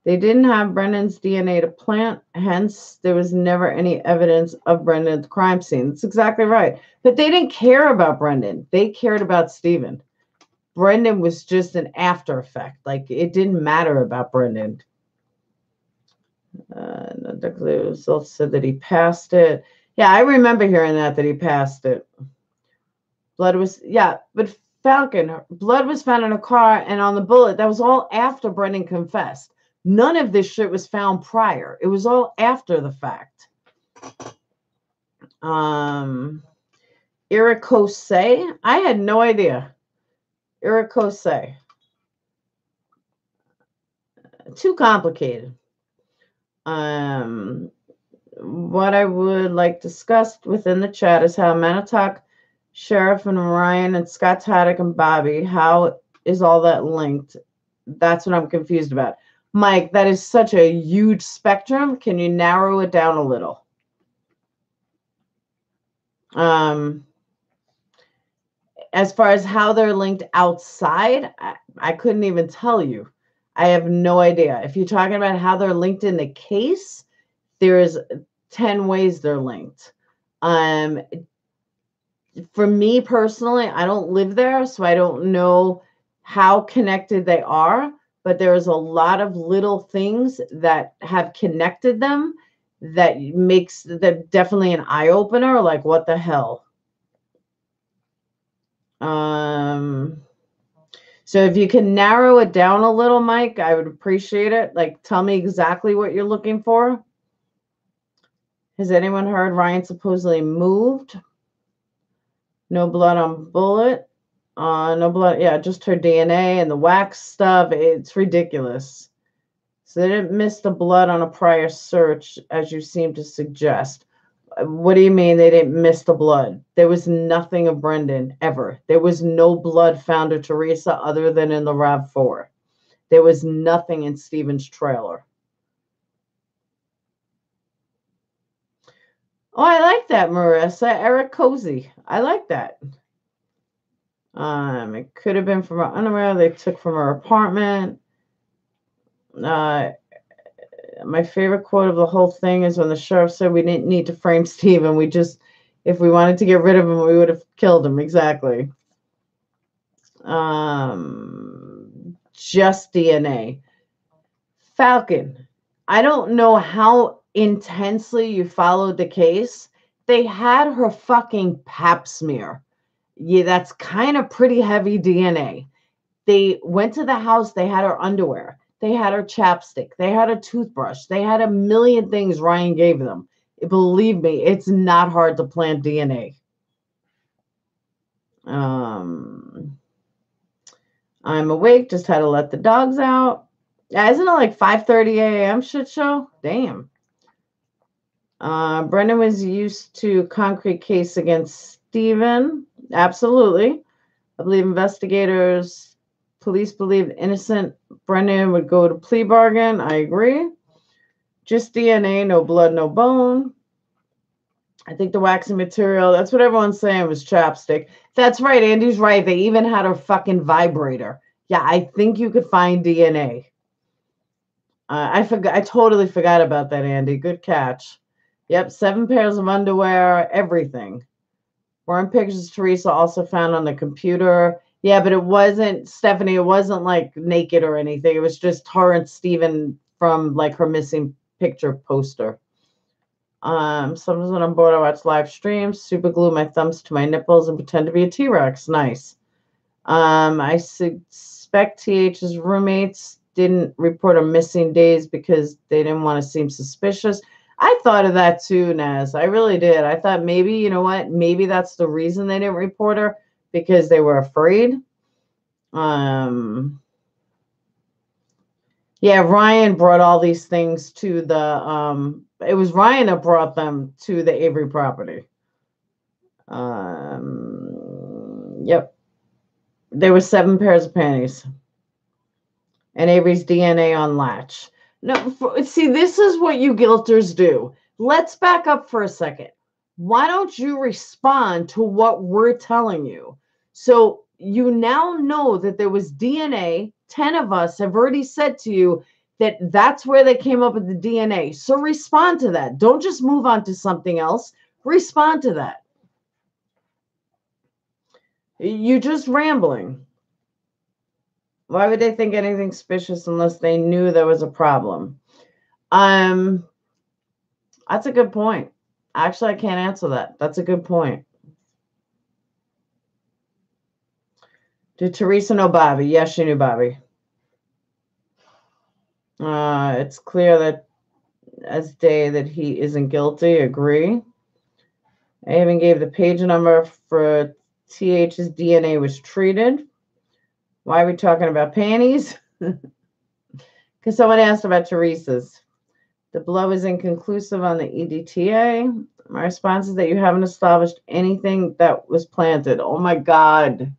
They didn't have Brendan's DNA to plant, hence there was never any evidence of Brendan's crime scene. That's exactly right. But they didn't care about Brendan. They cared about Stephen. Brendan was just an after effect. Like, it didn't matter about Brendan. The results said that he passed it. Yeah, I remember hearing that he passed it. Blood was, yeah, but Falcon, blood was found in a car and on the bullet. That was all after Brendan confessed. None of this shit was found prior. It was all after the fact. Iracosi? I had no idea. Iracosi. Too complicated. What I would like discussed within the chat is how Manitowoc Sheriff and Ryan and Scott Haddock and Bobby, how is all that linked? That's what I'm confused about. Mike, that is such a huge spectrum. Can you narrow it down a little? As far as how they're linked outside, I couldn't even tell you. I have no idea. If you're talking about how they're linked in the case, there's 10 ways they're linked. For me personally, I don't live there, so I don't know how connected they are. But there's a lot of little things that have connected them that makes that definitely an eye opener. Like, what the hell? So if you can narrow it down a little, Mike, I would appreciate it. Like, tell me exactly what you're looking for. Has anyone heard Ryan supposedly moved? No blood on bullet. No blood. Yeah, just her DNA and the wax stuff. It's ridiculous. So they didn't miss the blood on a prior search, as you seem to suggest. What do you mean they didn't miss the blood? There was nothing of Brendan ever. There was no blood found of Teresa other than in the RAV4. There was nothing in Stephen's trailer. Oh, I like that, Marissa. Iracosi. I like that. It could have been from her underwear they took from her apartment. My favorite quote of the whole thing is when the sheriff said we didn't need to frame Stephen. We just If we wanted to get rid of him, we would have killed him. Exactly. Just DNA. Falcon, I don't know how intensely you followed the case. They had her fucking pap smear. Yeah, that's kind of pretty heavy DNA. They went to the house, they had her underwear, they had her chapstick, they had a toothbrush, they had a million things Ryan gave them. Believe me, it's not hard to plant DNA. I'm awake, just had to let the dogs out. Yeah, isn't it like 5:30 a.m. shit show? Damn. Brendan was used to concrete case against Stephen. Absolutely. I believe police believed innocent Brendan would go to plea bargain. I agree. Just DNA, no blood, no bone. I think the waxing material, that's what everyone's saying, was chapstick. That's right. Andy's right. They even had her fucking vibrator. Yeah, I think you could find DNA. I totally forgot about that, Andy. Good catch. Yep, 7 pairs of underwear, everything. Weren't pictures Teresa also found on the computer. Yeah, but it wasn't, Stephanie, it wasn't like naked or anything. It was just her and Steven from like her missing picture poster. Sometimes when I'm bored, I watch live streams, super glue my thumbs to my nipples and pretend to be a T-Rex. Nice. I suspect TH's roommates didn't report her missing days because they didn't want to seem suspicious. I thought of that too, Naz. I really did. I thought maybe, you know what? Maybe that's the reason they didn't report her, because they were afraid. Yeah, Ryan brought all these things to the it was Ryan that brought them to the Avery property. Yep. There were 7 pairs of panties. And Avery's DNA on latch. No, see, this is what you guilters do. Let's back up for a second. Why don't you respond to what we're telling you? So you now know that there was DNA. 10 of us have already said to you that that's where they came up with the DNA. So respond to that. Don't just move on to something else. Respond to that. You're just rambling. Why would they think anything suspicious unless they knew there was a problem? That's a good point. Actually, I can't answer that. That's a good point. Did Teresa know Bobby? Yes, she knew Bobby. It's clear that as day that he isn't guilty. Agree. I even gave the page number for TH's DNA was treated. Why are we talking about panties? Because someone asked about Teresa's. The blood was inconclusive on the EDTA. My response is that you haven't established anything that was planted. Oh my God.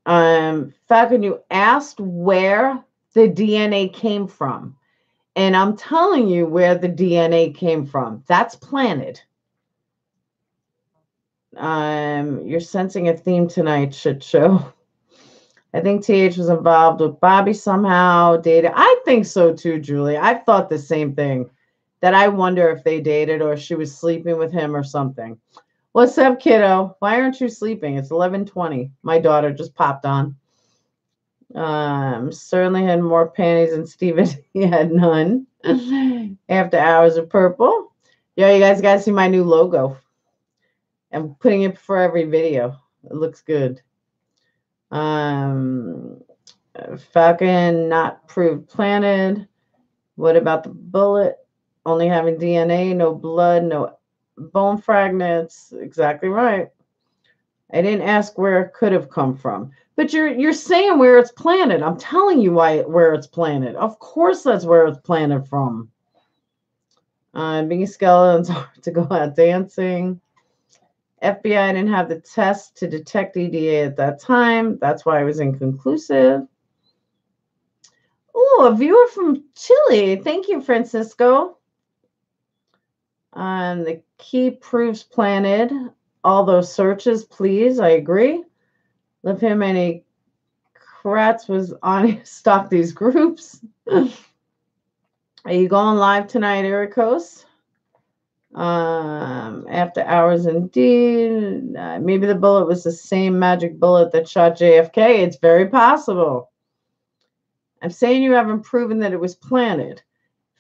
Falcon, you asked where the DNA came from. And I'm telling you where the DNA came from. That's planted. You're sensing a theme tonight, shit show. I think TH was involved with Bobby somehow, dated. I think so too, Julie. I've thought the same thing, that I wonder if they dated or she was sleeping with him or something. What's up, kiddo? Why aren't you sleeping? It's 11:20. My daughter just popped on. Certainly had more panties than Steven. He had none. After Hours of Purple. Yo, you guys got to see my new logo. I'm putting it for every video. It looks good. Falcon not proved planted. What about the bullet? Only having DNA, no blood, no bone fragments. Exactly right. I didn't ask where it could have come from. But you're saying where it's planted. I'm telling you where it's planted. Of course that's where it's planted from. Being skeletons hard to go out dancing. FBI didn't have the test to detect EDA at that time. That's why it was inconclusive. Oh, a viewer from Chile. Thank you, Francisco. The key proofs planted. All those searches, please. I agree. Live him any Kratz was on stalk these groups. Are you going live tonight, Ericos? After hours, indeed. Maybe the bullet was the same magic bullet that shot JFK. It's very possible. I'm saying you haven't proven that it was planted.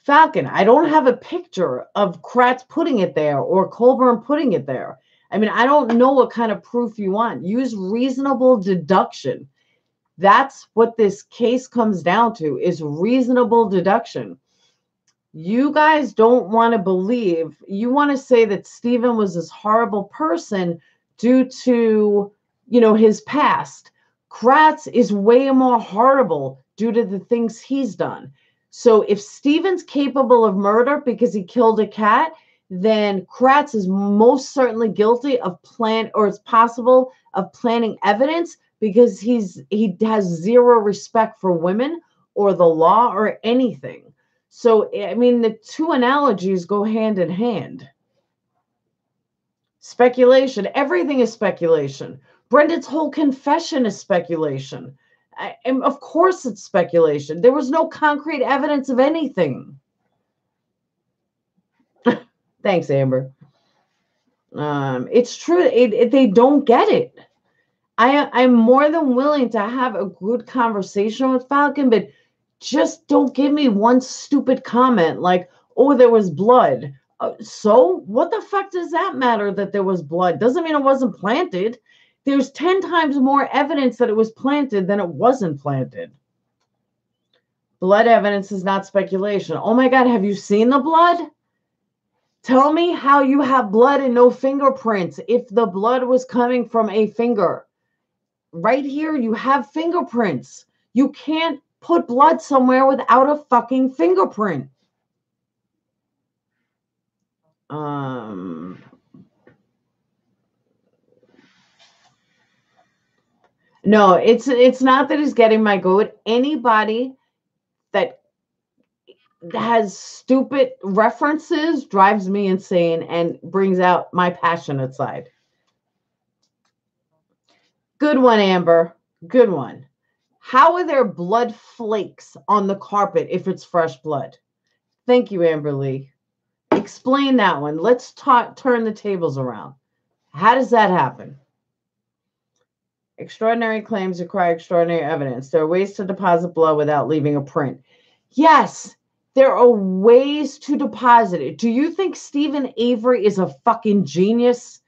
Falcon, I don't have a picture of Kratz putting it there or Colburn putting it there. I mean, I don't know what kind of proof you want. Use reasonable deduction. That's what this case comes down to, is reasonable deduction. You guys don't want to believe, you want to say that Stephen was this horrible person due to, his past. Kratz is way more horrible due to the things he's done. So if Stephen's capable of murder because he killed a cat, then Kratz is most certainly guilty of it's possible of planting evidence because he has zero respect for women or the law or anything. So, I mean, the two analogies go hand in hand. Speculation. Everything is speculation. Brendan's whole confession is speculation. And of course it's speculation. There was no concrete evidence of anything. Thanks, Amber. It's true. They don't get it. I'm more than willing to have a good conversation with Falcon, but just don't give me one stupid comment like, oh, there was blood. So what the fuck does that matter that there was blood? Doesn't mean it wasn't planted. There's 10 times more evidence that it was planted than it wasn't planted. Blood evidence is not speculation. Oh my God, have you seen the blood? Tell me how you have blood and no fingerprints if the blood was coming from a finger. Right here, you have fingerprints. You can't put blood somewhere without a fucking fingerprint. No, it's not that he's getting my goat. Anybody that has stupid references drives me insane and brings out my passionate side. Good one, Amber. Good one. How are there blood flakes on the carpet if it's fresh blood? Thank you, Amber Lee. Explain that one. Let's turn the tables around. How does that happen? Extraordinary claims require extraordinary evidence. There are ways to deposit blood without leaving a print. Yes, there are ways to deposit it. Do you think Stephen Avery is a fucking genius?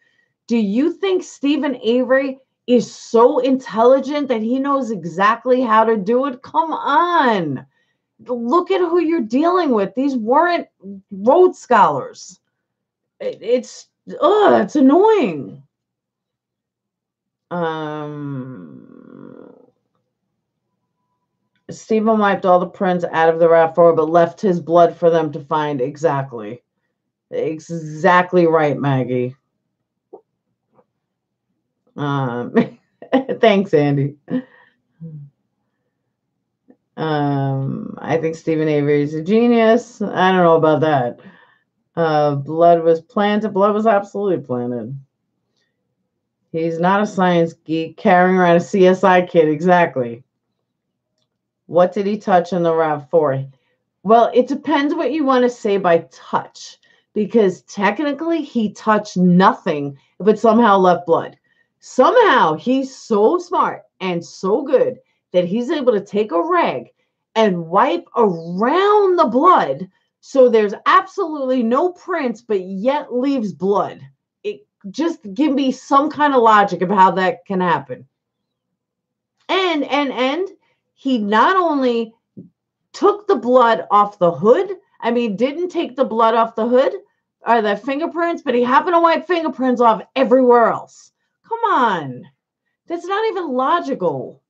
Do you think Stephen Avery is so intelligent that he knows exactly how to do it? Come on. Look at who you're dealing with. These weren't Rhodes Scholars. It's annoying. Stephen wiped all the prints out of the RAV4, but left his blood for them to find. Exactly. Exactly right, Maggie. Thanks, Andy. I think Stephen Avery is a genius. I don't know about that. Blood was planted. Blood was absolutely planted. He's not a science geek carrying around a CSI kit. Exactly. What did he touch in the RAV4? Well, it depends what you want to say by touch, because technically he touched nothing, but somehow left blood. Somehow he's so smart and so good that he's able to take a rag and wipe around the blood so there's absolutely no prints, but yet leaves blood. Just give me some kind of logic of how that can happen. And he not only took the blood off the hood, didn't take the blood off the hood or the fingerprints, but he happened to wipe fingerprints off everywhere else. Come on. That's not even logical.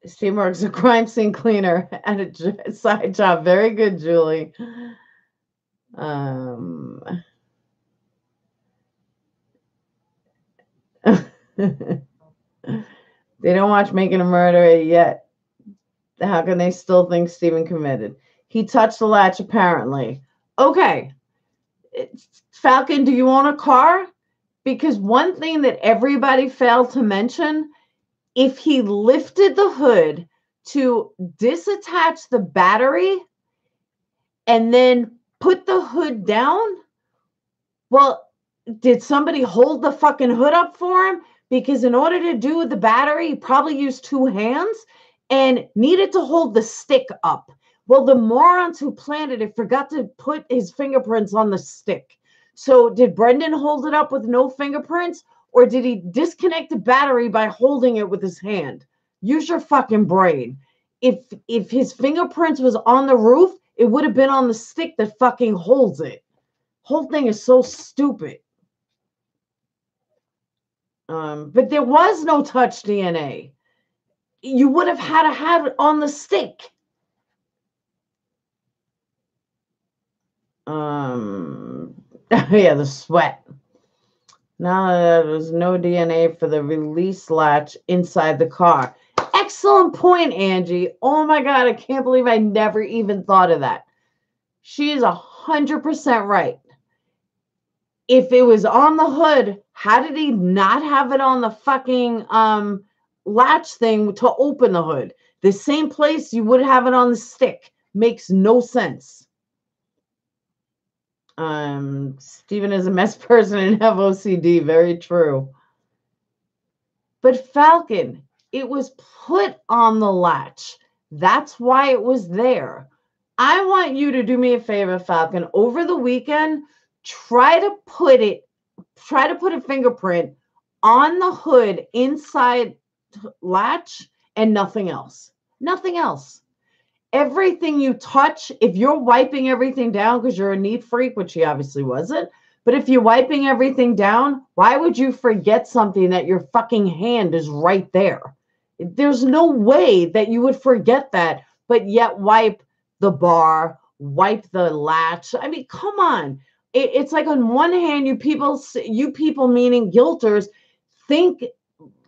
Steve works a crime scene cleaner at a side job. Very good, Julie. They don't watch Making a Murderer yet. How can they still think Stephen committed? He touched the latch, apparently. Okay. Falcon, do you own a car? Because one thing that everybody failed to mention, if he lifted the hood to disattach the battery and then put the hood down, well, did somebody hold the fucking hood up for him? Because in order to do the battery, he probably used two hands and needed to hold the stick up. Well, the morons who planted it forgot to put his fingerprints on the stick. So did Brendan hold it up with no fingerprints, or did he disconnect the battery by holding it with his hand? Use your fucking brain. If his fingerprints was on the roof, it would have been on the stick that fucking holds it. Whole thing is so stupid. But there was no touch DNA. You would have had to have it on the stick. Yeah, the sweat. Now there's no DNA for the release latch inside the car. Excellent point, Angie. Oh my God, I can't believe I never even thought of that. She is 100% right. If it was on the hood, how did he not have it on the fucking latch thing to open the hood? The same place you would have it on the stick. Makes no sense. Stephen is a mess person and have OCD. Very true. But Falcon, it was put on the latch. That's why it was there. I want you to do me a favor, Falcon. Over the weekend, try to put a fingerprint on the hood inside latch and nothing else. Nothing else. Everything you touch, if you're wiping everything down because you're a neat freak, which he obviously wasn't, but if you're wiping everything down, why would you forget something that your fucking hand is right there? There's no way that you would forget that, but yet wipe the bar, wipe the latch. I mean, come on. It's like on one hand, you people meaning guilters, think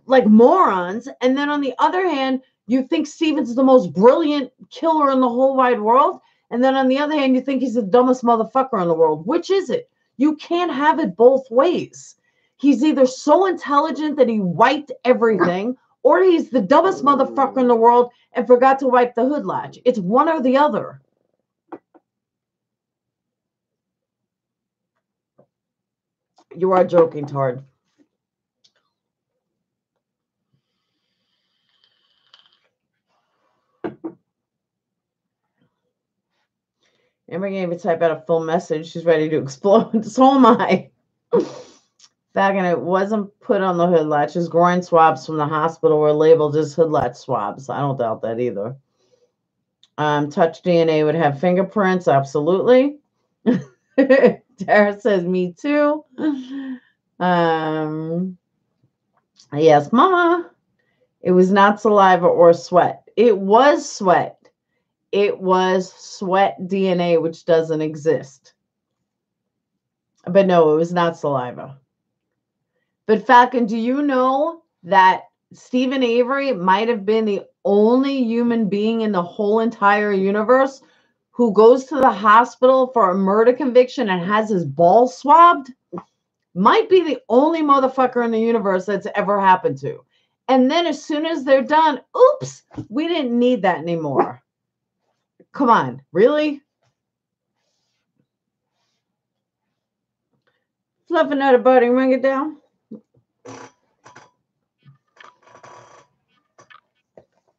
like morons, and then on the other hand, you think Steven's the most brilliant killer in the whole wide world, and then on the other hand, you think he's the dumbest motherfucker in the world. Which is it? You can't have it both ways. He's either so intelligent that he wiped everything, or he's the dumbest motherfucker in the world and forgot to wipe the hood latch. It's one or the other. You are joking, Tard. Amber gave a type out a full message. She's ready to explode. So am I. Falcon, it wasn't put on the hood latch. His groin swabs from the hospital were labeled as hood latch swabs. I don't doubt that either. Touch DNA would have fingerprints. Absolutely. Tara says, me too. Yes, Mama. It was not saliva or sweat. It was sweat. It was sweat DNA, which doesn't exist. But no, it was not saliva. But Falcon, do you know that Stephen Avery might have been the only human being in the whole entire universe who goes to the hospital for a murder conviction and has his balls swabbed? Might be the only motherfucker in the universe that's ever happened to. And then as soon as they're done, oops, we didn't need that anymore. Come on, really? Fluff another buddy, ring it down.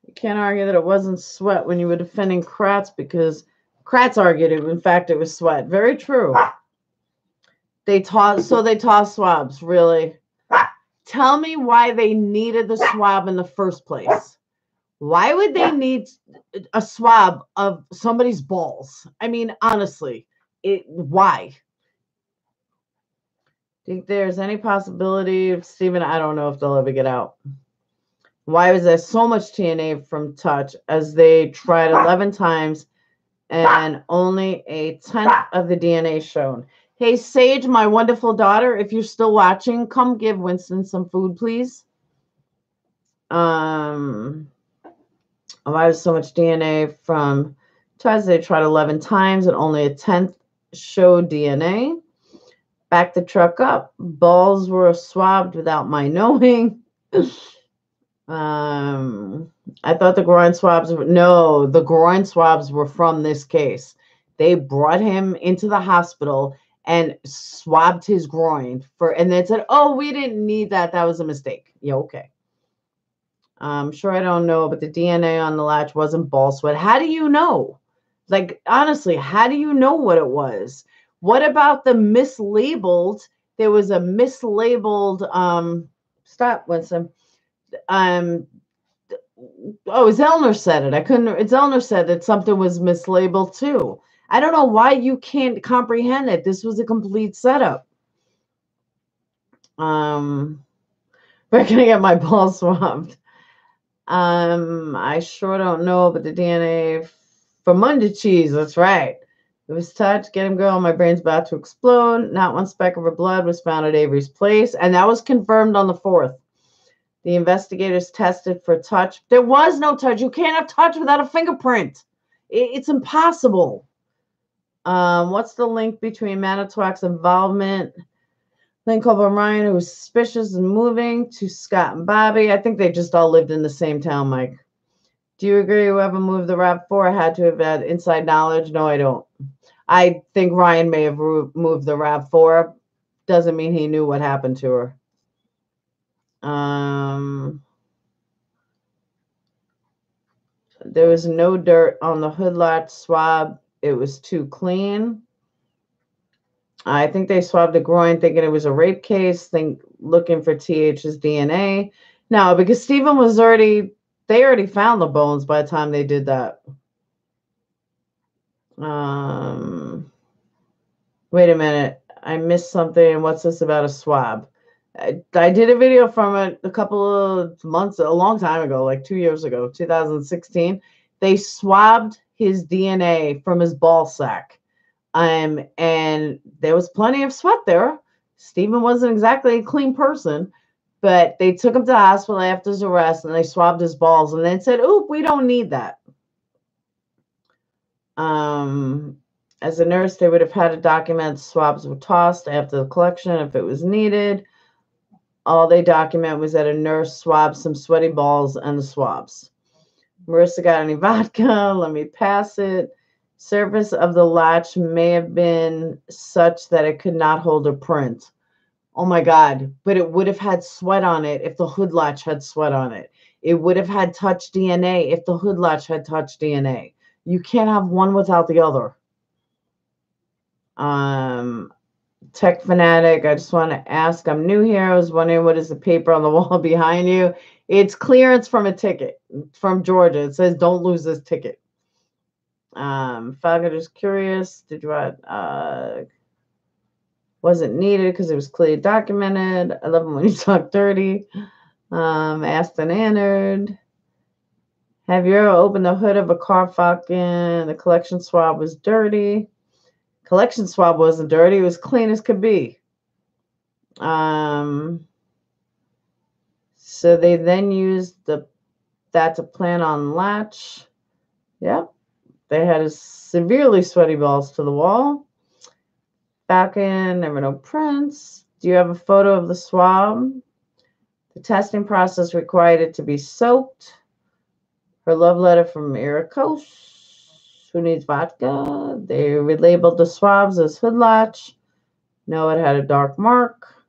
You can't argue that it wasn't sweat when you were defending Kratz, because Kratz argued it. In fact, it was sweat. Very true. They toss swabs, really. Tell me why they needed the swab in the first place. Why would they need a swab of somebody's balls? I mean, honestly, why? Think there's any possibility of Stephen? I don't know if they'll ever get out. Why was there so much DNA from touch as they tried 11 times and only a 10th of the DNA shown? Hey, Sage, my wonderful daughter, if you're still watching, come give Winston some food, please. Why was so much DNA from touch? They tried 11 times and only a 10th showed DNA. Back the truck up. Balls were swabbed without my knowing. I thought the groin swabs were, no, the groin swabs were from this case. They brought him into the hospital and swabbed his groin and they said, oh, we didn't need that. That was a mistake. Yeah, okay. I'm sure I don't know, but the DNA on the latch wasn't ball sweat. How do you know? Like, honestly, how do you know what it was? What about the mislabeled? There was a mislabeled, stop, Winston. Oh, Zellner said it. Zellner said that something was mislabeled too. I don't know why you can't comprehend it. This was a complete setup. We're gonna get my balls swabbed. I sure don't know, but the DNA for Monday cheese, that's right. It was touched, get him going. My brain's about to explode. Not one speck of her blood was found at Avery's place, and that was confirmed on the 4th. The investigators tested for touch. There was no touch. You can't have touch without a fingerprint. It's impossible. What's the link between Manitowoc's involvement? Link over Ryan, who was suspicious and moving, to Scott and Bobby. I think they just all lived in the same town, Mike. Do you agree whoever moved the RAV4 had to have had inside knowledge? No, I don't. I think Ryan may have moved the RAV4. Doesn't mean he knew what happened to her. There was no dirt on the hood latch swab. It was too clean. I think they swabbed the groin thinking it was a rape case, looking for TH's DNA. No, because Stephen was they already found the bones by the time they did that. Wait a minute. I missed something. What's this about a swab? I did a video from a couple of months, a long time ago, like 2 years ago, 2016. They swabbed his DNA from his ball sack. And there was plenty of sweat there. Stephen wasn't exactly a clean person, but they took him to the hospital after his arrest and they swabbed his balls and then said, "Oop, we don't need that." As a nurse, they would have had to document swabs were tossed after the collection if it was needed. All they document was that a nurse swabbed some sweaty balls and the swabs. Marissa got any vodka? Let me pass it. Surface of the latch may have been such that it could not hold a print. Oh my God, but it would have had sweat on it if the hood latch had sweat on it. It would have had touch DNA if the hood latch had touch DNA. You can't have one without the other. Tech Fanatic, I just want to ask, I'm new here. I was wondering, what is the paper on the wall behind you? It's clearance from a ticket from Georgia. It says, don't lose this ticket. Falcon is curious. Did you wasn't needed because it was clearly documented. I love it when you talk dirty. Aston Annard. Have you ever opened the hood of a car, Falcon? The collection swab was dirty. Collection swab wasn't dirty. It was clean as could be. So they then used that to plant on latch. Yep. They had his severely sweaty balls to the wall. Falcon, there were no prints. Do you have a photo of the swab? The testing process required it to be soaked. Her love letter from Irikos. Who needs vodka? They relabeled the swabs as hood latch. No, it had a dark mark.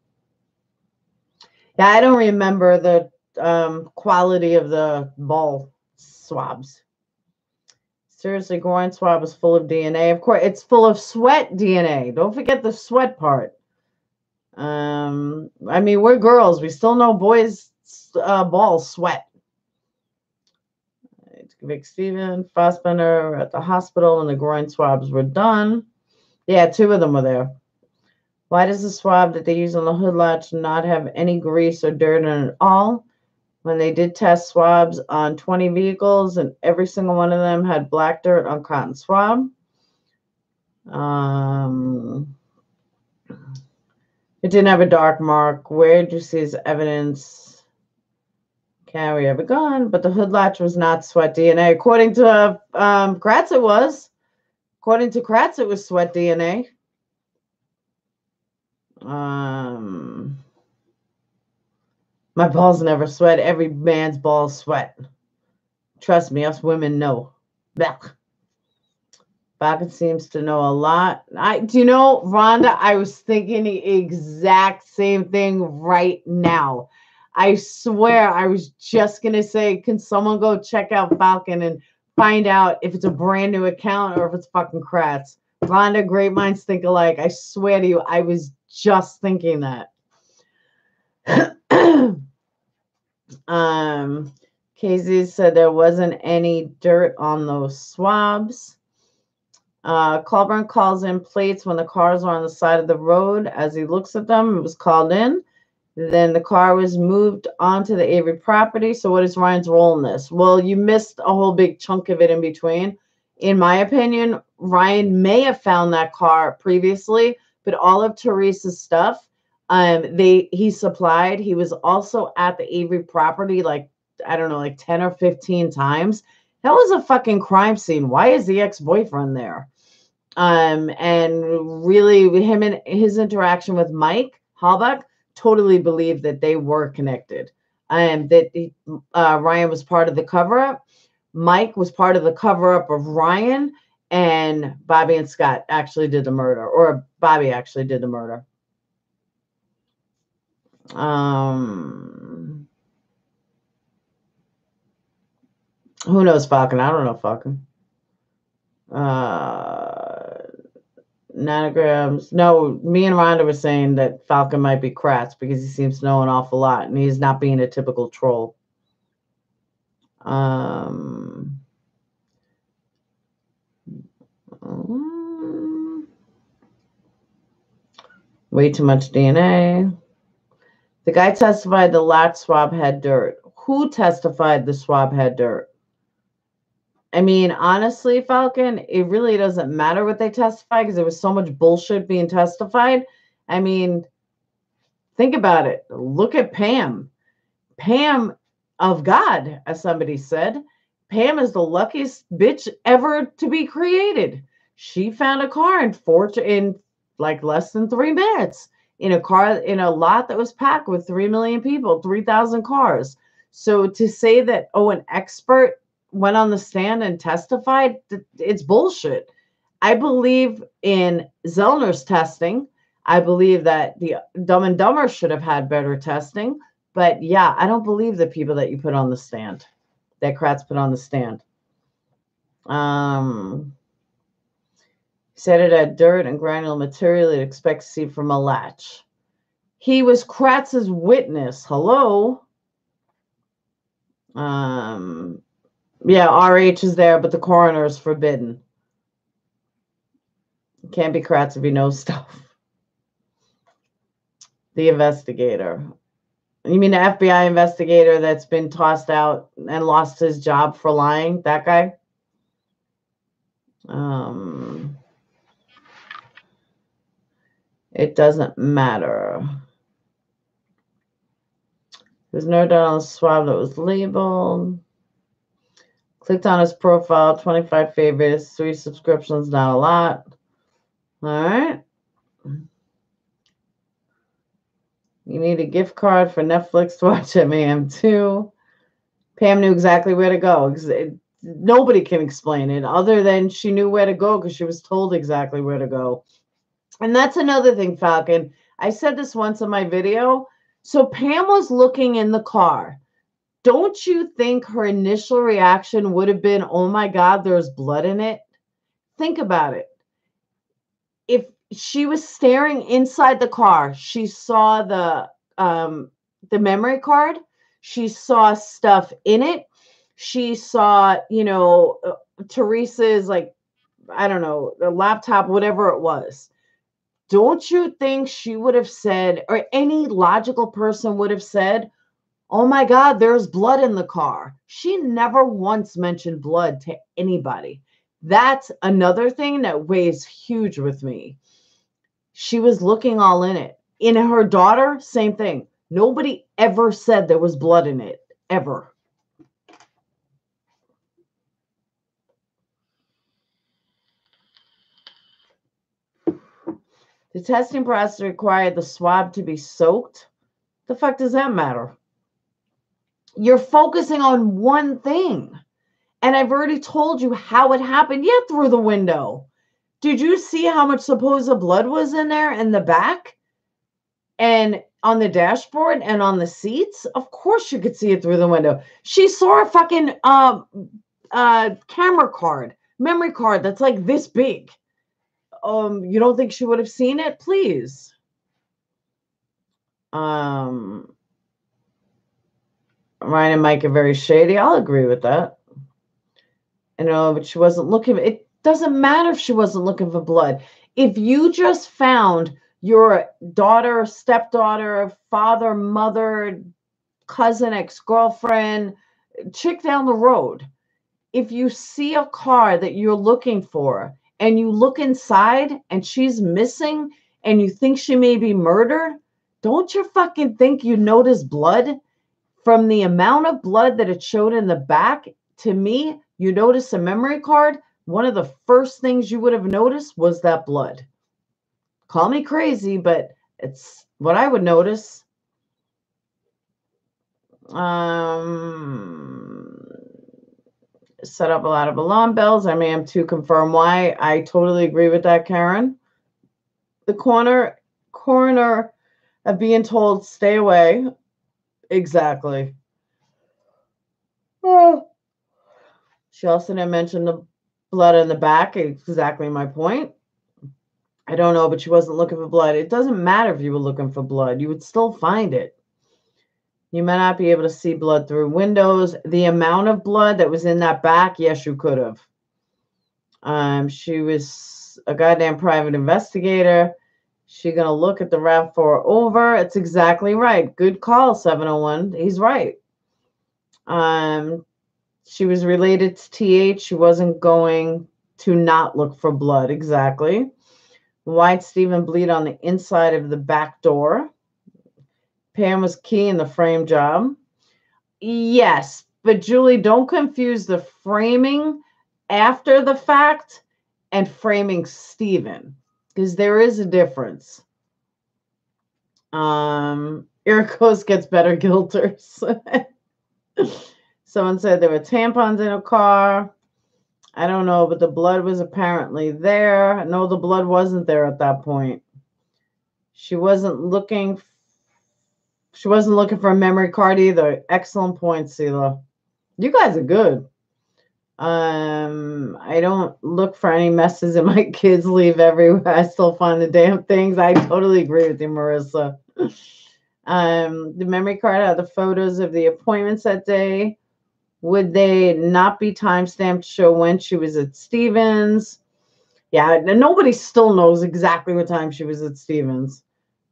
Yeah, I don't remember the quality of the ball swabs. Seriously, groin swab was full of DNA. Of course, it's full of sweat DNA. Don't forget the sweat part. I mean, we're girls. We still know boys' balls sweat. Vic Steven, Fassbender were at the hospital and the groin swabs were done. Yeah, 2 of them were there. Why does the swab that they use on the hood latch not have any grease or dirt in it at all? When they did test swabs on 20 vehicles and every single one of them had black dirt on cotton swab. It didn't have a dark mark. Where did you see his evidence? Carry of a gun, but the hood latch was not sweat DNA. According to Kratz, it was. According to Kratz, it was sweat DNA. My balls never sweat. Every man's balls sweat. Trust me, us women know. Blech. Falcon seems to know a lot. Do you know, Rhonda, I was thinking the exact same thing right now. I swear I was just going to say, can someone go check out Falcon and find out if it's a brand new account or if it's fucking Kratz? Rhonda, great minds think alike. I swear to you, I was just thinking that. Casey said there wasn't any dirt on those swabs. Colburn calls in plates when the cars are on the side of the road. As he looks at them, it was called in. Then the car was moved onto the Avery property. So what is Ryan's role in this? Well, you missed a whole big chunk of it in between. In my opinion, Ryan may have found that car previously, but all of Teresa's stuff, he supplied. He was also at the Avery property like, I don't know, like 10 or 15 times. That was a fucking crime scene. Why is the ex-boyfriend there? And really him and his interaction with Mike Halbach totally believed that they were connected. That Ryan was part of the cover-up. Mike was part of the cover-up of Ryan, and Bobby and Scott actually did the murder, or Bobby actually did the murder. Who knows Falcon? I don't know Falcon. Nanograms. No, me and Rhonda were saying that Falcon might be Kratz because he seems to know an awful lot and he's not being a typical troll. Way too much DNA. The guy testified the lat swab had dirt. Who testified the swab had dirt? I mean, honestly, Falcon, it really doesn't matter what they testify because there was so much bullshit being testified. I mean, think about it. Look at Pam. Pam of God, as somebody said. Pam is the luckiest bitch ever to be created. She found a car in like less than 3 minutes in a lot that was packed with 3 million people, 3,000 cars. So to say that, an expert went on the stand and testified, it's bullshit. I believe in Zellner's testing. I believe that the Dumb and Dumber should have had better testing. But yeah, I don't believe the people that you put on the stand, that Kratz put on the stand. Said it had dirt and granular material you'd expect to see from a latch. He was Kratz's witness. Hello? Yeah, RH is there, but the coroner is forbidden. Can't be Kratz if he knows stuff. The investigator. You mean the FBI investigator that's been tossed out and lost his job for lying? That guy? It doesn't matter. There's no doubt on the swab that was labeled. Clicked on his profile, 25 favorites, 3 subscriptions, not a lot. All right. You need a gift card for Netflix to watch MAM2. Pam knew exactly where to go. Nobody can explain it other than she knew where to go because she was told exactly where to go. And that's another thing, Falcon. I said this once in my video. So Pam was looking in the car. Don't you think her initial reaction would have been, oh my God, there's blood in it? Think about it. If she was staring inside the car, she saw the memory card. She saw stuff in it. She saw, Teresa's, like, I don't know, the laptop, whatever it was. Don't you think she would have said, or any logical person would have said, oh my God, there's blood in the car? She never once mentioned blood to anybody. That's another thing that weighs huge with me. She was looking all in it. In her daughter, same thing. Nobody ever said there was blood in it, ever. The testing process required the swab to be soaked. The fuck does that matter? You're focusing on one thing. And I've already told you how it happened. Yeah, through the window. Did you see how much supposed blood was in there in the back? And on the dashboard and on the seats? Of course you could see it through the window. She saw a fucking camera card, memory card that's like this big. You don't think she would have seen it? Please. Ryan and Mike are very shady. I'll agree with that. I know, but she wasn't looking. It doesn't matter if she wasn't looking for blood. If you just found your daughter, stepdaughter, father, mother, cousin, ex-girlfriend, chick down the road, if you see a car that you're looking for and you look inside and she's missing and you think she may be murdered, don't you fucking think you notice blood? From the amount of blood that it showed in the back, to me, you notice a memory card, one of the first things you would have noticed was that blood. Call me crazy, but it's what I would notice. Set up a lot of alarm bells. I am to confirm why. I totally agree with that, Karen. The coroner of being told, stay away. Exactly. Oh. She also didn't mention the blood in the back. Exactly my point. I don't know, but she wasn't looking for blood. It doesn't matter if you were looking for blood. You would still find it. You may not be able to see blood through windows. The amount of blood that was in that back, yes, you could have. She was a goddamn private investigator. She going to look at the RAV4 over. It's exactly right. Good call, 701. He's right. She was related to TH. She wasn't going to not look for blood. Exactly. Why'd Stephen bleed on the inside of the back door? Pam was key in the frame job. Yes, but Julie, don't confuse the framing after the fact and framing Stephen, because there is a difference. Irikos gets better guilters. Someone said there were tampons in a car. I don't know, but the blood was apparently there. No, the blood wasn't there at that point. She wasn't looking for a memory card either. Excellent point, Sela. You guys are good. I don't look for any messes and my kids leave everywhere. I still find the damn things. I totally agree with you, Marissa. The memory card had the photos of the appointments that day. Would they not be timestamped to show when she was at Stevens? Yeah, nobody still knows exactly what time she was at Stevens.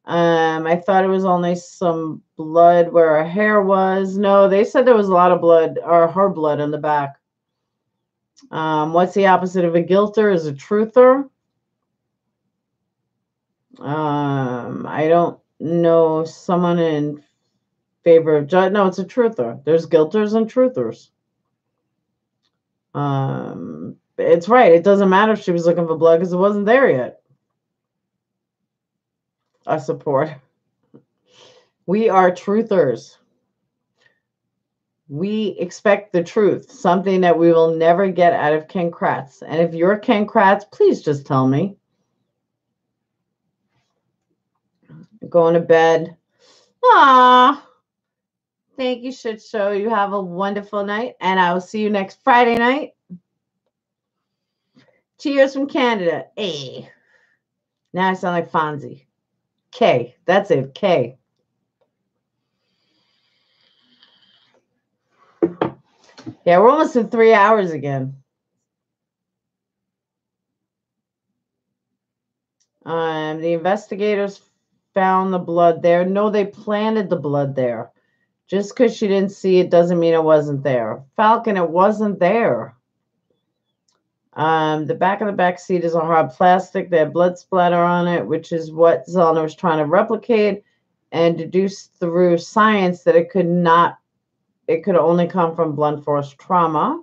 I thought it was only some blood where her hair was. No, they said there was a lot of blood, or her blood in the back. What's the opposite of a guilter? Is a truther. I don't know someone in favor of judge. No, it's a truther. There's guilters and truthers. It's right. It doesn't matter if she was looking for blood because it wasn't there yet. I support. We are truthers. We expect the truth, something that we will never get out of Ken Kratz. And if you're Ken Kratz, please just tell me. Going to bed. Ah. Thank you, Shit Show. You have a wonderful night, and I will see you next Friday night. Cheers from Canada. A. Now I sound like Fonzie. K. That's it. K. Yeah, we're almost in 3 hours again. The investigators found the blood there. No, they planted the blood there. Just because she didn't see it doesn't mean it wasn't there. Falcon, it wasn't there. The back of the back seat is a hard plastic. They had blood splatter on it, which is what Zellner was trying to replicate and deduce through science that it could only come from blunt force trauma.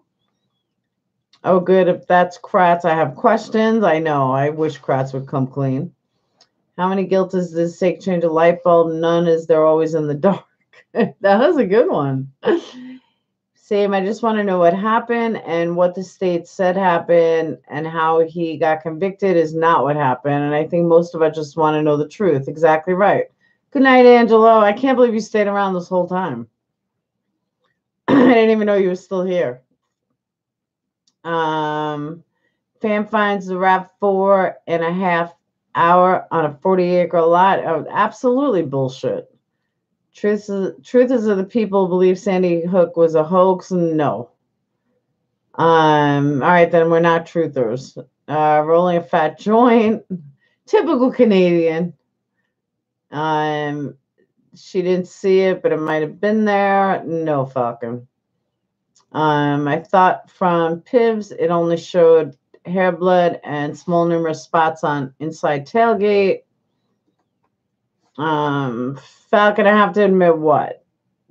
Oh, good. If that's Kratz, I have questions. I know. I wish Kratz would come clean. How many guilt does this take to change a light bulb? None, as they're always in the dark. That was a good one. Same, I just want to know what happened and what the state said happened, and how he got convicted is not what happened. And I think most of us just want to know the truth. Exactly right. Good night, Angelo. I can't believe you stayed around this whole time. I didn't even know you were still here. Fam finds the RAV 4.5 hour on a 40-acre lot. Oh, absolutely bullshit. Truth is that the people believe Sandy Hook was a hoax. No. All right, then we're not truthers. Rolling a fat joint. Typical Canadian. She didn't see it, but it might have been there. No fucking. I thought from Pivs it only showed hair blood and small numerous spots on inside tailgate. Falcon, I have to admit what?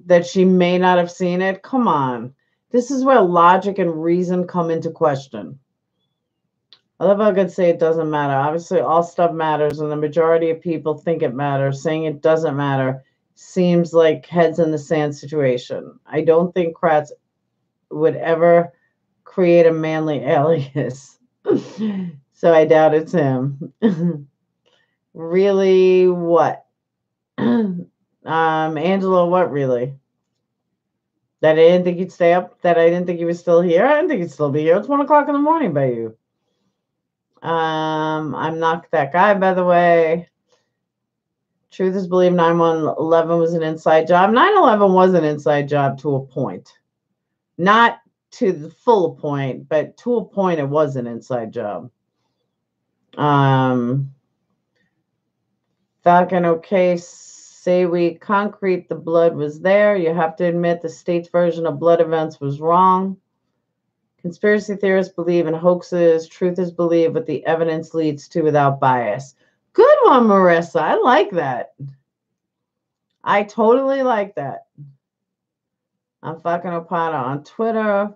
That she may not have seen it? Come on. This is where logic and reason come into question. I love how I could say it doesn't matter. Obviously, all stuff matters, and the majority of people think it matters. Saying it doesn't matter seems like heads in the sand situation. I don't think Kratz would ever create a manly alias. So I doubt it's him. Really, what? Angelo, what really? That I didn't think you'd stay up? That I didn't think you were still here? I didn't think you'd still be here. It's 1 o'clock in the morning by you. I'm not that guy, by the way. Truth is believed 9/11 was an inside job. 9/11 was an inside job to a point. Not to the full point, but to a point it was an inside job. Falcon, okay, say we concrete the blood was there. You have to admit the state's version of blood events was wrong. Conspiracy theorists believe in hoaxes. Truth is believed what the evidence leads to without bias. Good one, Marissa. I like that. I totally like that. I'm fucking Opana on Twitter.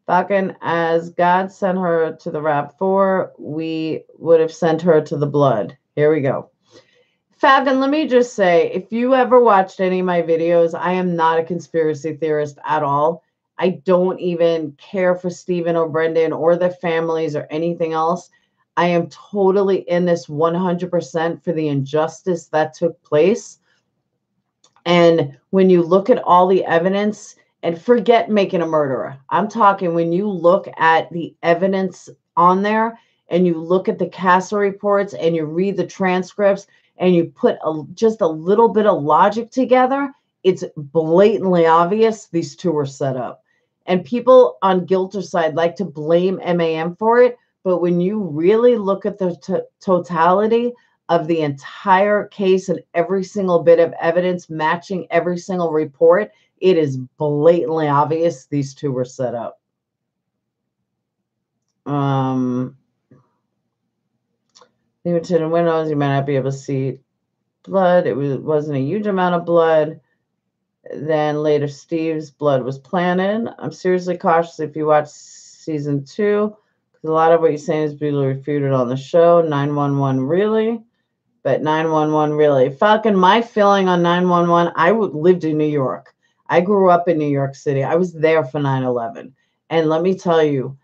Fucking as God sent her to the RAV 4, we would have sent her to the blood. Here we go. Falcon, let me just say, if you ever watched any of my videos, I am not a conspiracy theorist at all. I don't even care for Stephen or Brendan or their families or anything else. I am totally in this 100% for the injustice that took place. And when you look at all the evidence, and forget making a murderer, I'm talking when you look at the evidence on there and you look at the CASA reports and you read the transcripts and you put just a little bit of logic together, it's blatantly obvious these two were set up. And people on Gilter's side like to blame MAM for it. But when you really look at the totality of the entire case and every single bit of evidence matching every single report, it is blatantly obvious these two were set up. Limited in windows, you might not be able to see blood. It wasn't a huge amount of blood. Then later, Steve's blood was planted. I'm seriously cautious if you watch season 2, because a lot of what you're saying is brutally refuted on the show. 911 really, but 911 really. Falcon, my feeling on 911, I lived in New York. I grew up in New York City. I was there for 9/11. And let me tell you,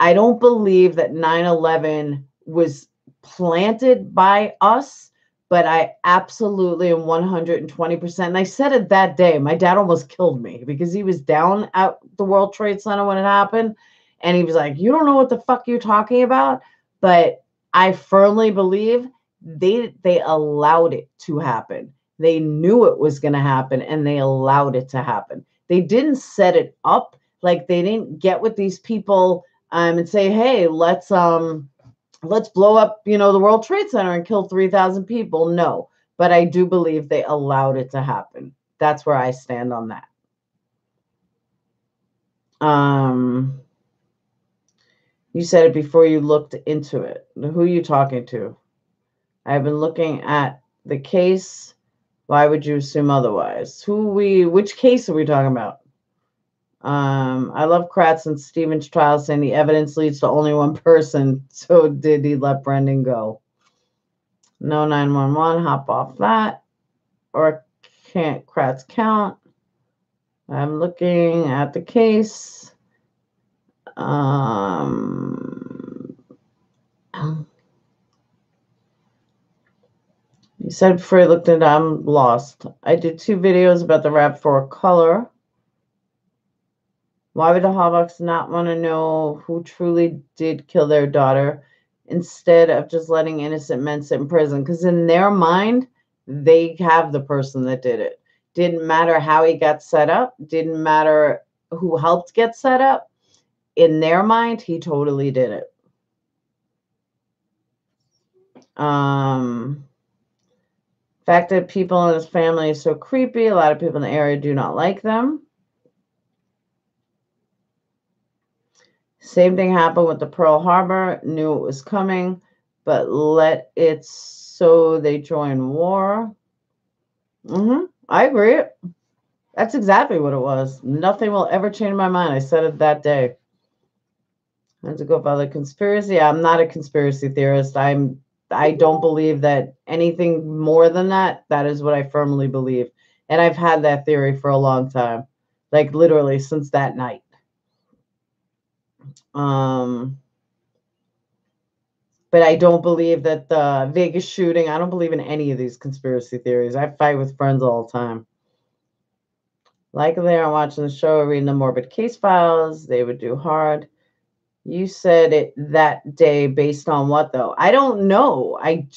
I don't believe that 9/11 was planted by us, but I absolutely am 120%. And I said it that day. My dad almost killed me because he was down at the World Trade Center when it happened. And he was like, you don't know what the fuck you're talking about. But I firmly believe they allowed it to happen. They knew it was going to happen and they allowed it to happen. They didn't set it up. Like they didn't get with these people and say, hey, let's blow up, the World Trade Center and kill 3,000 people. No, but I do believe they allowed it to happen. That's where I stand on that. You said it before you looked into it. Who are you talking to? I've been looking at the case. Why would you assume otherwise? Which case are we talking about? I love Kratz and Stephen's trial saying the evidence leads to only one person. So did he let Brendan go? No 911, hop off that. Or can't Kratz count? I'm looking at the case. You said before you looked at it, I'm lost. I did 2 videos about the RAV4 color. Why would the Hawbucks not want to know who truly did kill their daughter instead of just letting innocent men sit in prison? Because in their mind, they have the person that did it. Didn't matter how he got set up. Didn't matter who helped get set up. In their mind, he totally did it. Fact that people in his family is so creepy. A lot of people in the area do not like them. Same thing happened with the Pearl Harbor. Knew it was coming, but let it so they join war. I agree. That's exactly what it was. Nothing will ever change my mind. I said it that day. I had to go by the conspiracy. I'm not a conspiracy theorist. I don't believe that anything more than that. That is what I firmly believe. And I've had that theory for a long time. Like literally since that night. But I don't believe that the Vegas shooting, I don't believe in any of these conspiracy theories. I fight with friends all the time. Like they are watching the show, reading the morbid case files, they would do hard. You said it that day based on what though? I don't know. I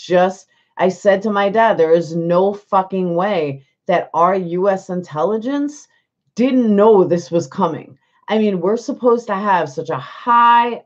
said to my dad, there is no fucking way that our US intelligence didn't know this was coming. I mean, we're supposed to have such a high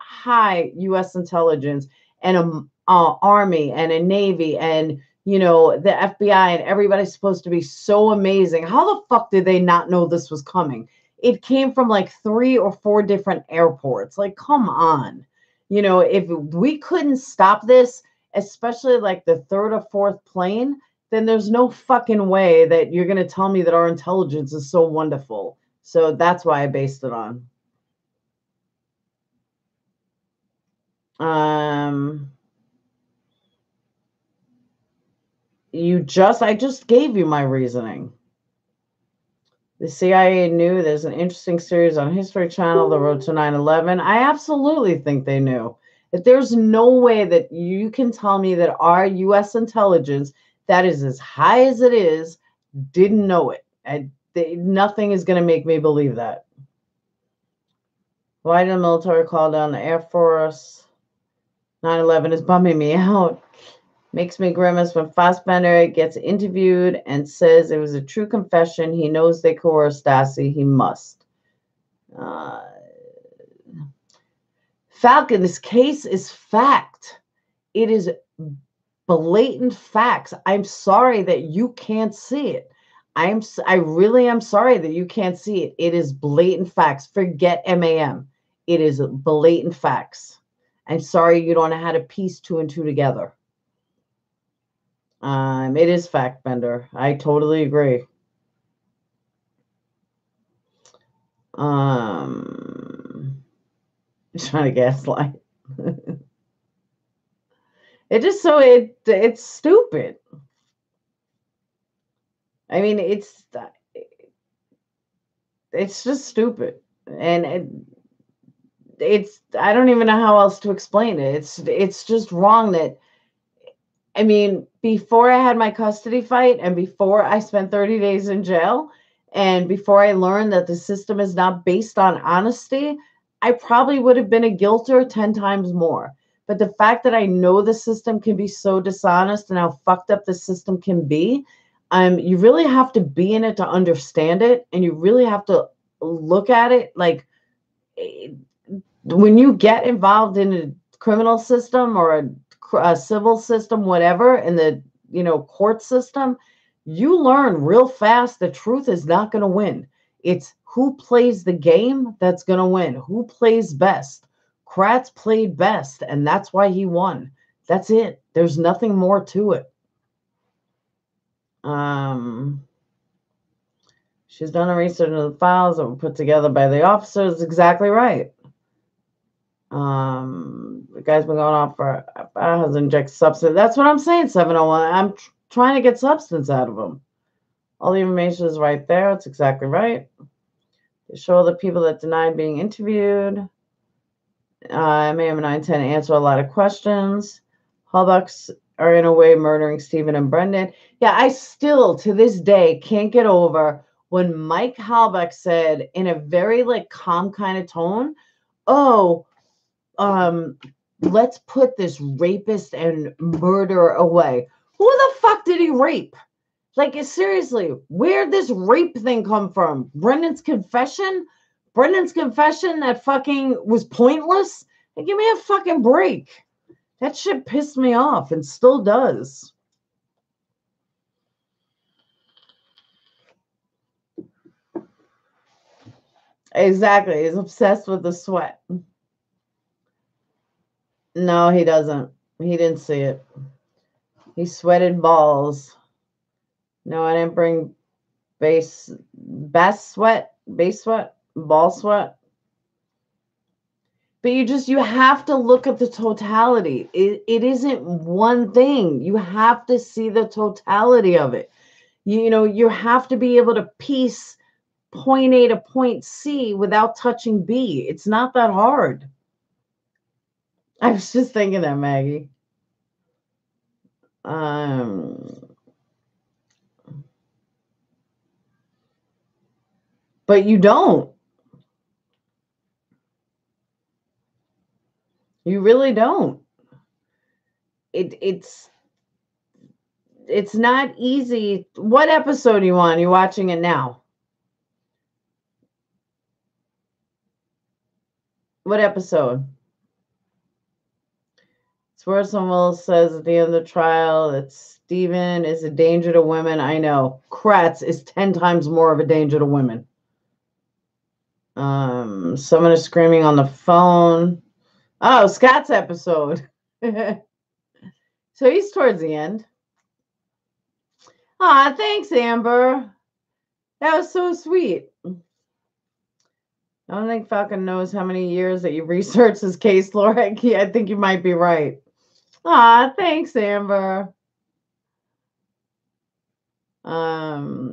US intelligence and a army and a navy and the FBI and everybody's supposed to be so amazing. How the fuck did they not know this was coming? It came from like 3 or 4 different airports. Like, come on. If we couldn't stop this, especially like the 3rd or 4th plane, then there's no fucking way that you're going to tell me that our intelligence is so wonderful. So that's why I based it on. I just gave you my reasoning. The CIA knew. There's an interesting series on History Channel, The Road to 9/11. I absolutely think they knew. That there's no way that you can tell me that our U.S. intelligence, that is as high as it is, didn't know it. Nothing is going to make me believe that. Why did the military call down the Air Force? 9/11 is bumming me out. Makes me grimace when Fassbender gets interviewed and says it was a true confession. He knows they coerced Stasi. He must. Falcon, this case is fact. It is blatant facts. I'm sorry that you can't see it. I really am sorry that you can't see it. It is blatant facts. Forget MAM. It is blatant facts. I'm sorry you don't know how to piece 2 and 2 together. It is fact bender. I totally agree. Trying to gaslight. It's stupid. I mean, it's just stupid, and I don't even know how else to explain it. It's just wrong that. I mean, before I had my custody fight and before I spent 30 days in jail and before I learned that the system is not based on honesty, I probably would have been a guilter 10 times more. But the fact that I know the system can be so dishonest and how fucked up the system can be, you really have to be in it to understand it. And you really have to look at it like when you get involved in a criminal system or a civil system, whatever, in the court system, you learn real fast the truth is not going to win. It's who plays the game that's going to win. Who plays best? Kratz played best, and that's why he won. That's it. There's nothing more to it. She's done a research into the files that were put together by the officers. Exactly right. The guy's been going on for has injected substance. That's what I'm saying, 701. I'm trying to get substance out of him. All the information is right there. It's exactly right. They show the people that denied being interviewed. I may have 910 answer a lot of questions. Halbachs are in a way murdering Stephen and Brendan. Yeah, I still to this day can't get over when Mike Halbach said in a very like calm kind of tone, "Oh, let's put this rapist and murderer away." Who the fuck did he rape? Like, seriously, where'd this rape thing come from? Brendan's confession? Brendan's confession that fucking was pointless? Like, give me a fucking break. That shit pissed me off and still does. Exactly. He's obsessed with the sweat. No, he doesn't. He didn't see it. He sweated balls. No, I didn't bring base sweat, ball sweat. But you have to look at the totality. It isn't one thing. You have to see the totality of it. You have to be able to piece point A to point C without touching B. It's not that hard. I was just thinking that, Maggie. But you don't. You really don't. It's not easy. What episode are you on? You're watching it now. What episode? Swerson Willis says at the end of the trial that Stephen is a danger to women. I know. Kratz is 10 times more of a danger to women. Someone is screaming on the phone. Oh, Scott's episode. So he's towards the end. Ah, thanks, Amber. That was so sweet. I don't think Falcon knows how many years that you researched this case, Laura. I think you might be right. Ah, thanks, Amber.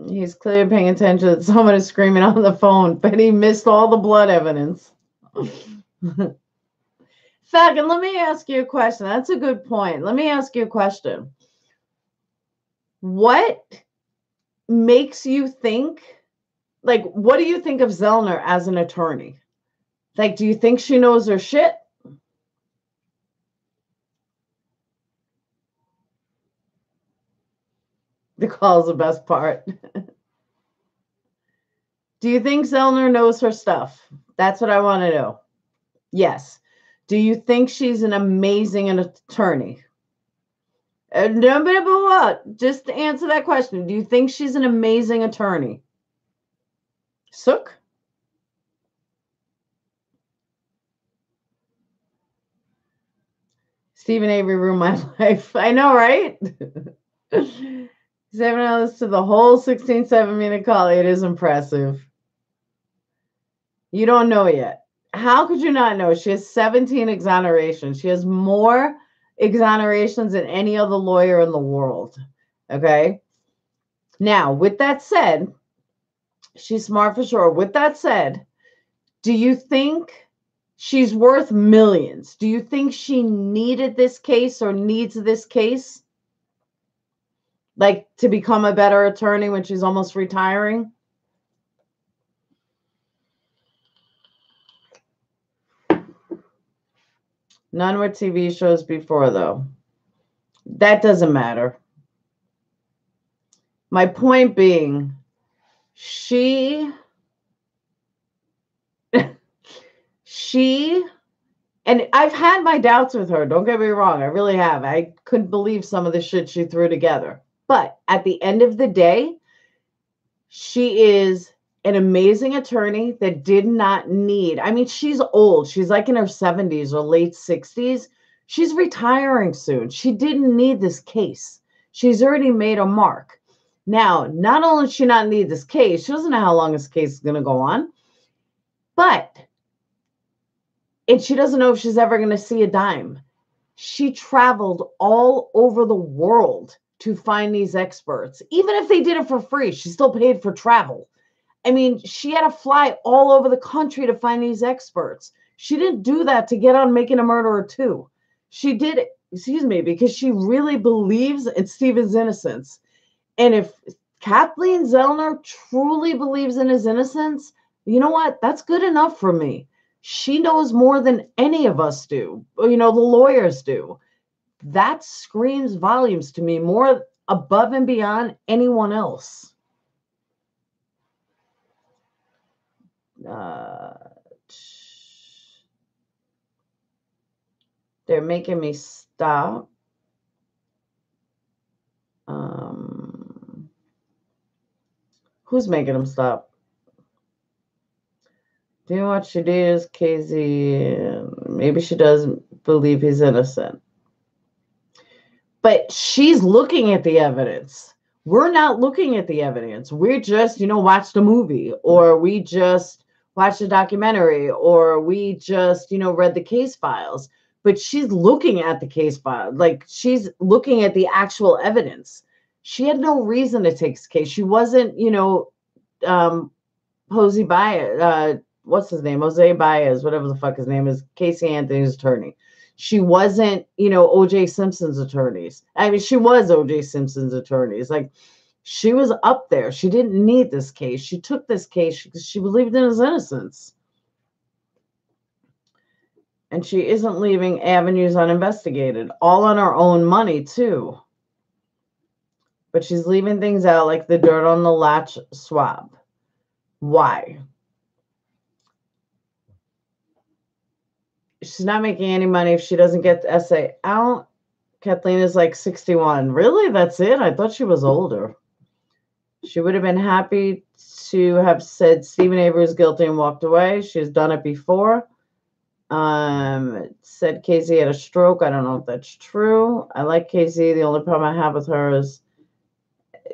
He's clearly paying attention that someone is screaming on the phone, but he missed all the blood evidence. Falcon, let me ask you a question. That's a good point. Let me ask you a question. What makes you think, like, what do you think of Zellner as an attorney? Like, do you think she knows her shit? The call is the best part. Do you think Zellner knows her stuff? That's what I want to know. Yes. Do you think she's an amazing attorney? Just to answer that question. Do you think she's an amazing attorney? Sook? Stephen Avery ruined my life. I know, right? 7 hours to the whole 16-7-minute call. It is impressive. You don't know yet. How could you not know? She has 17 exonerations. She has more exonerations than any other lawyer in the world. Okay? Now, with that said, she's smart for sure. With that said, do you think she's worth millions? Do you think she needed this case or needs this case? Like to become a better attorney when she's almost retiring? None were TV shows before, though. That doesn't matter. My point being, and I've had my doubts with her. Don't get me wrong. I really have. I couldn't believe some of the shit she threw together. But at the end of the day, she is an amazing attorney that did not need, I mean, she's old. She's like in her 70s or late 60s. She's retiring soon. She didn't need this case. She's already made a mark. Now, not only does she not need this case, she doesn't know how long this case is going to go on, but and she doesn't know if she's ever going to see a dime. She traveled all over the world to find these experts. Even if they did it for free, she still paid for travel. I mean, she had to fly all over the country to find these experts. She didn't do that to get on Making a Murderer 2. She did it, excuse me, because she really believes in Stephen's innocence. And if Kathleen Zellner truly believes in his innocence, you know what? That's good enough for me. She knows more than any of us do, the lawyers do. That screams volumes to me, more above and beyond anyone else. They're making me stop. Who's making them stop? Do you know what she does, KZ? Maybe she doesn't believe he's innocent. But she's looking at the evidence. We're not looking at the evidence. We're just, watched a movie, or we just watched a documentary, or we just, read the case files. But she's looking at the case file. Like, she's looking at the actual evidence. She had no reason to take this case. She wasn't, Jose Baez, what's his name? Jose Baez, whatever the fuck his name is, Casey Anthony's attorney. She wasn't, O.J. Simpson's attorneys. I mean, she was O.J. Simpson's attorneys. Like, she was up there. She didn't need this case. She took this case because she believed in his innocence. And she isn't leaving avenues uninvestigated, all on her own money, too. But she's leaving things out like the dirt on the latch swab. Why? She's not making any money if she doesn't get the essay out. Kathleen is like 61. Really? That's it? I thought she was older. She would have been happy to have said Stephen Avery is guilty and walked away. She's done it before. Said Casey had a stroke. I don't know if that's true. I like Casey. The only problem I have with her is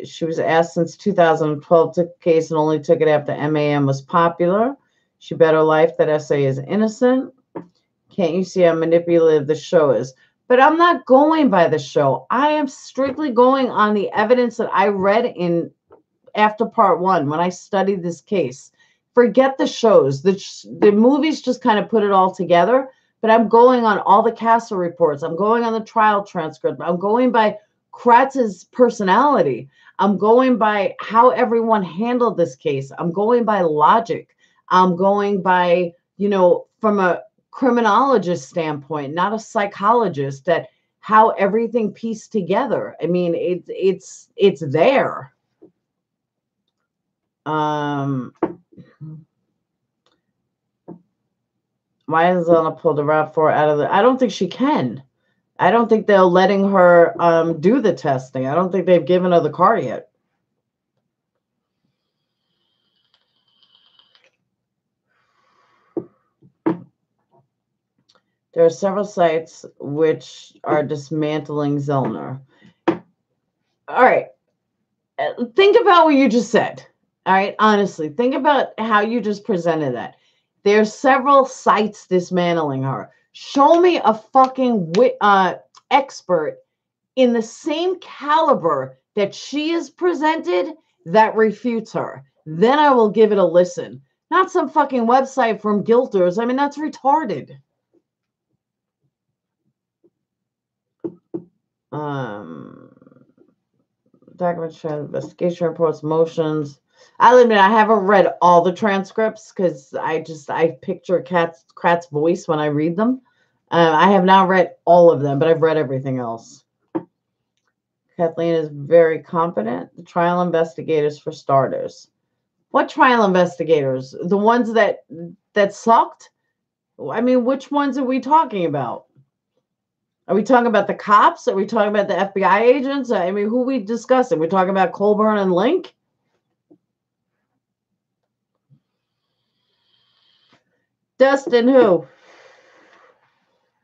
she was asked since 2012 took the case and only took it after MAM was popular. She bet her life that essay is innocent. Can't you see how manipulative the show is? But I'm not going by the show. I am strictly going on the evidence that I read in after part 1 when I studied this case. Forget the shows. The movies just kind of put it all together. But I'm going on all the Castle reports. I'm going on the trial transcript. I'm going by Kratz's personality. I'm going by how everyone handled this case. I'm going by logic. I'm going by, from a criminologist standpoint, not a psychologist, that how everything pieced together. I mean, it's there. Why is Zelna pulled the RAV4 out of the? I don't think she can. I don't think they're letting her do the testing. I don't think they've given her the car yet. There are several sites which are dismantling Zellner. All right. Think about what you just said. All right. Honestly, think about how you just presented that. There's several sites dismantling her. Show me a fucking expert in the same caliber that she is presented that refutes her. Then I will give it a listen. Not some fucking website from Guilters. I mean, that's retarded. Documents, investigation reports, motions. I'll admit I haven't read all the transcripts because I picture Kratz's voice when I read them. I have not read all of them, but I've read everything else. Kathleen is very competent. The trial investigators, for starters. What trial investigators? The ones that sucked? I mean, which ones are we talking about? Are we talking about the cops? Are we talking about the FBI agents? I mean, who are we discussing? We're talking about Colburn and Link? Dustin, who? I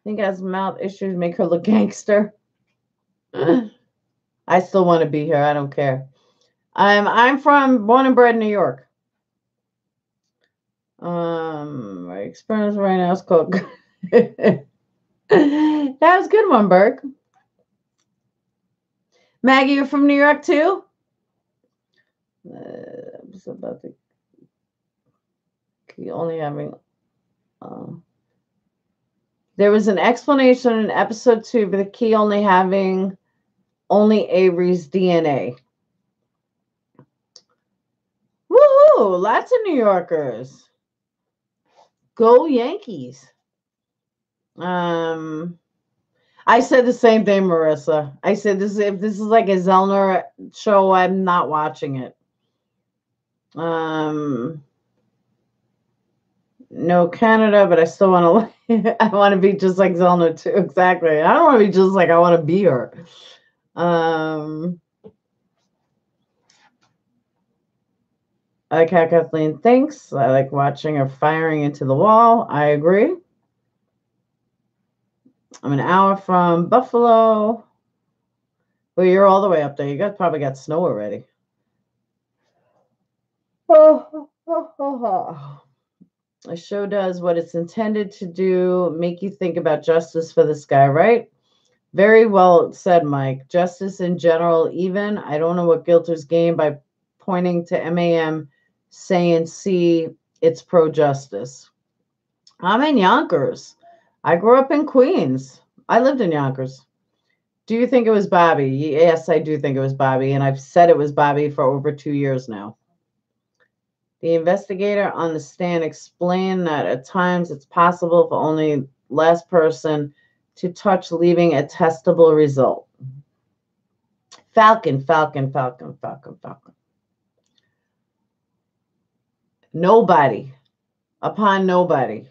think has mouth issues make her look gangster. I still want to be here. I don't care. I'm born and bred in New York. My experience right now is called That was a good one, Burke. Maggie, you're from New York too? It's about the key only having. There was an explanation in episode 2 of the key only having only Avery's DNA. Woohoo! Lots of New Yorkers. Go Yankees. I said the same thing, Marissa. I said if this is like a Zellner show, I'm not watching it. No Canada, but I still want to. I want to be just like Zellner too. Exactly. I don't want to be just like I want to be her. I like how Kathleen thinks. I like watching her firing into the wall. I agree. I'm an hour from Buffalo. Well, you're all the way up there. You guys probably got snow already. A show does what it's intended to do, make you think about justice for this guy, right? Very well said, Mike. Justice in general, even. I don't know what Gilter's gained by pointing to MAM saying, see, it's pro-justice. I'm in Yonkers. I grew up in Queens. I lived in Yonkers. Do you think it was Bobby? Yes, I do think it was Bobby, and I've said it was Bobby for over 2 years now. The investigator on the stand explained that at times it's possible for only last person to touch, leaving a testable result. Falcon. Nobody, upon nobody,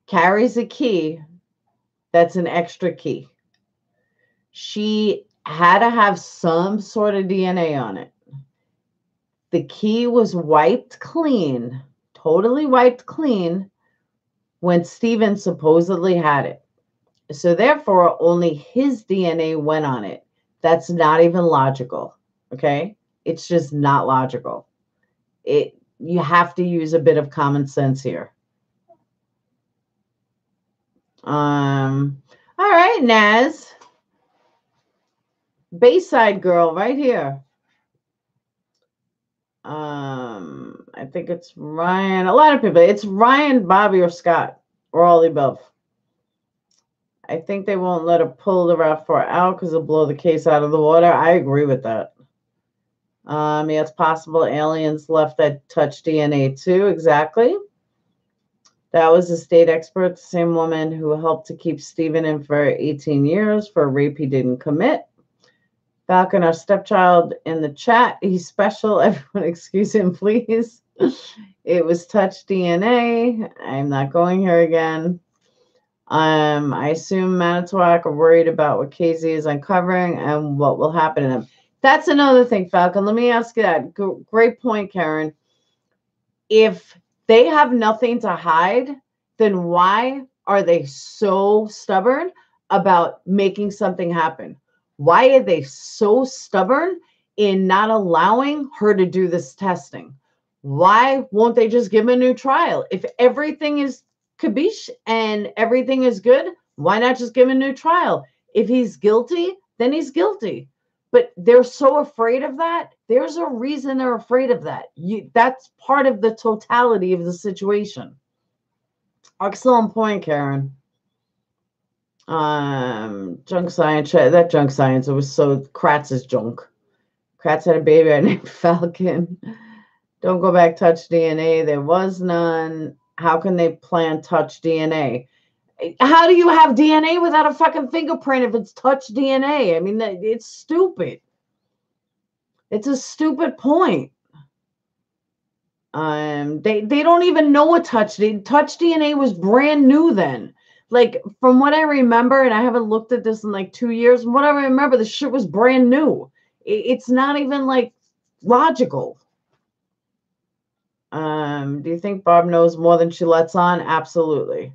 carries a key that's an extra key. She had to have some sort of DNA on it. The key was wiped clean, totally wiped clean, when Steven supposedly had it. So therefore, only his DNA went on it. That's not even logical, okay? It's just not logical. You have to use a bit of common sense here. All right, Naz. Bayside girl right here. I think it's Ryan. A lot of people. It's Ryan, Bobby, or Scott, or all the above. I think they won't let her pull the RAV4 out because it'll blow the case out of the water. I agree with that. Yeah, it's possible aliens left that touch DNA too. Exactly. That was a state expert, the same woman who helped to keep Steven in for 18 years for a rape he didn't commit. Falcon, our stepchild in the chat. He's special. Everyone excuse him, please. It was touch DNA. I'm not going here again. I assume Manitowoc are worried about what KZ is uncovering and what will happen to them. That's another thing, Falcon. Let me ask you that. Great point, Karen. If they have nothing to hide, then why are they so stubborn about making something happen? Why are they so stubborn in not allowing her to do this testing? Why won't they just give him a new trial? If everything is kabish and everything is good, why not just give him a new trial? If he's guilty, then he's guilty. But they're so afraid of that. There's a reason they're afraid of that. That's part of the totality of the situation. Excellent point, Karen. Junk science. That junk science. It was so Kratz is junk. Kratz had a baby named Falcon. Don't go back. Touch DNA. There was none. How can they plan touch DNA? How do you have DNA without a fucking fingerprint if it's touch DNA? I mean, it's stupid. It's a stupid point. They don't even know what touch DNA was brand new then. Like, from what I remember, and I haven't looked at this in like 2 years, from what I remember, the shit was brand new. It's not even like logical. Do you think Barb knows more than she lets on? Absolutely.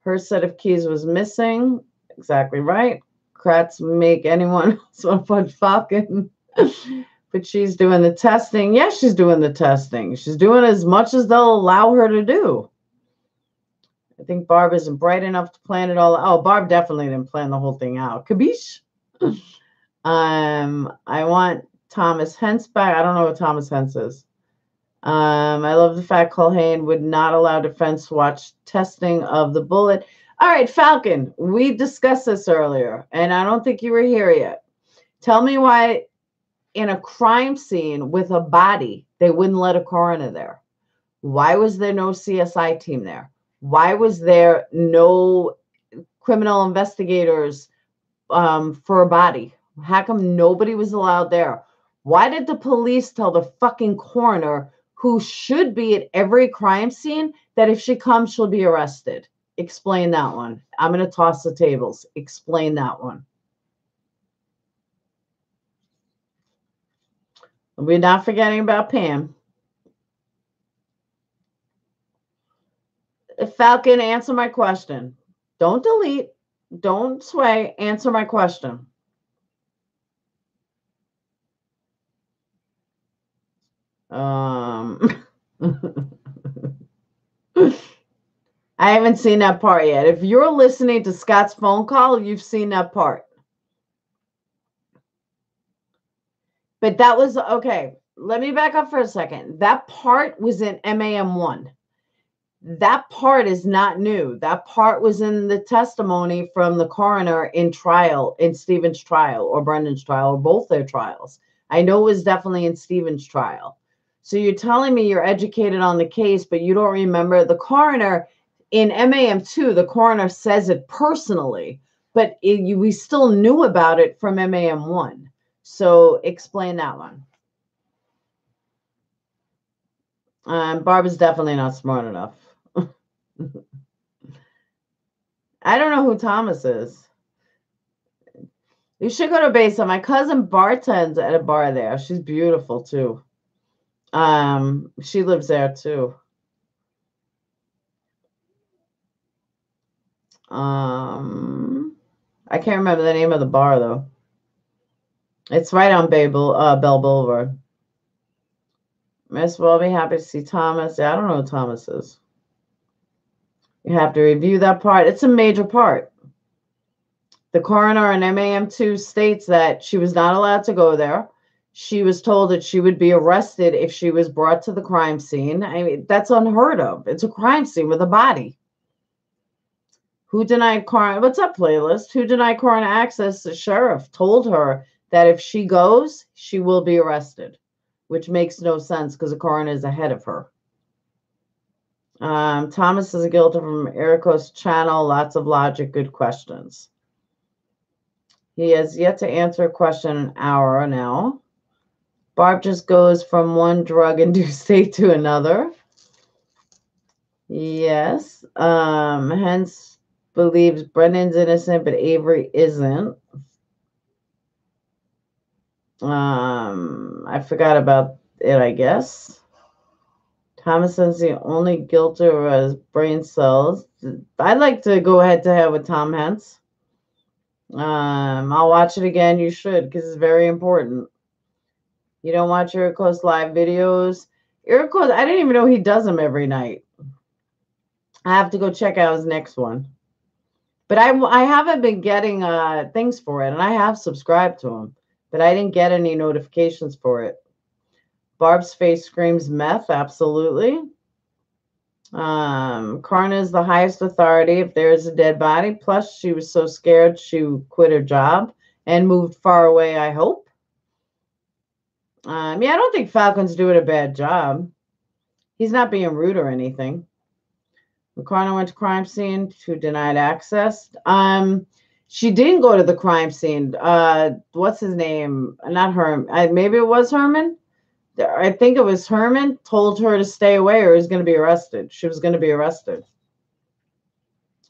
Her set of keys was missing. Exactly right. Kratz make anyone else want to punch Falcon. But she's doing the testing. Yes, she's doing the testing. She's doing as much as they'll allow her to do. I think Barb isn't bright enough to plan it all. Oh, Barb definitely didn't plan the whole thing out. Kabish. I want Thomas Hentz back. I don't know what Thomas Hentz is. I love the fact Culhane would not allow defense to watch testing of the bullet. All right, Falcon, we discussed this earlier, and I don't think you were here yet. Tell me why in a crime scene with a body, they wouldn't let a coroner there. Why was there no CSI team there? Why was there no criminal investigators for a body? How come nobody was allowed there? Why did the police tell the fucking coroner, who should be at every crime scene, that if she comes, she'll be arrested? Explain that one. I'm going to toss the tables. Explain that one. We're not forgetting about Pam. Falcon, answer my question. Don't delete. Don't sway. Answer my question. I haven't seen that part yet. If you're listening to Scott's phone call, you've seen that part. But that was okay. Let me back up for a second. That part was in MAM1. That part is not new. That part was in the testimony from the coroner in trial, in Stephen's trial or Brendan's trial, or both their trials. I know it was definitely in Stephen's trial. So you're telling me you're educated on the case, but you don't remember the coroner in MAM2, the coroner says it personally, but we still knew about it from MAM1. So explain that one. Barb is definitely not smart enough. I don't know who Thomas is. You should go to Besa. My cousin bartends at a bar there. She's beautiful too. She lives there too. I can't remember the name of the bar though. It's right on Bell Boulevard. Miss will be happy to see Thomas. I don't know who Thomas is. You have to review that part. It's a major part. The coroner in MAM2 states that she was not allowed to go there. She was told that she would be arrested if she was brought to the crime scene. I mean, that's unheard of. It's a crime scene with a body. Who denied coroner? What's up, playlist? Who denied coroner access? The sheriff told her that if she goes, she will be arrested, which makes no sense because the coroner is ahead of her. Thomas is a guilty from Erico's channel. Lots of logic, good questions. He has yet to answer a question an hour now. Barb just goes from one drug-induced state to another. Yes. Hence believes Brendan's innocent, but Avery isn't. I forgot about it, I guess. Thomas says the only guilty was brain cells. I'd like to go head-to-head with Tom Hentz. I'll watch it again. You should, because it's very important. You don't watch Iriko's live videos. Iriko, I didn't even know he does them every night. I have to go check out his next one. But I haven't been getting things for it, and I have subscribed to him, but I didn't get any notifications for it. Barb's face screams meth, absolutely. Coroner is the highest authority if there is a dead body. Plus, she was so scared she quit her job and moved far away, I hope. Yeah, I don't think Falcon's doing a bad job. He's not being rude or anything. The coroner went to crime scene to denied access. She didn't go to the crime scene. What's his name? Not Herman. Maybe it was Herman. I think it was Herman told her to stay away or he was going to be arrested. She was going to be arrested.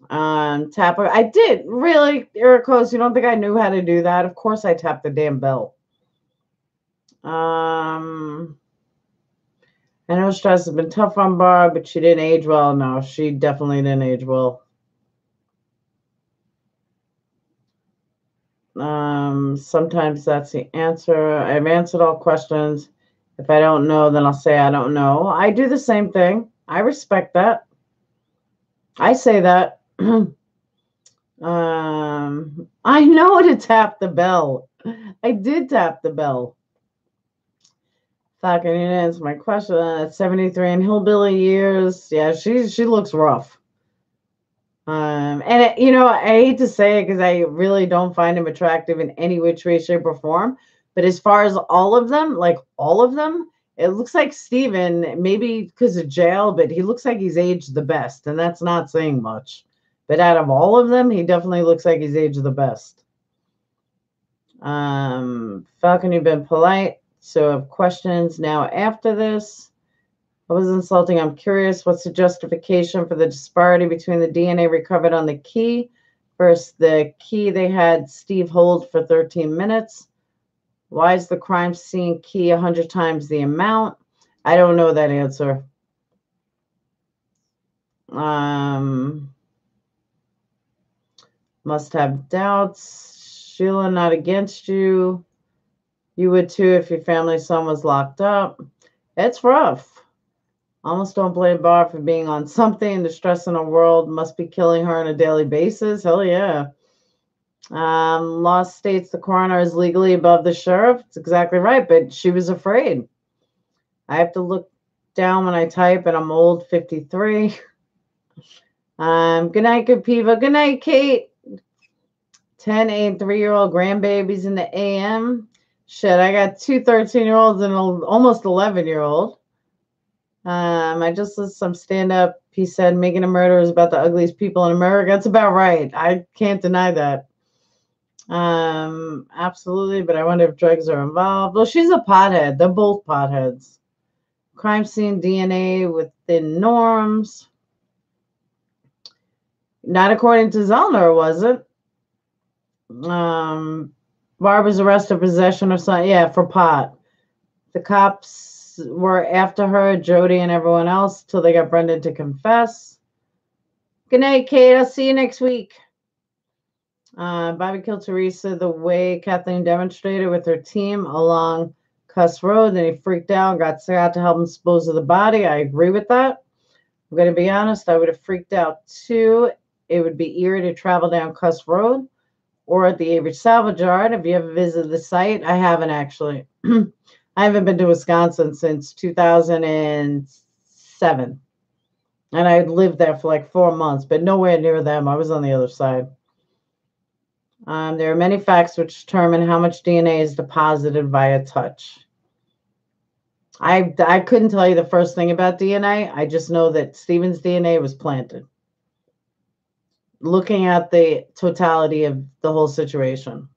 Tapper. I did. Really, Ericos, you don't think I knew how to do that? Of course I tapped the damn bell. I know stress has been tough on Barb, but she didn't age well. No, she definitely didn't age well. Sometimes that's the answer. I've answered all questions. If I don't know, then I'll say I don't know. I do the same thing. I respect that. I say that. I know to tap the bell. I did tap the bell. Fucking you answer my question. At 73 in hillbilly years, yeah, she looks rough. And I hate to say it because I really don't find him attractive in any which way, shape, or form. But as far as all of them, like all of them, it looks like Steven, maybe because of jail, but he looks like he's aged the best, and that's not saying much. But out of all of them, he definitely looks like he's aged the best. Falcon, you've been polite. So I have questions now after this. I was insulting. I'm curious, what's the justification for the disparity between the DNA recovered on the key versus the key they had Steve hold for 13 minutes? Why is the crime scene key 100 times the amount? I don't know that answer. Must have doubts. Sheila, not against you. You would too if your family's son was locked up. It's rough. Almost don't blame Barb for being on something. The stress in her world must be killing her on a daily basis. Hell yeah. Law states the coroner is legally above the sheriff. It's exactly right, but she was afraid. I have to look down when I type, and I'm old, 53. Good night, good Piva. Good night, Kate. 10 and 3-year-old grandbabies in the AM. Shit, I got two 13-year-olds and an almost 11-year-old. I just listened to some stand-up. He said making a murder is about the ugliest people in America. That's about right. I can't deny that. Absolutely, but I wonder if drugs are involved. Well, she's a pothead. They're both potheads. Crime scene DNA within norms. Not according to Zellner, was it? Barb was arrested for possession of something. Yeah, for pot. The cops were after her, Jody and everyone else, till they got Brendan to confess. Good night, Kate. I'll see you next week. Bobby killed Teresa the way Kathleen demonstrated with her team along Cuss Road. Then he freaked out and got Scott to help him dispose of the body. I agree with that. I'm going to be honest. I would have freaked out too. It would be eerie to travel down Cuss Road or at the Avery Salvage Yard. Have you ever visited the site? I haven't actually. I haven't been to Wisconsin since 2007. And I lived there for like 4 months, but nowhere near them. I was on the other side. There are many facts which determine how much DNA is deposited via touch. I couldn't tell you the first thing about DNA. I just know that Steven's DNA was planted. Looking at the totality of the whole situation.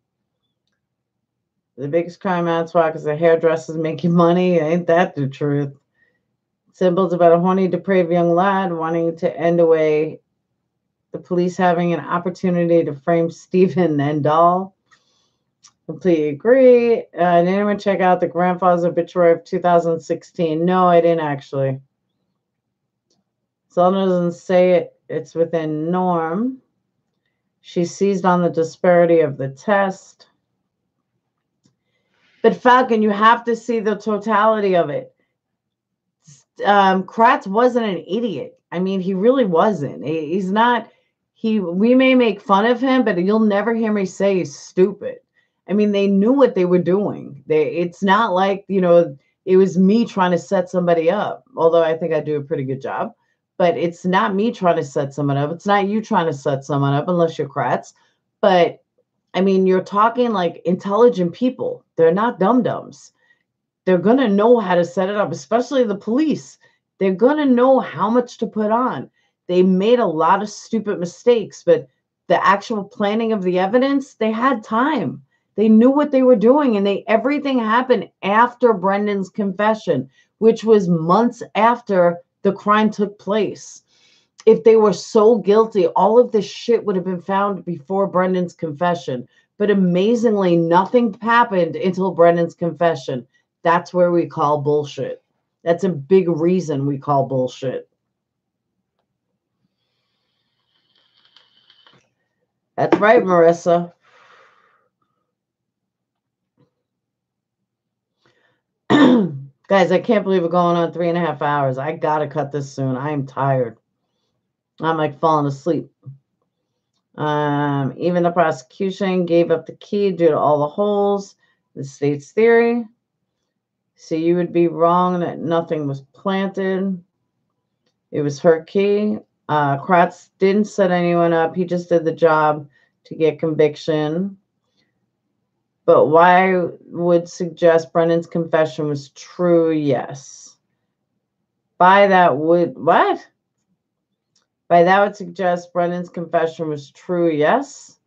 The biggest crime on SWAT is the hairdressers making money. Ain't that the truth? Symbols about a horny, depraved young lad wanting to end away the police having an opportunity to frame Stephen and Dahl. Completely agree. Did anyone check out the grandfather's obituary of 2016? No, I didn't actually. Zelda doesn't say it. It's within norm. She seized on the disparity of the test. But Falcon, you have to see the totality of it. Kratz wasn't an idiot. I mean, he really wasn't. He's not. We may make fun of him, but you'll never hear me say he's stupid. I mean, they knew what they were doing. It's not like, it was me trying to set somebody up, although I think I do a pretty good job. But it's not me trying to set someone up. It's not you trying to set someone up unless you're Kratz. But, I mean, you're talking like intelligent people. They're not dum-dums. They're going to know how to set it up, especially the police. They're going to know how much to put on. They made a lot of stupid mistakes, but the actual planning of the evidence, they had time. They knew what they were doing, and everything happened after Brendan's confession, which was months after the crime took place. If they were so guilty, all of this shit would have been found before Brendan's confession. But amazingly, nothing happened until Brendan's confession. That's where we call bullshit. That's a big reason we call bullshit. That's right, Marissa. Guys, I can't believe we're going on 3.5 hours. I gotta cut this soon. I am tired. I'm like falling asleep. Even the prosecution gave up the key due to all the holes. The state's theory. So you would be wrong that nothing was planted. It was her key. Kratz didn't set anyone up. He just did the job to get conviction. But why would suggest Brennan's confession was true? Yes. By that would suggest Brennan's confession was true. Yes.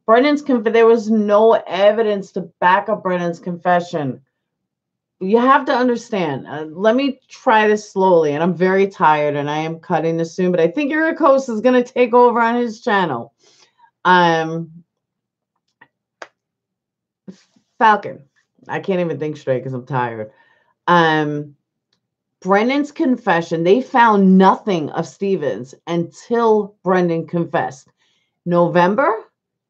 There was no evidence to back up Brennan's confession. You have to understand. Let me try this slowly, and I'm very tired, and I am cutting this soon. But I think Eric Host is going to take over on his channel. Falcon. I can't even think straight because I'm tired. Brennan's confession. They found nothing of Stevens until Brendan confessed. November,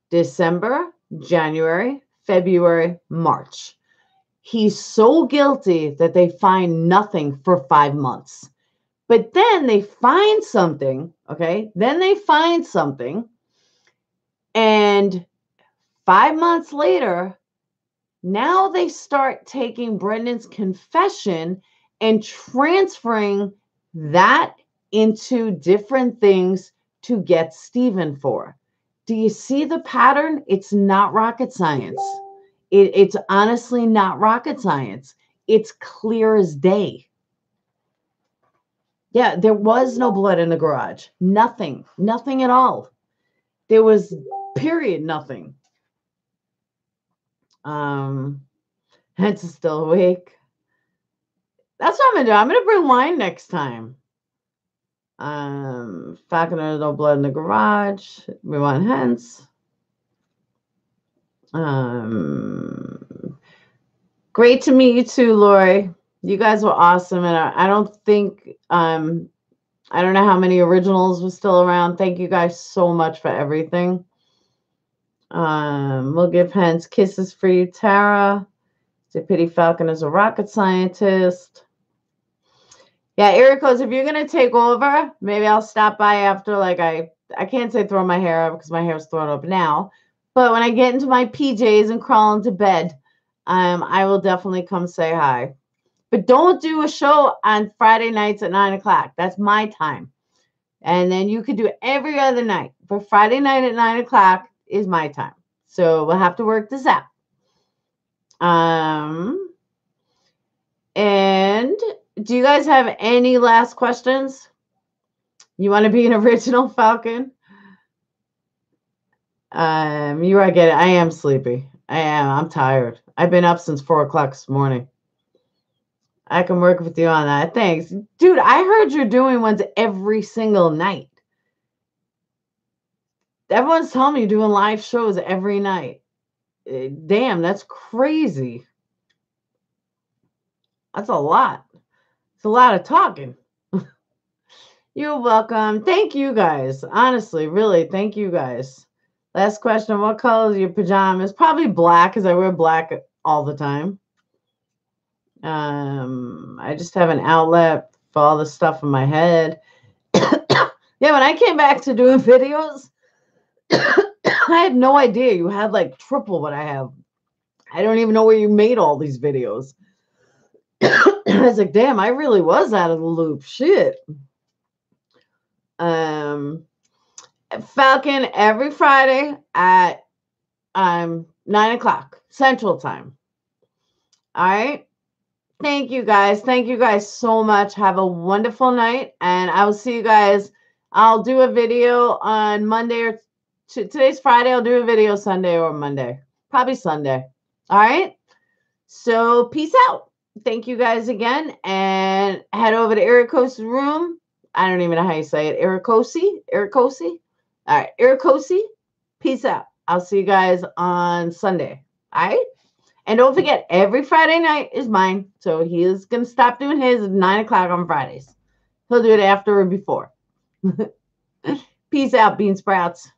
December, January, February, March. He's so guilty that they find nothing for 5 months. But then they find something, okay? Then they find something. And 5 months later, now they start taking Brendan's confession and transferring that into different things to get Stephen for. Do you see the pattern? It's not rocket science. It's honestly not rocket science. It's clear as day. Yeah, there was no blood in the garage. Nothing. Nothing at all. There was, period, nothing. Hence is still awake. That's what I'm going to do. I'm going to bring wine next time. Falconer, no blood in the garage. We want Hence. Great to meet you too, Lori. You guys were awesome. And I don't think, I don't know how many originals were still around. Thank you guys so much for everything. We'll give Hence kisses for you, Tara. It's a pity Falcon is a rocket scientist. Yeah, Ericos, if you're going to take over, maybe I'll stop by after, like, I can't say throw my hair up because my hair's thrown up now. But when I get into my PJs and crawl into bed, I will definitely come say hi. But don't do a show on Friday nights at 9 o'clock. That's my time. And then you could do it every other night. But Friday night at 9 o'clock is my time. So we'll have to work this out. And do you guys have any last questions? You want to be an original Falcon? You I get it. I am sleepy. I am. I'm tired. I've been up since 4 o'clock this morning. I can work with you on that. Thanks. Dude, I heard you're doing ones every single night. Everyone's telling me you're doing live shows every night. Damn, that's crazy. That's a lot. It's a lot of talking. You're welcome. Thank you guys. Honestly, really, thank you guys. Last question. What color is your pajamas? Probably black because I wear black all the time. I just have an outlet for all the stuff in my head. Yeah, when I came back to doing videos, I had no idea you had like triple what I have. I don't even know where you made all these videos. I was like, damn, I really was out of the loop. Shit. Falcon every Friday at 9 o'clock Central Time. All right. Thank you guys. Thank you guys so much. Have a wonderful night. And I will see you guys. I'll do a video on Monday or today's Friday. I'll do a video Sunday or Monday. Probably Sunday. All right. So peace out. Thank you guys again. And head over to Ericos' room. I don't even know how you say it. Ericosi? Ericosi? All right. Ericosi. Peace out. I'll see you guys on Sunday. All right. And don't forget, every Friday night is mine. So he is going to stop doing his at 9 o'clock on Fridays. He'll do it after or before. Peace out, bean sprouts.